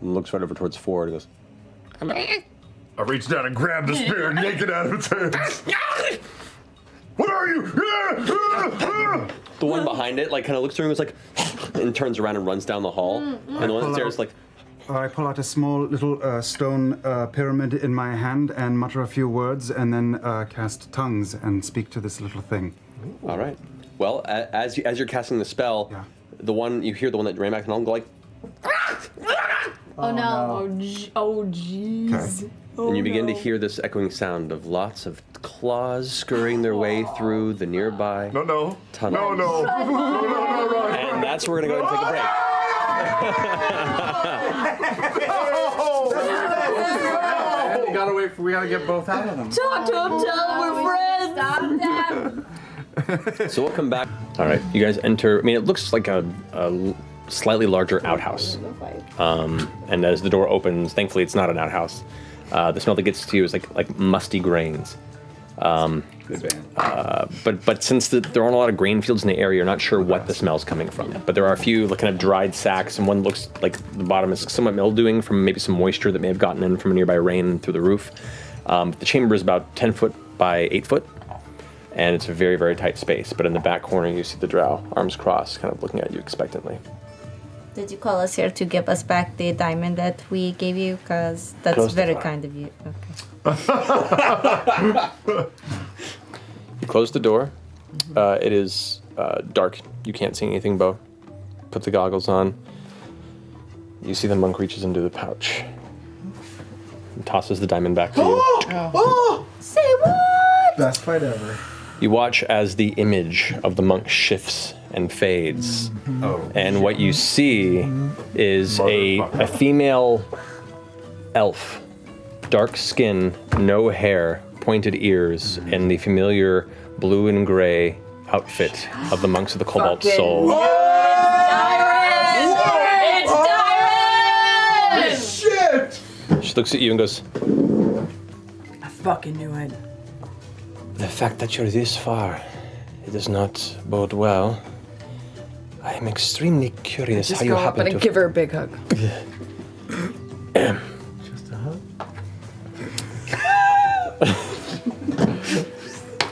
And looks right over towards Ford and goes, I reached down and grabbed the spear and yanked it out of its hands. What are you? The one behind it, like, kind of looks through and goes like, and turns around and runs down the hall. And the one that's there is like, I pull out a small little stone pyramid in my hand and mutter a few words, and then cast tongues and speak to this little thing. all right. Well, as you're casting the spell, the one you hear the one that ran back and go like, Oh no. Oh jeez. and you begin to hear this echoing sound of lots of claws scurrying their way through the nearby tunnel. No. And that's where we're gonna go ahead and take a break. We gotta get both out of them. Talk to him, tell him we're friends. Stop them. So we'll come back. All right, you guys enter. I mean, it looks like a slightly larger outhouse. And as the door opens, thankfully it's not an outhouse. The smell that gets to you is like musty grains. But since there aren't a lot of grain fields in the area, you're not sure what the smell's coming from. But there are a few like, kind of dried sacks, and one looks like the bottom is somewhat mildewing from maybe some moisture that may have gotten in from a nearby rain through the roof. The chamber is about 10 foot by 8 foot, and it's a very, very tight space. But in the back corner, you see the drow, arms crossed, kind of looking at you expectantly. Did you call us here to give us back the diamond that we gave you? Because that's Close the very door. kind of you. You close the door. It is dark. You can't see anything, Bo. Put the goggles on. You see the monk reaches into the pouch and tosses the diamond back to you. Say what? Best fight ever. You watch as the image of the monk shifts and fades. And what you see is a female elf. Dark skin, no hair, pointed ears, and the familiar blue and gray outfit of the monks of the Cobalt Soul. It's Dyrus! Shit! She looks at you and goes, I fucking knew it. The fact that you're this far, it does not bode well. I am extremely curious Just how you go up happen and to... give her a big hug.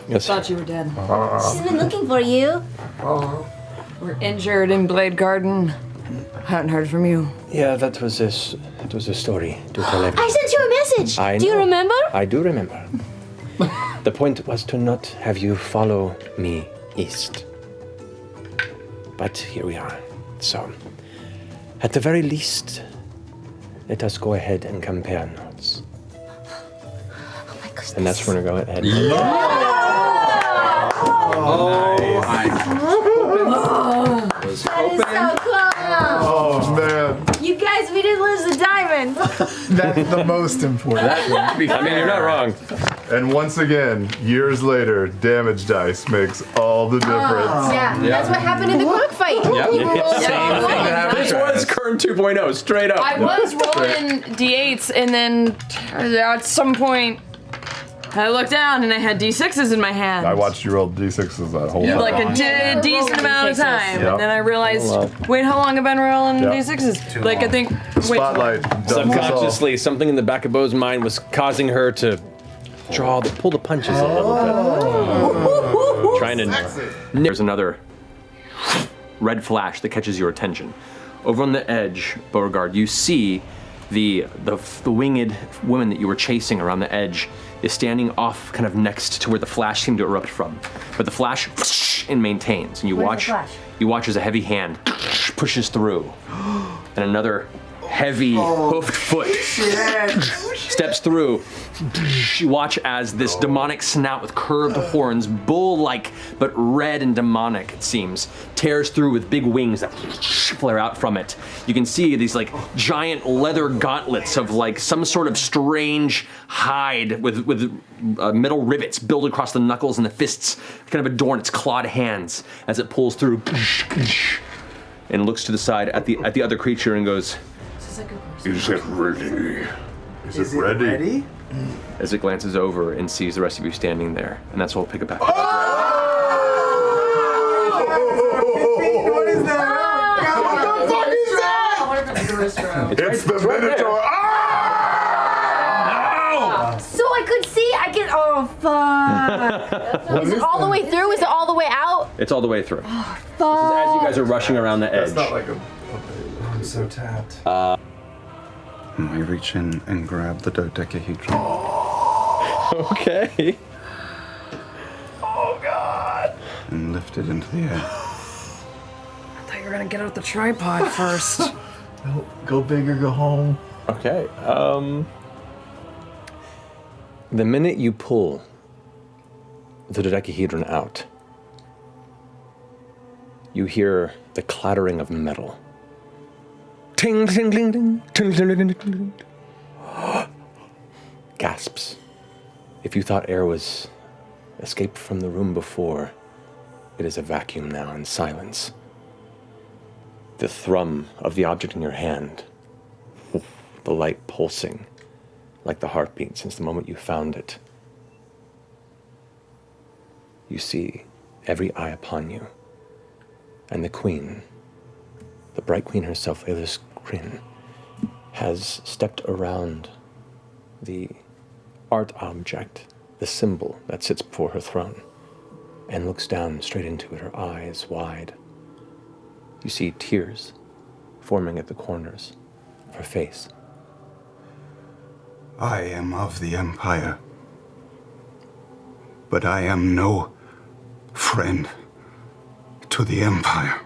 Yes. Thought you were dead. She's been looking for you. We're injured in Blade Garden. Haven't heard from you. Yeah, that was a story to tell everyone. I sent you a message. I Do you know. remember? I do remember. The point was to not have you follow me east. But here we are. So, at the very least, let us go ahead and compare notes. And that's where we're going to go ahead. That is so cool. Oh, man. You guys, we didn't lose the diamond. That's the most important. I mean, you're not wrong. And once again, years later, damage dice makes all the difference. Yeah, that's what happened in the cockfight. Yep. You rolled Same a thing that one. This was Kern 2.0, straight up. I was rolling d8s, and then at some point, I looked down and I had d6s in my hand. I watched you roll d6s that whole time. Like a decent amount of time. Yep. And then I realized, wait, how long have I been rolling d6s? Like, I think, wait. Subconsciously, something in the back of Bo's mind was causing her to pull the punches a little bit. Trying to. There's another red flash that catches your attention. Over on the edge, Beauregard, you see the winged woman that you were chasing around the edge is standing off kind of next to where the flash seemed to erupt from. But the flash and maintains, and you Where's watch the flash? you watch as a heavy hand pushes through, and another heavy hoofed foot steps through. You watch as this demonic snout with curved horns, bull-like but red and demonic it seems, tears through with big wings that flare out from it. You can see these like giant leather gauntlets of like some sort of strange hide with metal rivets built across the knuckles and the fists, kind of adorn its clawed hands as it pulls through and looks to the side at the other creature and goes, "Is it ready? Is it ready? As it glances over and sees the rest of you standing there, and that's what we'll pick it back. What is that? What the fuck is that? It's the Minotaur. So I could see. I can. Oh fuck! Is it all the way through? Is it all the way out? It's all the way through. Fuck. This is as you guys are rushing around the edge. That's not like a. I'm so tapped. Uh, I reach in and grab the dodecahedron. Okay. Oh god. And lift it into the air. I thought you were gonna get out the tripod first. Go big or go home. Okay. The minute you pull the dodecahedron out, you hear the clattering of metal. Ting, ting, ting, ting, ting, ting, ting, ting, ting. Gasps. If you thought air was escaped from the room before, it is a vacuum now in silence. The thrum of the object in your hand, the light pulsing like the heartbeat since the moment you found it. You see every eye upon you, and the queen, the bright queen herself, Aelis Kryn, has stepped around the art object, the symbol that sits before her throne, and looks down straight into it, her eyes wide. You see tears forming at the corners of her face. I am of the Empire, but I am no friend to the Empire.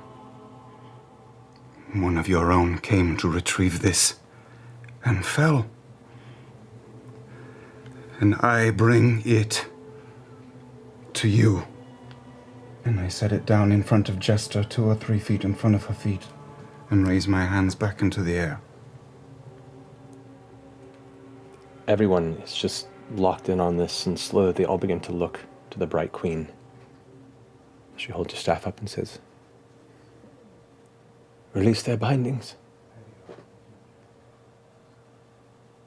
One of your own came to retrieve this and fell. And I bring it to you. And I set it down in front of Jester, 2 or 3 feet in front of her feet, and raise my hands back into the air. Everyone is just locked in on this, and slowly they all begin to look to the bright queen. She holds your staff up and says, "Release their bindings."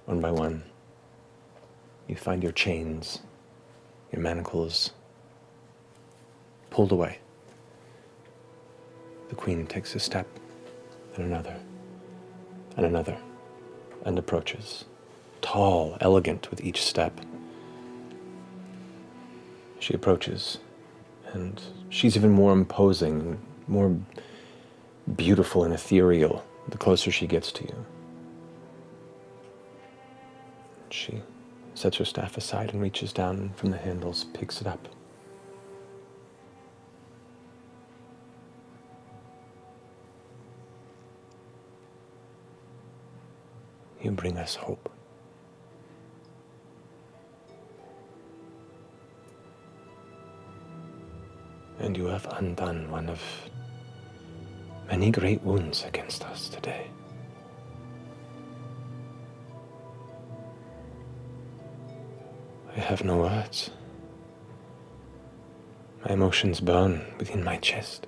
One by one, you find your chains, your manacles pulled away. The queen takes a step, and another, and another, and approaches. Tall, elegant with each step. She approaches, and she's even more imposing, more beautiful and ethereal the closer she gets to you. She sets her staff aside and reaches down from the handles, picks it up. You bring us hope. And you have undone one of many great wounds against us today. I have no words. My emotions burn within my chest.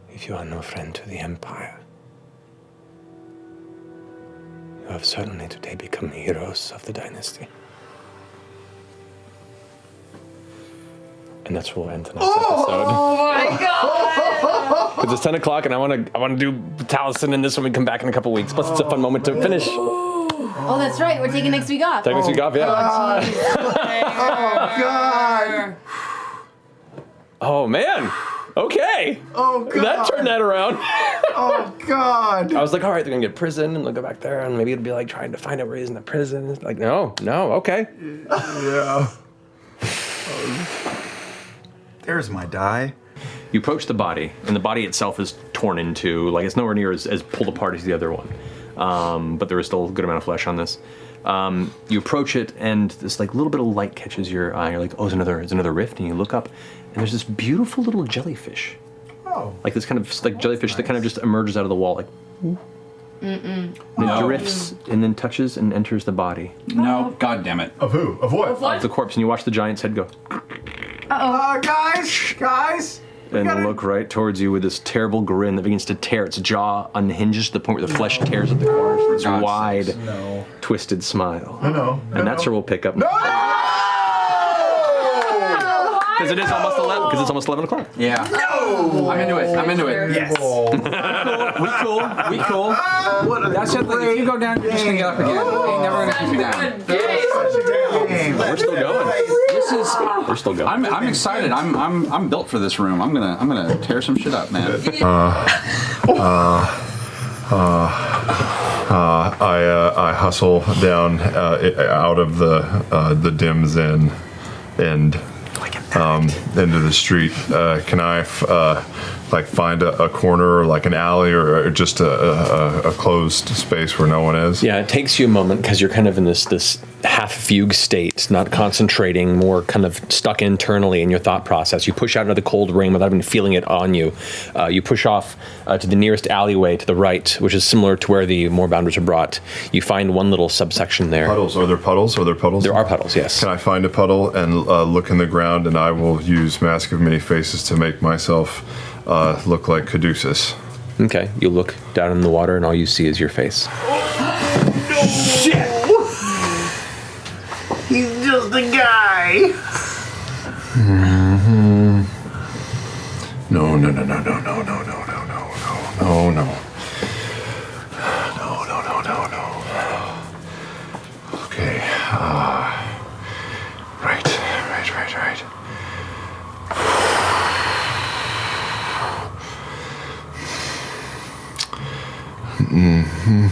If you are no friend to the Empire, you have certainly today become heroes of the dynasty. And that's where we'll end tonight's episode. Oh my god! Because it's 10 o'clock and I want to do Taliesin and this when we come back in a couple weeks. Plus it's a fun moment to finish. Oh, that's right. We're taking next week off. Take next week off, yeah. Oh god. Oh man. Okay. Oh god. That turned that around. Oh god. I was like, all right, they're gonna get prison and they'll go back there and maybe it'll be like trying to find out where he's in the prison. It's like, no, okay. Yeah. There's my die. You approach the body, and the body itself is torn into, like it's nowhere near as pulled apart as the other one. But there is still a good amount of flesh on this. You approach it, and this like little bit of light catches your eye. You're like, oh, it's another rift, and you look up, and there's this beautiful little jellyfish. Oh. Like this kind of like jellyfish that kind of just emerges out of the wall, like. Mm-mm. And it drifts and then touches and enters the body. No, god damn it. Of who? Of what? Of the corpse, and you watch the giant's head go. Guys! And look right towards you with this terrible grin that begins to tear. Its jaw unhinges to the point where the flesh tears at the corners. This wide, twisted smile. No. And that's where we'll pick up. Because it is almost 11. Because it's almost 11 o'clock. Yeah. No! I'm into it. Yes. We cool. That's it. Like, if you go down, you're just gonna get up again. Ain't never gonna keep you down. We're still going. We're still going. I'm excited. I'm built for this room. I'm gonna tear some shit up, man. I hustle down out of the dim zen and into the street. Can I find a corner or like an alley or just a closed space where no one is? Yeah, it takes you a moment because you're kind of in this half fugue state, not concentrating, more kind of stuck internally in your thought process. You push out into the cold rain without even feeling it on you. You push off to the nearest alleyway to the right, which is similar to where the Moorbounders are brought. You find one little subsection there. Puddles. Are there puddles? Are there puddles? There are puddles, yes. Can I find a puddle and look in the ground, and I will use Mask of Many Faces to make myself look like Caduceus. Okay, you look down in the water, and all you see is your face. Shit! He's just a guy. Mm-hmm. No. Okay. Right. Mm-hmm.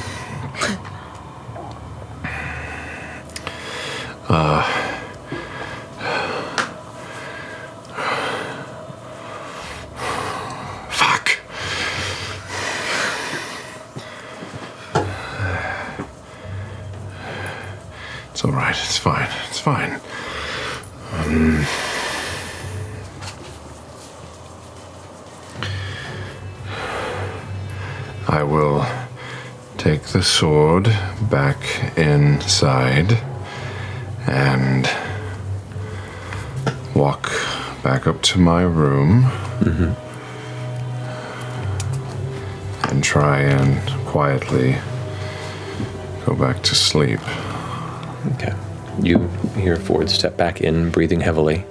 Fuck. It's all right. It's fine. It's fine. I will take the sword back inside and walk back up to my room and try and quietly go back to sleep. Okay. You hear Ford step back in, breathing heavily.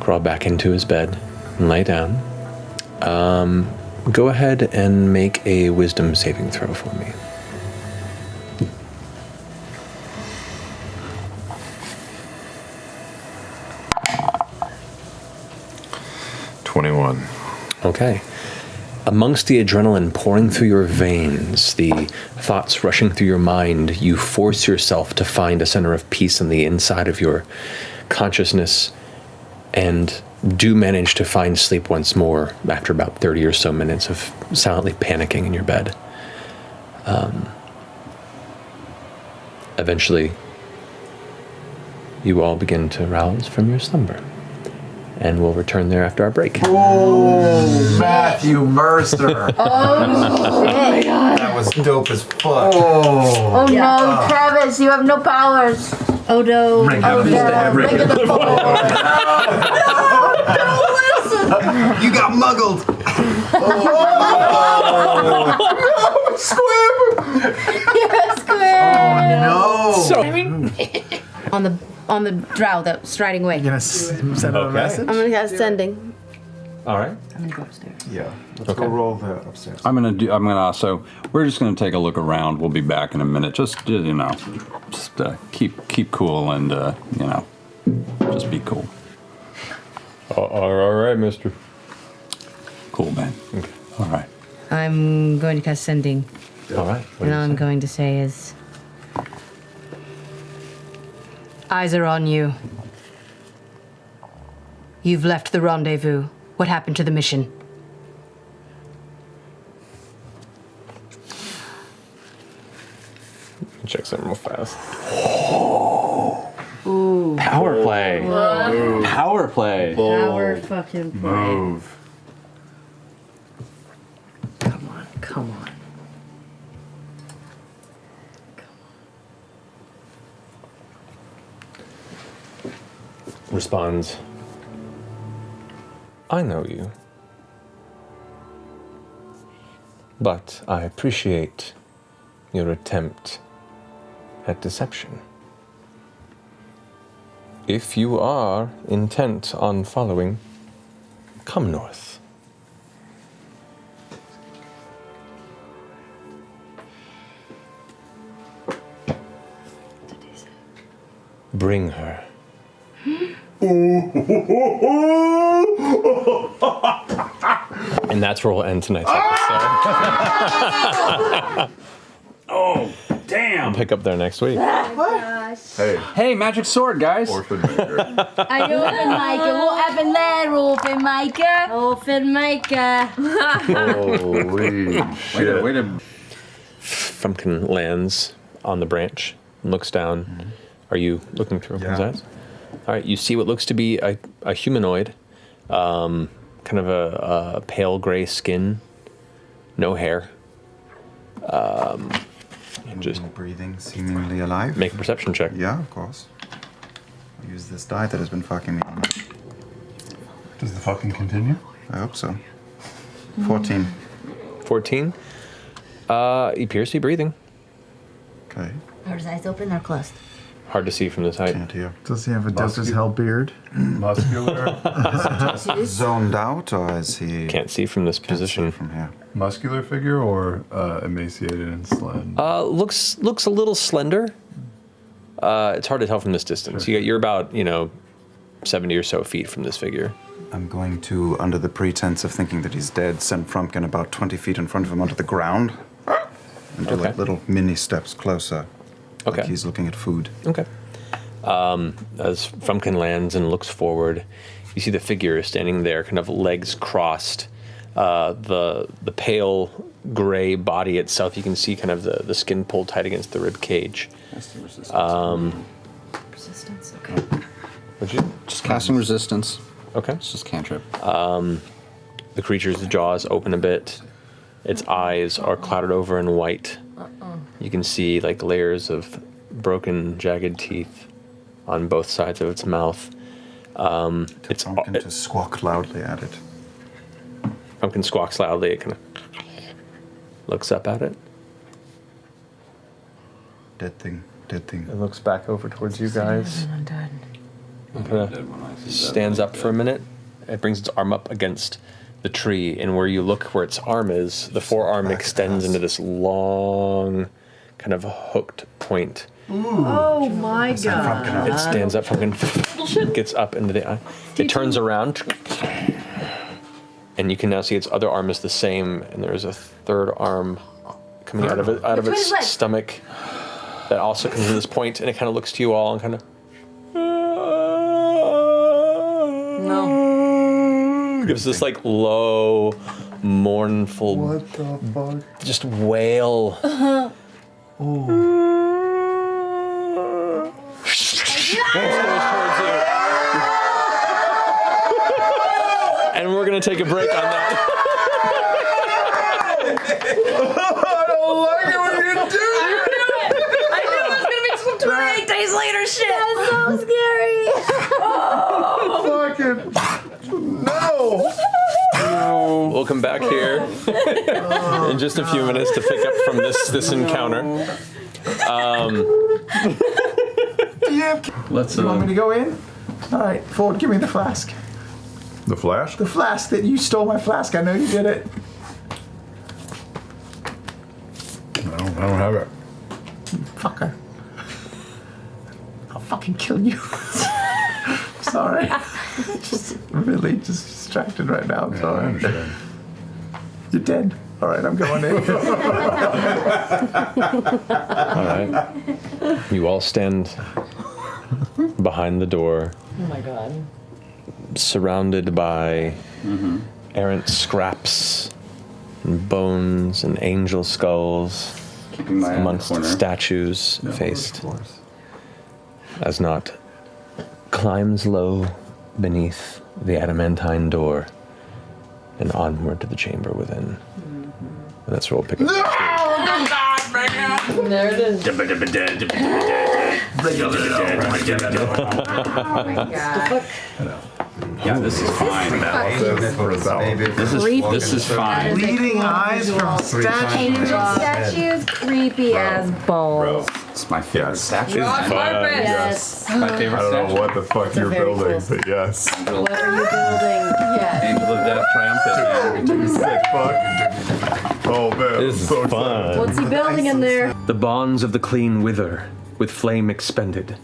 Crawl back into his bed and lay down. Go ahead and make a wisdom saving throw for me. Okay. Amongst the adrenaline pouring through your veins, the thoughts rushing through your mind, you force yourself to find a center of peace on the inside of your consciousness and do manage to find sleep once more after about 30 or so minutes of silently panicking in your bed. Eventually, you all begin to rouse from your slumber. And we'll return there after our break. Oh, Matthew Mercer. Oh, shit. That was dope as fuck. Oh no, Travis, you have no powers. Oh no. Ring of the You got muggled. Squib! Yes, Squib! Oh no. On the drow that's striding away. You're gonna send her a message? I'm gonna cast sending. All right. I'm gonna go upstairs. Yeah. Let's go roll the upstairs. So we're just gonna take a look around. We'll be back in a minute. Just keep cool and just be cool. All right, mister. Cool, man. Okay. All right. I'm going to cast sending. All right. And all I'm going to say is, eyes are on you. You've left the rendezvous. What happened to the mission? Check something real fast. Ooh. Power play. Whoa. Power play. Power fucking play. Move. Come on. Responds, I know you. But I appreciate your attempt at deception. If you are intent on following, come north. Bring her. And that's where we'll end tonight's episode. Oh, damn. I'll pick up there next week. Hey, magic sword, guys. Orphan Micah, what happened there, Orphan Micah? Orphan Micah. Holy shit. Wait a Frumpkin lands on the branch and looks down. Are you looking through his eyes? All right, you see what looks to be a humanoid, kind of a pale gray skin, no hair. Just breathing, seemingly alive. Make a perception check. Yeah, of course. I'll use this die that has been fucking me. Does the fucking continue? I hope so. 14. 14? He appears to be breathing. Okay. Are his eyes open or closed? Hard to see from this height. Can't hear. Does he have a dope as hell beard? Muscular? Is he just zoned out, or is he... Can't see from this position. From here. Muscular figure or emaciated and slim? Looks a little slender. It's hard to tell from this distance. You're about 70 or so feet from this figure. I'm going to, under the pretense of thinking that he's dead, send Frumpkin about 20 feet in front of him onto the ground. And do like little mini steps closer. Okay. Like he's looking at food. Okay. As Frumpkin lands and looks forward, you see the figure standing there, kind of legs crossed. The pale gray body itself, you can see kind of the skin pulled tight against the rib cage. Resistance, okay. Would you? Just casting resistance. Okay. It's just cantrip. The creature's jaws open a bit. Its eyes are clouded over in white. You can see like layers of broken, jagged teeth on both sides of its mouth. It's Frumpkin to squawk loudly at it. Frumpkin squawks loudly. It kind of looks up at it. Dead thing. Dead thing. It looks back over towards you guys. And kind of stands up for a minute. It brings its arm up against the tree, and where you look where its arm is, the forearm extends into this long, kind of hooked point. Oh my god. It stands up, Frumpkin gets up into the eye. It turns around, and you can now see its other arm is the same, and there's a third arm coming out of its stomach that also comes to this point, and it kind of looks to you all and kind of. No. Gives this like low, mournful. What the fuck? Just wail. And we're gonna take a break on that. I don't like it when you do it. I knew it was gonna be some 28 days later shit. That's so scary. Fucking no. We'll come back here in just a few minutes to pick up from this encounter. Let's. You want me to go in? All right, Ford, give me the flask. The flask? The flask that you stole my flask. I know you did it. I don't have it. Fucker. I'll fucking kill you. Sorry. Just really just distracted right now. I'm sorry. I understand. You're dead. All right, I'm going in. All right. You all stand behind the door. Oh my god. surrounded by errant scraps and bones and angel skulls Keeping my eye on the amongst corner. statues faced. As Not climbs low beneath the adamantine door and onward to the chamber within. And that's where we'll pick up. There it is. Yeah, this is fine. This is fine. Bleeding eyes from Ancient statues, creepy as balls. It's my favorite statue. Rock carpet. Yes. My favorite I don't statue. know what the fuck you're very building, cool. but yes. What are you building? Yes. Angel of Death triumphant. Sick fuck. Oh man, This is so fun. What's he building in there? The bonds of the clean wither, with flame expended.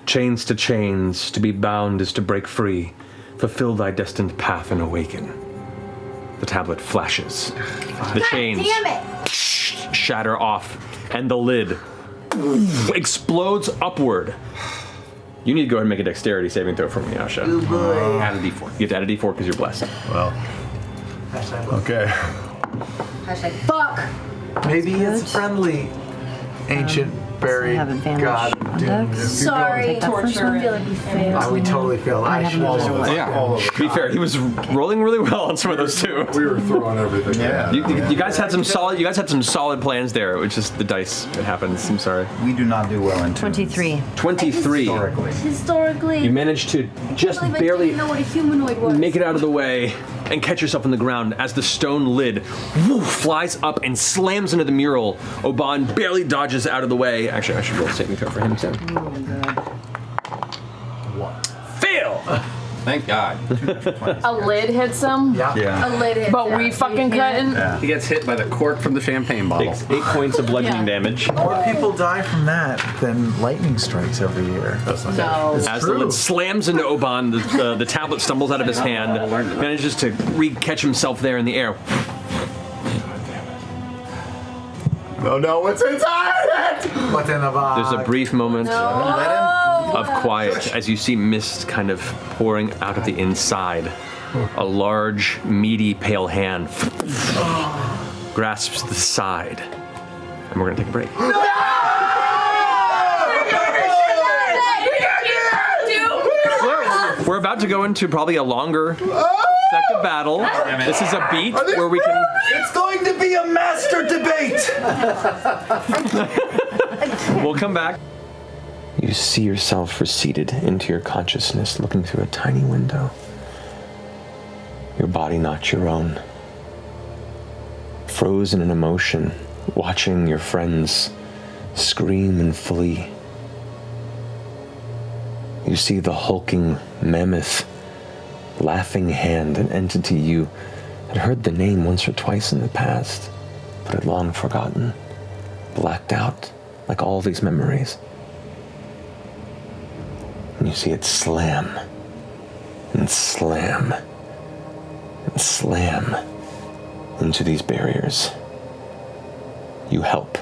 Chains to chains, to be bound is to break free. Fulfill thy destined path and awaken. The tablet flashes. The chains Damn it! shatter off, and the lid explodes upward. You need to go ahead and make a dexterity saving throw for me, Asha. Add a d4. You have to add a d4 because you're blessed. Well, okay. Hashtag fuck. Maybe it's friendly. Ancient buried god. Doom. Sorry, torture. I feel like we failed. We totally failed. I should also. Yeah. To be fair, he was rolling really well on some of those too. We were throwing everything. Yeah. You guys had some solid. You guys had some solid plans there. It was just the dice. It happens. I'm sorry. We do not do well in 23. 23. Historically. You managed to just I don't even barely know what a humanoid was. make it out of the way and catch yourself on the ground as the stone lid woof, flies up and slams into the mural. Oban barely dodges out of the way. Actually, I should roll a saving throw for him too. Fail! Thank God. A lid hits him? Yeah. A lid hits But we fucking couldn't? He gets hit by the cork from the champagne bottle. Takes 8 points of bludgeoning damage. More people die from that than lightning strikes every year. No. As the lid slams into Oban, the tablet stumbles out of his hand, manages to catch himself there in the air. No, what's inside it? What's in the box? There's a brief moment of quiet as you see mist kind of pouring out of the inside. A large, meaty, pale hand grasps the side. And we're going to take a break. We're about to go into probably a longer second battle. This is a beat where we can... It's going to be a master debate! We'll come back. You see yourself receded into your consciousness, looking through a tiny window. Your body not your own. Frozen in emotion, watching your friends scream and flee. You see the hulking mammoth, laughing hand, an entity you had heard the name once or twice in the past, but had long forgotten, blacked out, like all these memories. And you see it slam, and slam, and slam into these barriers. You help.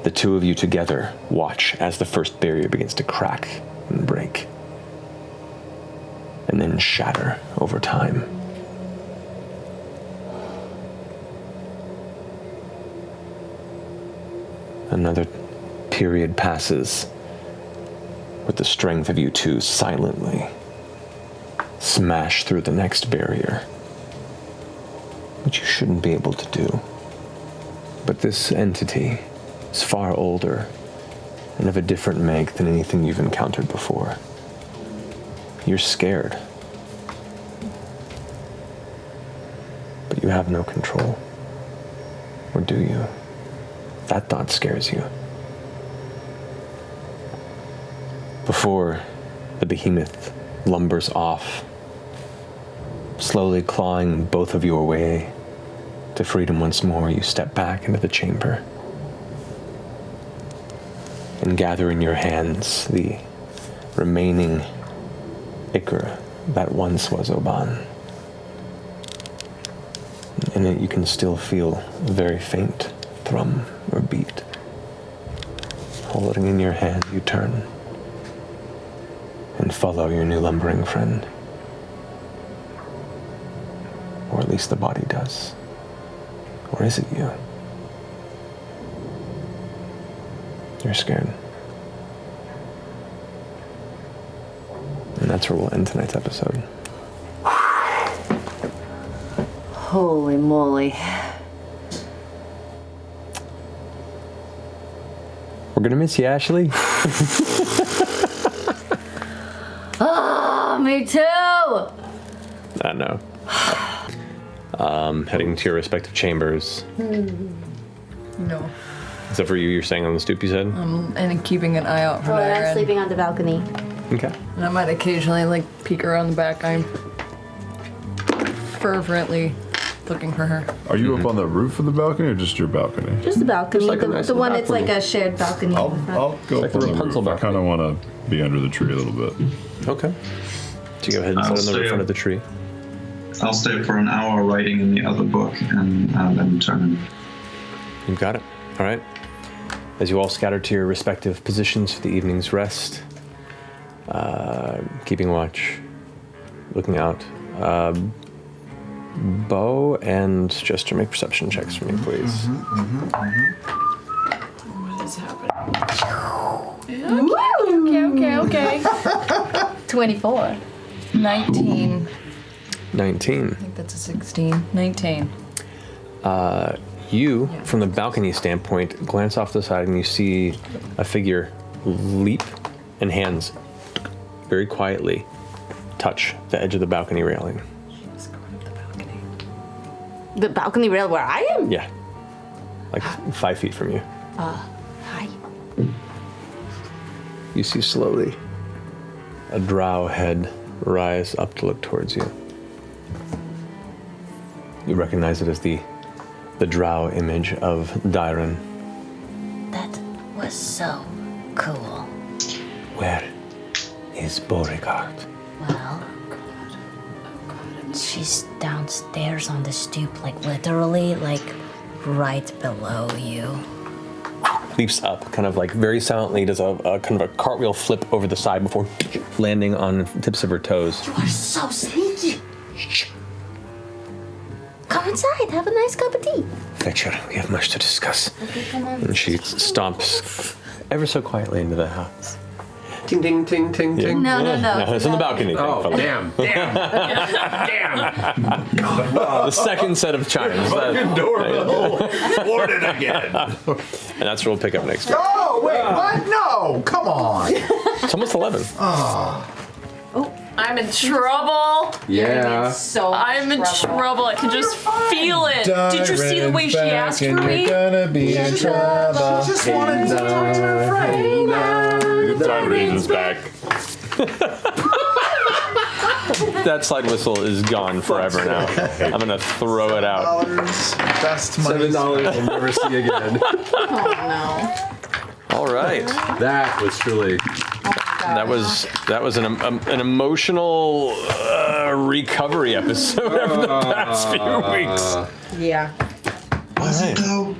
The two of you together watch as the first barrier begins to crack and break, and then shatter over time. Another period passes with the strength of you two silently smash through the next barrier, which you shouldn't be able to do. But this entity is far older and of a different make than anything you've encountered before. You're scared, but you have no control. Or do you? That thought scares you. Before the behemoth lumbers off, slowly clawing both of you away to freedom once more, you step back into the chamber and gather in your hands the remaining ichor that once was Oban. In it you can still feel a very faint thrum or beat. Holding in your hand, you turn and follow your new lumbering friend Or at least the body does. Or is it you? You're scared. And that's where we'll end tonight's episode. Holy moly. We're gonna miss you, Ashley. Oh, me too. I know. Heading to your respective chambers. No. Except for you, you're staying on the stoop, you said? And keeping an eye out for Oh, I'm Diane. sleeping on the balcony. Okay. And I might occasionally like peek around the back. I'm fervently looking for her. Are you up on the roof of the balcony or just your balcony? Just the balcony. Just like a the nice the one little that's like a shared balcony. I'll go Like up the on the Rapunzel roof. I kind of want to be under the tree a little bit. Okay. So you go ahead and sit on the roof under the tree. I'll stay for an hour writing in the other book and then turn in. You've got it. All right. As you all scatter to your respective positions for the evening's rest, keeping watch, looking out. Bo and Jester, make perception checks for me, please. What is happening? Okay. 24. 19. 19. I think that's a 16. 19. You, from the balcony standpoint, glance off the side and you see a figure leap and hands very quietly touch the edge of the balcony railing. The balcony rail where I am? Yeah. Like 5 feet from you. Hi. You see slowly a drow head rise up to look towards you. You recognize it as the drow image of Dyron. That was so cool. Where is Beauregard? Well, she's downstairs on the stoop, like literally, like right below you. Leaps up, kind of like very silently, does a kind of a cartwheel flip over the side before landing on the tips of her toes. You are so sneaky. Come inside, have a nice cup of tea. Fetcher, we have much to discuss. Okay, come on. And she stomps ever so quietly into the house. Ting, ting, ting, ting, ting. No. It's on the balcony. Oh, thankfully. damn. The second set of chimes. Fucking doorbell. Thwarted again. And that's where we'll pick up next week. Oh, wait, what? No, come on. It's almost 11. Oh. I'm in trouble. Yeah. So I'm in trouble. I can just feel it. Did you see the way she asked for me? Gonna be in trouble. She just wanted to talk to her friend. Tyron is back. That slide whistle is gone forever now. I'm gonna throw it out. Best money. $7 we'll never see again. Oh All right. That was truly. That was an emotional recovery episode over the past few weeks. no. Yeah. All right.